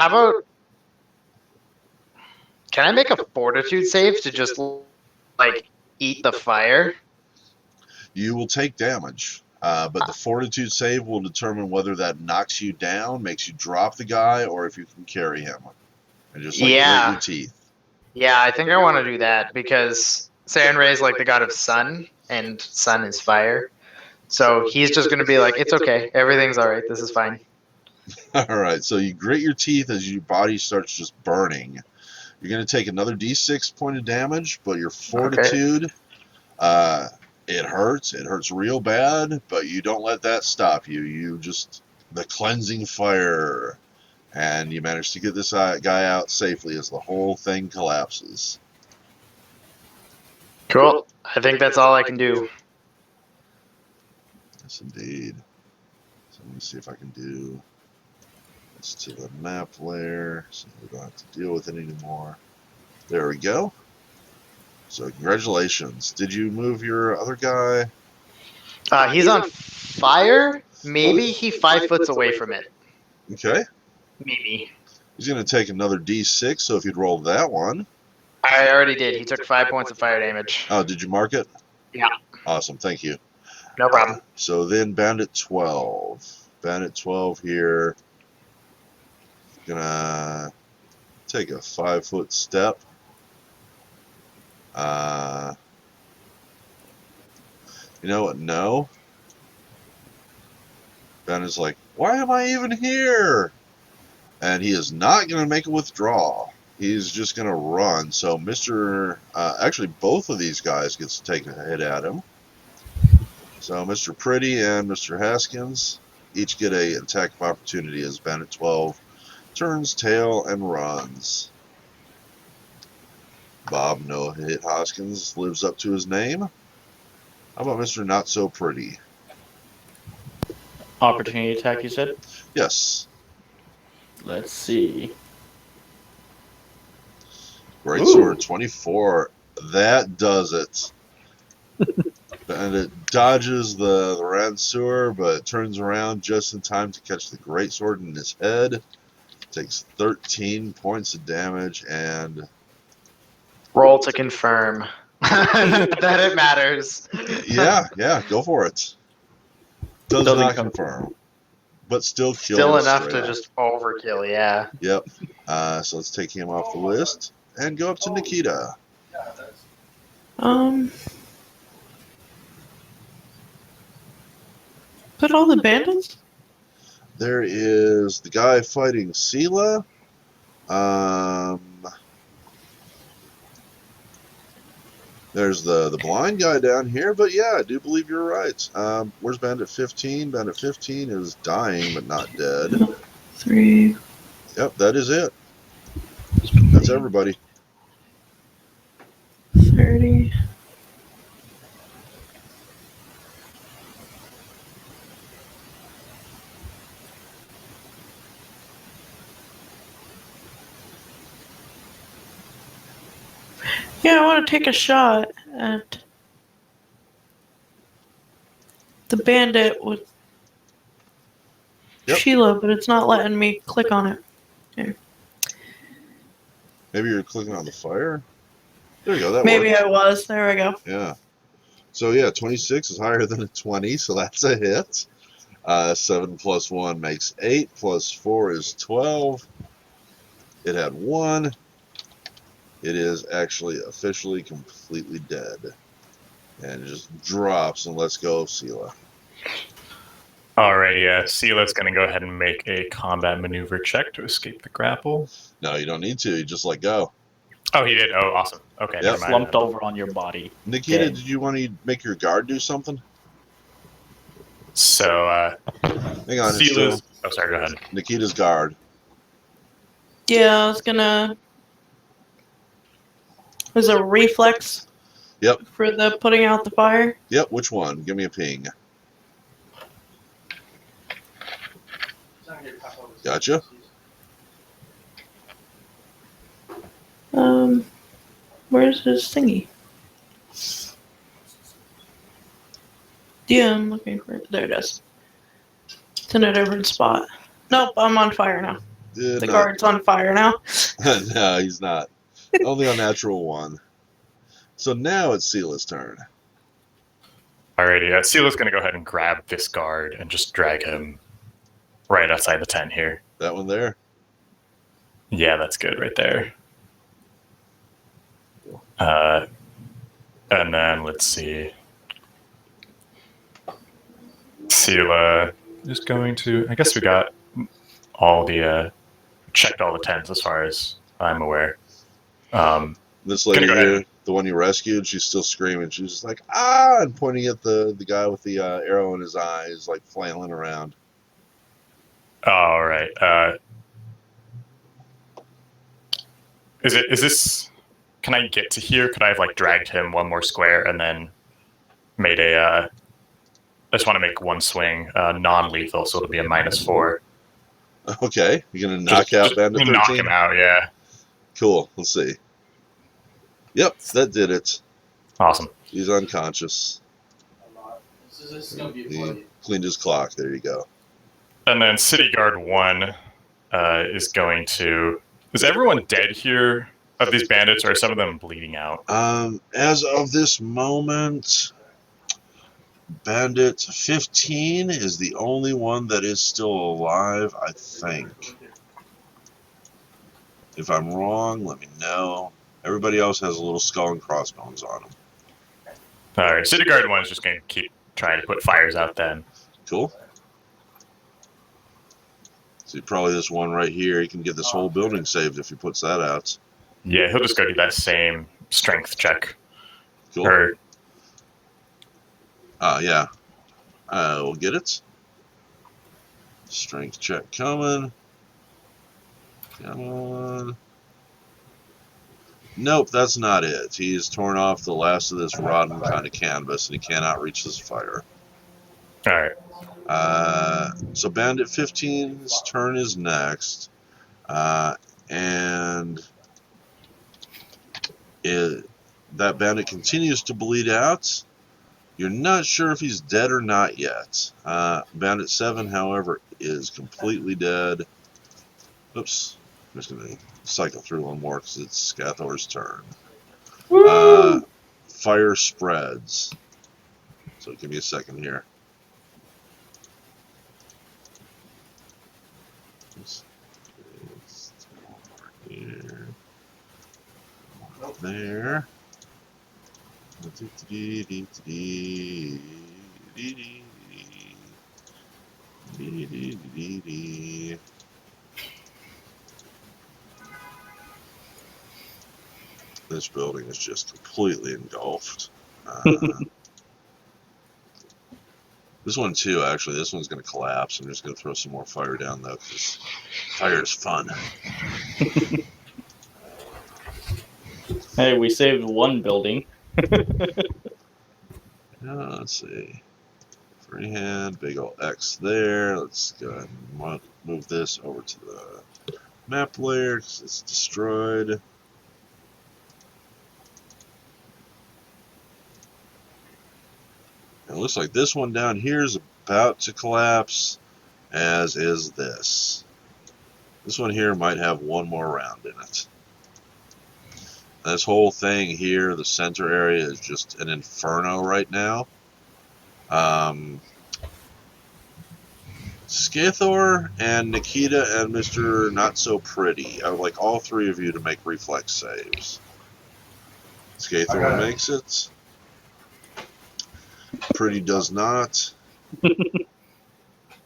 about... Can I make a fortitude save to just like eat the fire? You will take damage, but the fortitude save will determine whether that knocks you down, makes you drop the guy, or if you can carry him and just grit your teeth. Yeah, I think I want to do that because Sanray is like the god of sun, and sun is fire. So he's just going to be like, it's okay, everything's all right, this is fine. All right, so you grit your teeth as your body starts just burning. You're going to take another D6 point of damage, but your fortitude, it hurts real bad, but you don't let that stop you. You just, the cleansing fire, and you manage to get this guy out safely as the whole thing collapses. Cool. I think that's all I can do. Yes, indeed. So let me see if I can do this to the map layer, so we don't have to deal with it anymore. There we go. So congratulations. Did you move your other guy? He's on fire. Maybe he 5 foot away from it. Okay. Maybe. He's going to take another D6, so if you'd roll that one. I already did. He took 5 points of fire damage. Oh, did you mark it? Yeah. Awesome, thank you. No problem. So then Bandit 12. Bandit 12 here. Gonna take a 5-foot step. You know what? No. Bandit's like, why am I even here? And he is not going to make a withdrawal. He's just going to run. So actually both of these guys gets to take a hit at him. So Mr. Pretty and Mr. Haskins each get a attack of opportunity as Bandit 12 turns tail and runs. Bob No Hit Hoskins lives up to his name. How about Mr. Not So Pretty? Opportunity attack, you said? Yes. Let's see. Great sword, 24. That does it. Bandit dodges the Ransour, but turns around just in time to catch the greatsword in his head. Takes 13 points of damage, and Roll to confirm that it matters. yeah, go for it. Does Doesn't not come- confirm, but still kills Still enough straight to up. just overkill, yeah. Yep. So let's take him off the list and go up to Nikita. Put all the bandits? There is the guy fighting Sela. There's the blind guy down here, but yeah, I do believe you're right. Where's Bandit 15? Bandit 15 is dying, but not dead. 3. Yep, that is it. That's everybody. 30. Yeah, I want to take a shot at the bandit with Yep. Sheila, but it's not letting me click on it. Maybe you're clicking on the fire? There you go, that Maybe works. I was. There we go. Yeah. So yeah, 26 is higher than a 20, so that's a hit. 7 plus 1 makes 8, plus 4 is 12. It had 1. It is actually officially completely dead. And it just drops and lets go of Sela. Alrighty, Sela's going to go ahead and make a combat maneuver check to escape the grapple. No, you don't need to. You just let go. Oh, he did? Oh, awesome. Okay, Yep. never mind. Slumped over on your body. Nikita, Dead. did you want to make your guard do something? So, Hang on. It's Sela's... still Oh, sorry, go ahead. Nikita's guard. Yeah, I was gonna. Was a reflex? Yep. For the putting out the fire. Yep, which one? Give me a ping. Gotcha. Where's his thingy? Yeah, I'm looking for it. There it is. It's in a different spot. Nope, I'm on fire now. The guard's on fire now. No, he's not. Only on natural 1. So now it's Sela's turn. Alrighty, Sela's going to go ahead and grab this guard and just drag him right outside the tent here. That one there? Yeah, that's good right there. And then let's see. Sela is going to. I guess we got all the checked all the tents as far as I'm aware. This lady go here, ahead. the one you rescued, she's still screaming. She's just like, ah, and pointing at the guy with the arrow in his eyes, like flailing around. All right. Is this? Can I get to here? Could I have like dragged him one more square and then made a? I just want to make one swing non-lethal, so it'll be a -4. Okay, you're going to knock out Bandit 13? Knock him out, yeah. Cool, let's see. Yep, that did it. Awesome. He's unconscious. He cleaned his clock. There you go. And then City Guard 1 is going to... Is everyone dead here of these bandits, or are some of them bleeding out? As of this moment, Bandit 15 is the only one that is still alive, I think. If I'm wrong, let me know. Everybody else has a little skull and crossbones on them. All right, City Guard 1 is just going to keep trying to put fires out then. Cool. See, probably this one right here, he can get this whole building saved if he puts that out. Yeah, he'll just go do that same strength check. Cool. Or, Yeah. We'll get it. Strength check coming. Come on. Nope, that's not it. He's torn off the last of this rotten kind of canvas, and he cannot reach this fire. all right. So Bandit 15's turn is next. And That bandit continues to bleed out. You're not sure if he's dead or not yet. Bandit 7, however, is completely dead. Oops. I'm just going to cycle through one more because it's Scathor's turn. Fire spreads. So give me a second here. Here. Up there. This building is just completely engulfed. This one too, actually. This one's going to collapse. I'm just going to throw some more fire down though, because fire is fun. Hey, we saved one building. Let's see. Freehand, big ol' X there. Let's go ahead and move this over to the map layer because it's destroyed. It looks like this one down here is about to collapse, as is this. This one here might have one more round in it. This whole thing here, the center area, is just an inferno right now. Scathor and Nikita and Mr. Not So Pretty, I would like all three of you to make reflex saves. Scathor makes it. Pretty does not.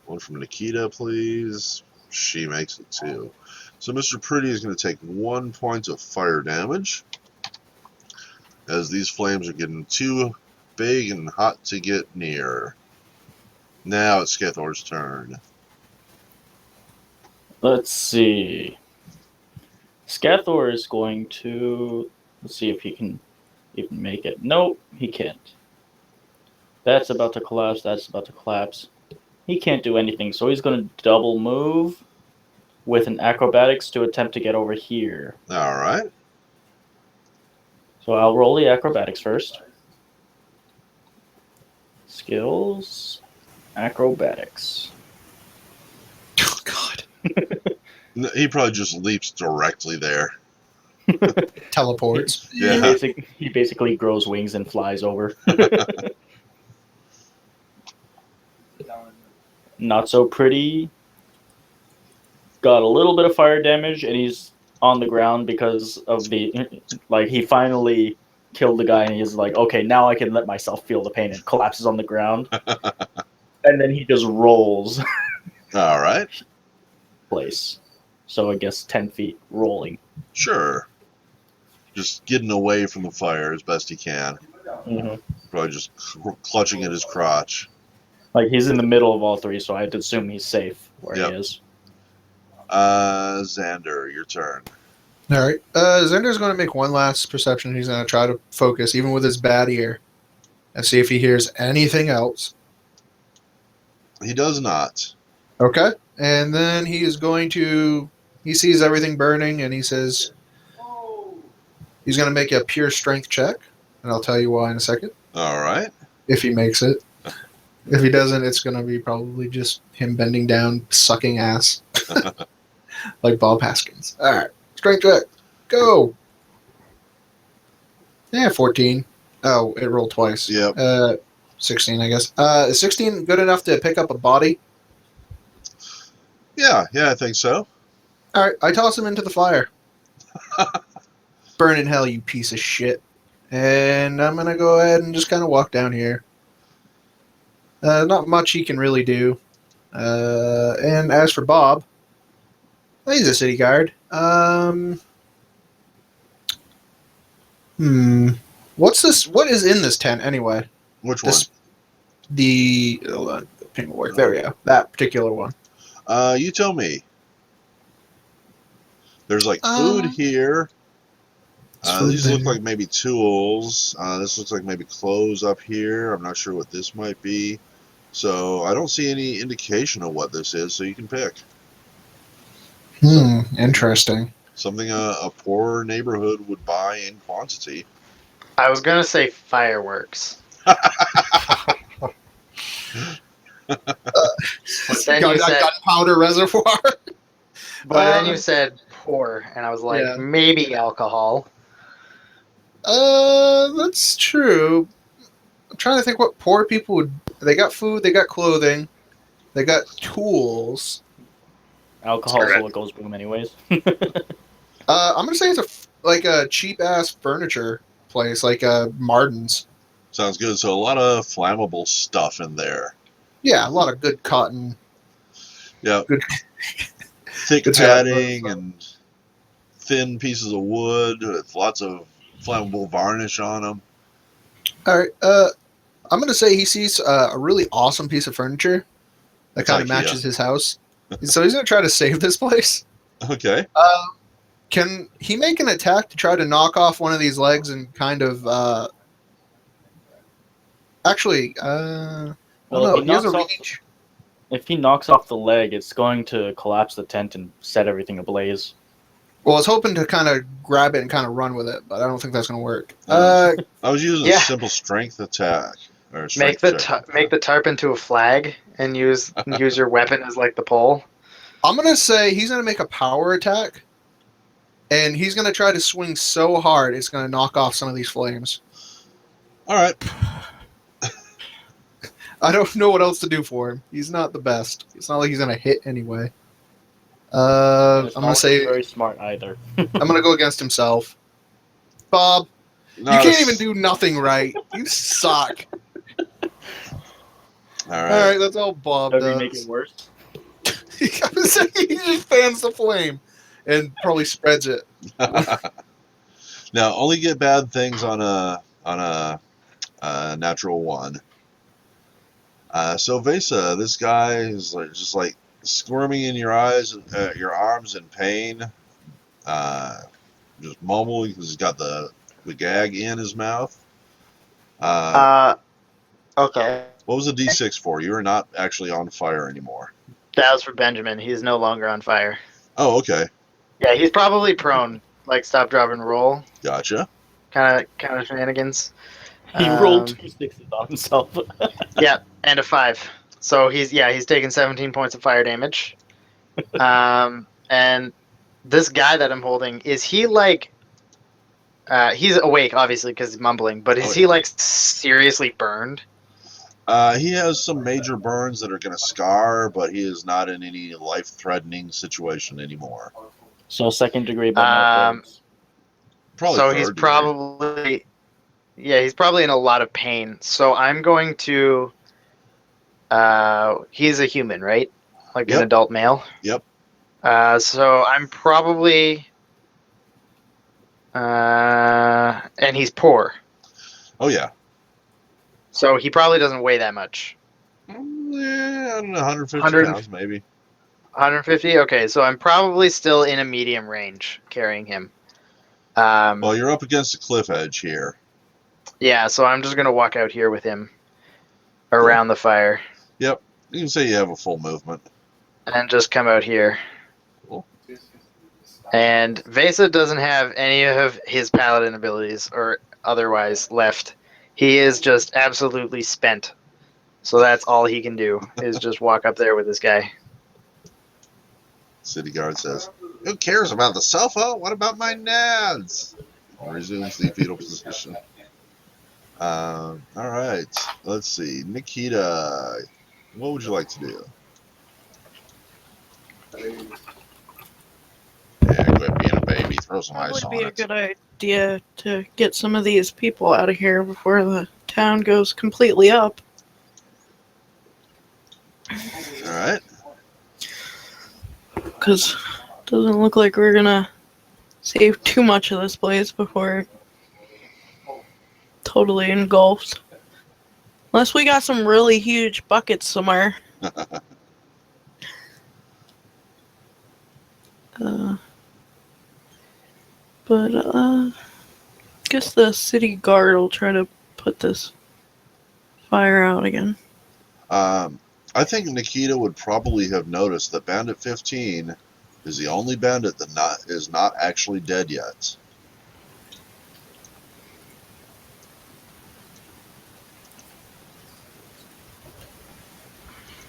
One from Nikita, please. She makes it too. So Mr. Pretty is going to take 1 point of fire damage, as these flames are getting too big and hot to get near. Now it's Scathor's turn. Let's see. Scathor is going to... Let's see if he can even make it. Nope, he can't. That's about to collapse. That's about to collapse. He can't do anything, so he's going to double move with an acrobatics to attempt to get over here. All right. So I'll roll the acrobatics first. Skills, acrobatics. Oh, God. He probably just leaps directly there. Teleports. Yeah. He basically grows wings and flies over. Not so pretty. Got a little bit of fire damage, and he's on the ground because of the... Like, he finally killed the guy, and he's like, okay, now I can let myself feel the pain, and collapses on the ground. And then he just rolls. All right. Place. So I guess 10 feet rolling. Sure. Just getting away from the fire as best he can. Mm-hmm. Probably just clutching at his crotch. Like, he's in the middle of all three, so I had to assume he's safe where Yep. he is. Xander, your turn. All right. Zender's going to make one last perception. He's going to try to focus, even with his bad ear, and see if he hears anything else. He does not. Okay. And then he is going to... He sees everything burning, and he says... He's going to make a pure strength check, and I'll tell you why in a second, All right. if he makes it. If he doesn't, it's going to be probably just him bending down, sucking ass. Like Bob Haskins. All right. Strength check. Go. Yeah, 14. Oh, it rolled twice. Yep. 16, I guess. Is 16 good enough to pick up a body? Yeah, I think so. All right. I toss him into the fire. Burn in hell, you piece of shit. And I'm going to go ahead and just kind of walk down here. Not much he can really do. And as for Bob, he's a city guard. What's this? What is in this tent anyway? Which one? Hold on, the paperwork. There we go. That particular one. You tell me. There's like food here. These look like maybe tools. This looks like maybe clothes up here. I'm not sure what this might be. So I don't see any indication of what this is, so you can pick. Interesting. Something a poor neighborhood would buy in quantity. I was gonna say fireworks, but then you said, gunpowder reservoir. pour, and I was like, Yeah. maybe alcohol. That's true. I'm trying to think what poor people would. They got food, they got clothing, they got tools. Alcohol's what goes boom anyways. I'm gonna say it's like a cheap ass furniture place, like Martin's. Sounds good. So a lot of flammable stuff in there. Yeah, a lot of good cotton. Yeah. Good. Thick Good padding job. and thin pieces of wood with lots of flammable varnish on them. All right. I'm gonna say he sees a really awesome piece of furniture that It's kind of IKEA. matches his house. So he's gonna try to save this place. Okay. Can he make an attack to try to knock off one of these legs and kind of? Actually, Well, no, he has a reach. if he knocks off the leg, it's going to collapse the tent and set everything ablaze. Well, I was hoping to kind of grab it and kind of run with it, but I don't think that's going to work. I was using a Yeah. simple strength attack. Or Make strength check. make the tarp into a flag and use your weapon as like the pole. I'm going to say he's going to make a power attack, and he's going to try to swing so hard it's going to knock off some of these flames. All right. I don't know what else to do for him. He's not the best. It's not like he's going to hit anyway. I'm It's going not to say very smart either. I'm going to go against himself. Bob, No, you can't even do nothing right. You suck. All All right. right, that's all Bob Does does. he make it worse? He just fans the flame and probably spreads it. Now, only get bad things on a natural one. So Vesa, this guy is just like squirming in your eyes, your arms in pain. Just mumbling because he's got the gag in his mouth. Okay. What was the D6 for? You are not actually on fire anymore. That was for Benjamin. He's no longer on fire. Oh, okay. Yeah, he's probably prone, like stop, drop, and roll Gotcha. kind of shenanigans. He rolled 2 6s on himself. Yeah, and a 5. So he's taking 17 points of fire damage. And this guy that I'm holding, is he like? He's awake, obviously, because he's mumbling. But is he like seriously burned? He has some major burns that are going to scar, but he is not in any life-threatening situation anymore. So 2nd degree, but no burns. Probably So third he's degree. probably, he's probably in a lot of pain. So I'm going to. He's a human, right? Like Yep. an adult male. Yep. So I'm probably. And he's poor. Oh yeah. So he probably doesn't weigh that much. Yeah, I don't know, 150 pounds maybe. 150? Okay, so I'm probably still in a medium range carrying him. Well, you're up against the cliff edge here. Yeah, so I'm just going to walk out here with him around the fire. Yep. You can say you have a full movement. And just come out here. Cool. And Vesa doesn't have any of his paladin abilities or otherwise left. He is just absolutely spent. So that's all he can do, is just walk up there with this guy. City guard says, "Who cares about the sofa? What about my nads?" Resumes the fetal position. All right. Let's see. Nikita, what would you like to do? Yeah, quit being a baby. Throw some That ice would on be a it. good idea to get some of these people out of here before the town goes completely up. All right. Because it doesn't look like we're gonna save too much of this place before it totally engulfs. Unless we got some really huge buckets somewhere. But guess the city guard will try to put this fire out again. I think Nikita would probably have noticed that Bandit 15 is the only bandit that is not actually dead yet.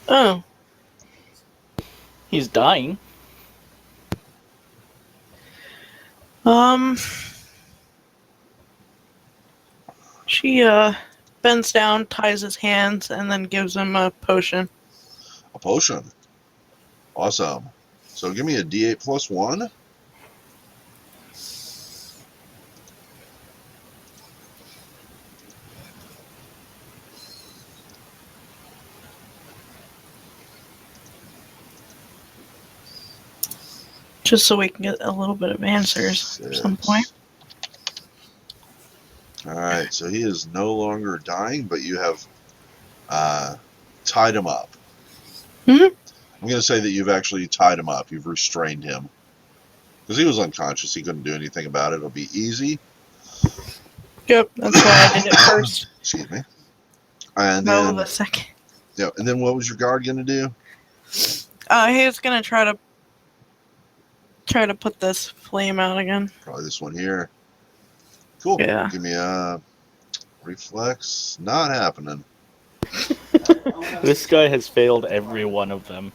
Oh. He's dying. She bends down, ties his hands, and then gives him a potion. A potion. Awesome. So give me a D8 plus 1. Just so we can get a little bit of answers at some point. Alright, so he is no longer dying, but you have tied him up. Mhm. I'm going to say that you've actually tied him up. You've restrained him. Because he was unconscious. He couldn't do anything about it. It'll be easy. Yep, that's why I did it first. Excuse me. And No, then, the second. yeah, and then what was your guard going to do? He was gonna try to put this flame out again. Probably this one here. Cool. Yeah. Give me a reflex. Not happening. This guy has failed every one of them.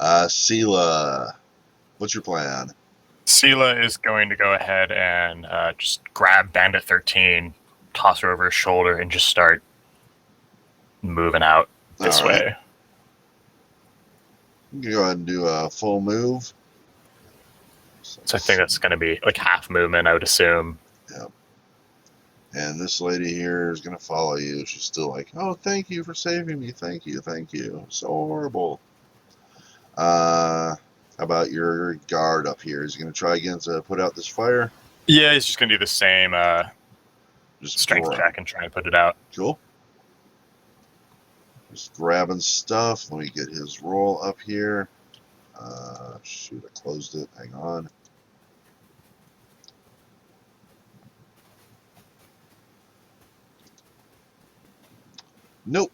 Sela, what's your plan? Sela is going to go ahead and just grab Bandit 13, toss her over his shoulder, and just start moving out this All right. way. You can go ahead and do a full move. So I think that's going to be like half movement, I would assume. And this lady here is going to follow you. She's still like, oh, thank you for saving me. Thank you. Thank you. So horrible. How about your guard up here? Is he going to try again to put out this fire? Yeah, he's just going to do the same Just strength check and try and put it out. Cool. Just grabbing stuff. Let me get his roll up here. Shoot, I closed it. Hang on. Nope.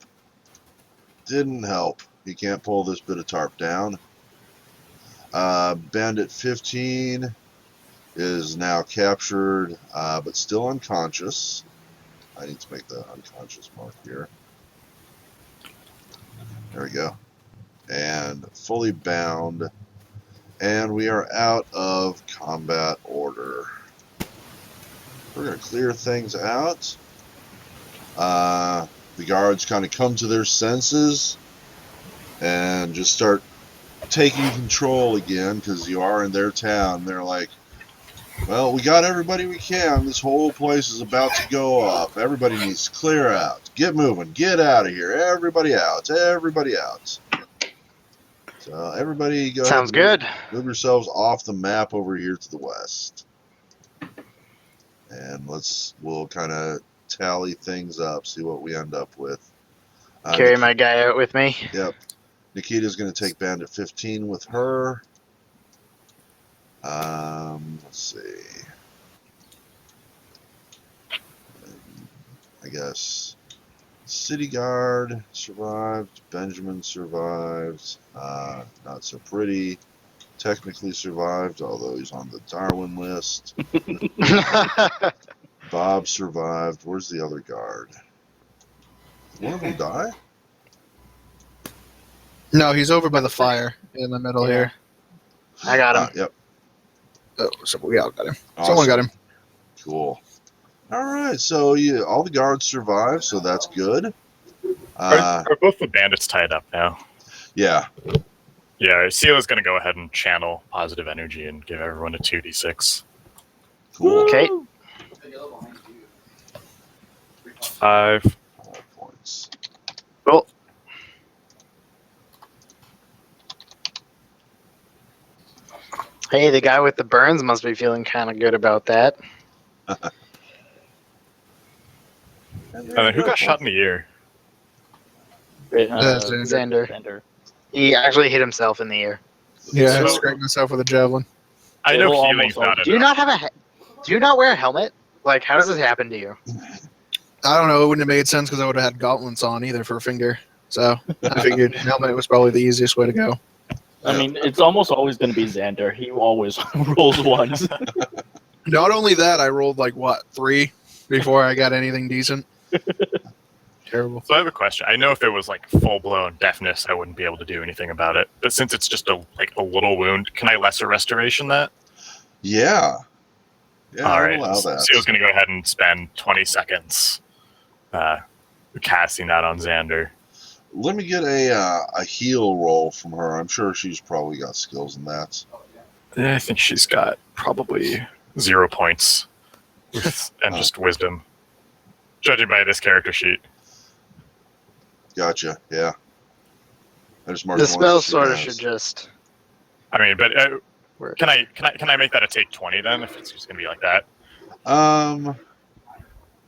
Didn't help. He can't pull this bit of tarp down. Bandit 15 is now captured, but still unconscious. I need to make the unconscious mark here. There we go. And fully bound. And we are out of combat order. We're going to clear things out. The guards kind of come to their senses and just start taking control again because you are in their town. They're like, well, we got everybody we can. This whole place is about to go up. Everybody needs to clear out. Get moving. Get out of here. Everybody out. Everybody out. So everybody go Sounds ahead and good. move yourselves off the map over here to the west. And we'll kind of tally things up, see what we end up with. Carry my guy out with me. Yep. Nikita's going to take Bandit 15 with her. Let's see. I guess City Guard survived. Benjamin survived. Not so pretty. Technically survived, although he's on the Darwin list. Bob survived. Where's the other guard? Did one of them die? No, he's over by the fire in the middle here. I got him. Yep. Oh, so we all got him. Awesome. Someone got him. Cool. All right, so all the guards survived, so that's good. Are both the bandits tied up now? Yeah. Yeah, Sela's going to go ahead and channel positive energy and give everyone a 2d6. Cool. Okay. 5. 5 points. Cool. Hey, the guy with the burns must be feeling kind of good about that. And then who got shot in the ear? Xander. He actually hit himself in the ear. Yeah, So- scraped himself with a javelin. I know It'll healing's almost not Do you enough. not have do you not wear a helmet? Like, how does this happen to you? I don't know. It wouldn't have made sense because I would have had gauntlets on either for a finger. So I figured helmet was probably the easiest way to go. I mean, it's almost always going to be Xander. He always rolls ones. Not only that, I rolled 3 before I got anything decent. terrible. So I have a question. I know if it was like full blown deafness, I wouldn't be able to do anything about it. But since it's just a little wound, can I lesser restoration that? Yeah. Yeah, All I'd right. allow that. Seal's going to go ahead and spend 20 seconds casting that on Xander. Let me get a heal roll from her. I'm sure she's probably got skills in that. I think she's got probably 0 points and just wisdom, judging by this character sheet. Gotcha. Yeah. I just marked The the ones spell that she sort of has. should just. I mean, but work. can I make that a take 20 then if it's just going to be like that?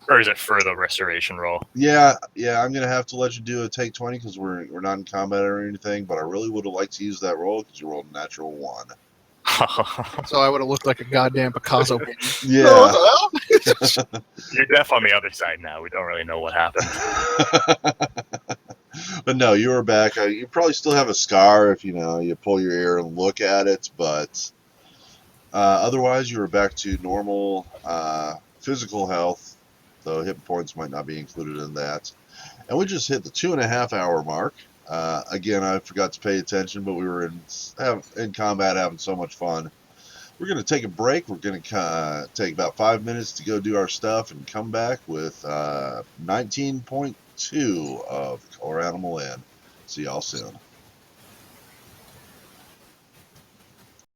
Or is it for the restoration roll? Yeah, I'm gonna have to let you do a take 20 because we're not in combat or anything. But I really would have liked to use that roll because you rolled a natural 1. So I would have looked like a goddamn Picasso painting. Yeah. Oh, what the hell? You're deaf on the other side now. We don't really know what happened. But no, you were back. You probably still have a scar if you pull your ear and look at it, but otherwise you were back to normal physical health. Though hit points might not be included in that. And we just hit the 2.5 hour mark. Again, I forgot to pay attention, but we were in combat having so much fun. We're going to take a break. We're going to take about 5 minutes to go do our stuff and come back with 19.2 of Color Animal In. See y'all soon.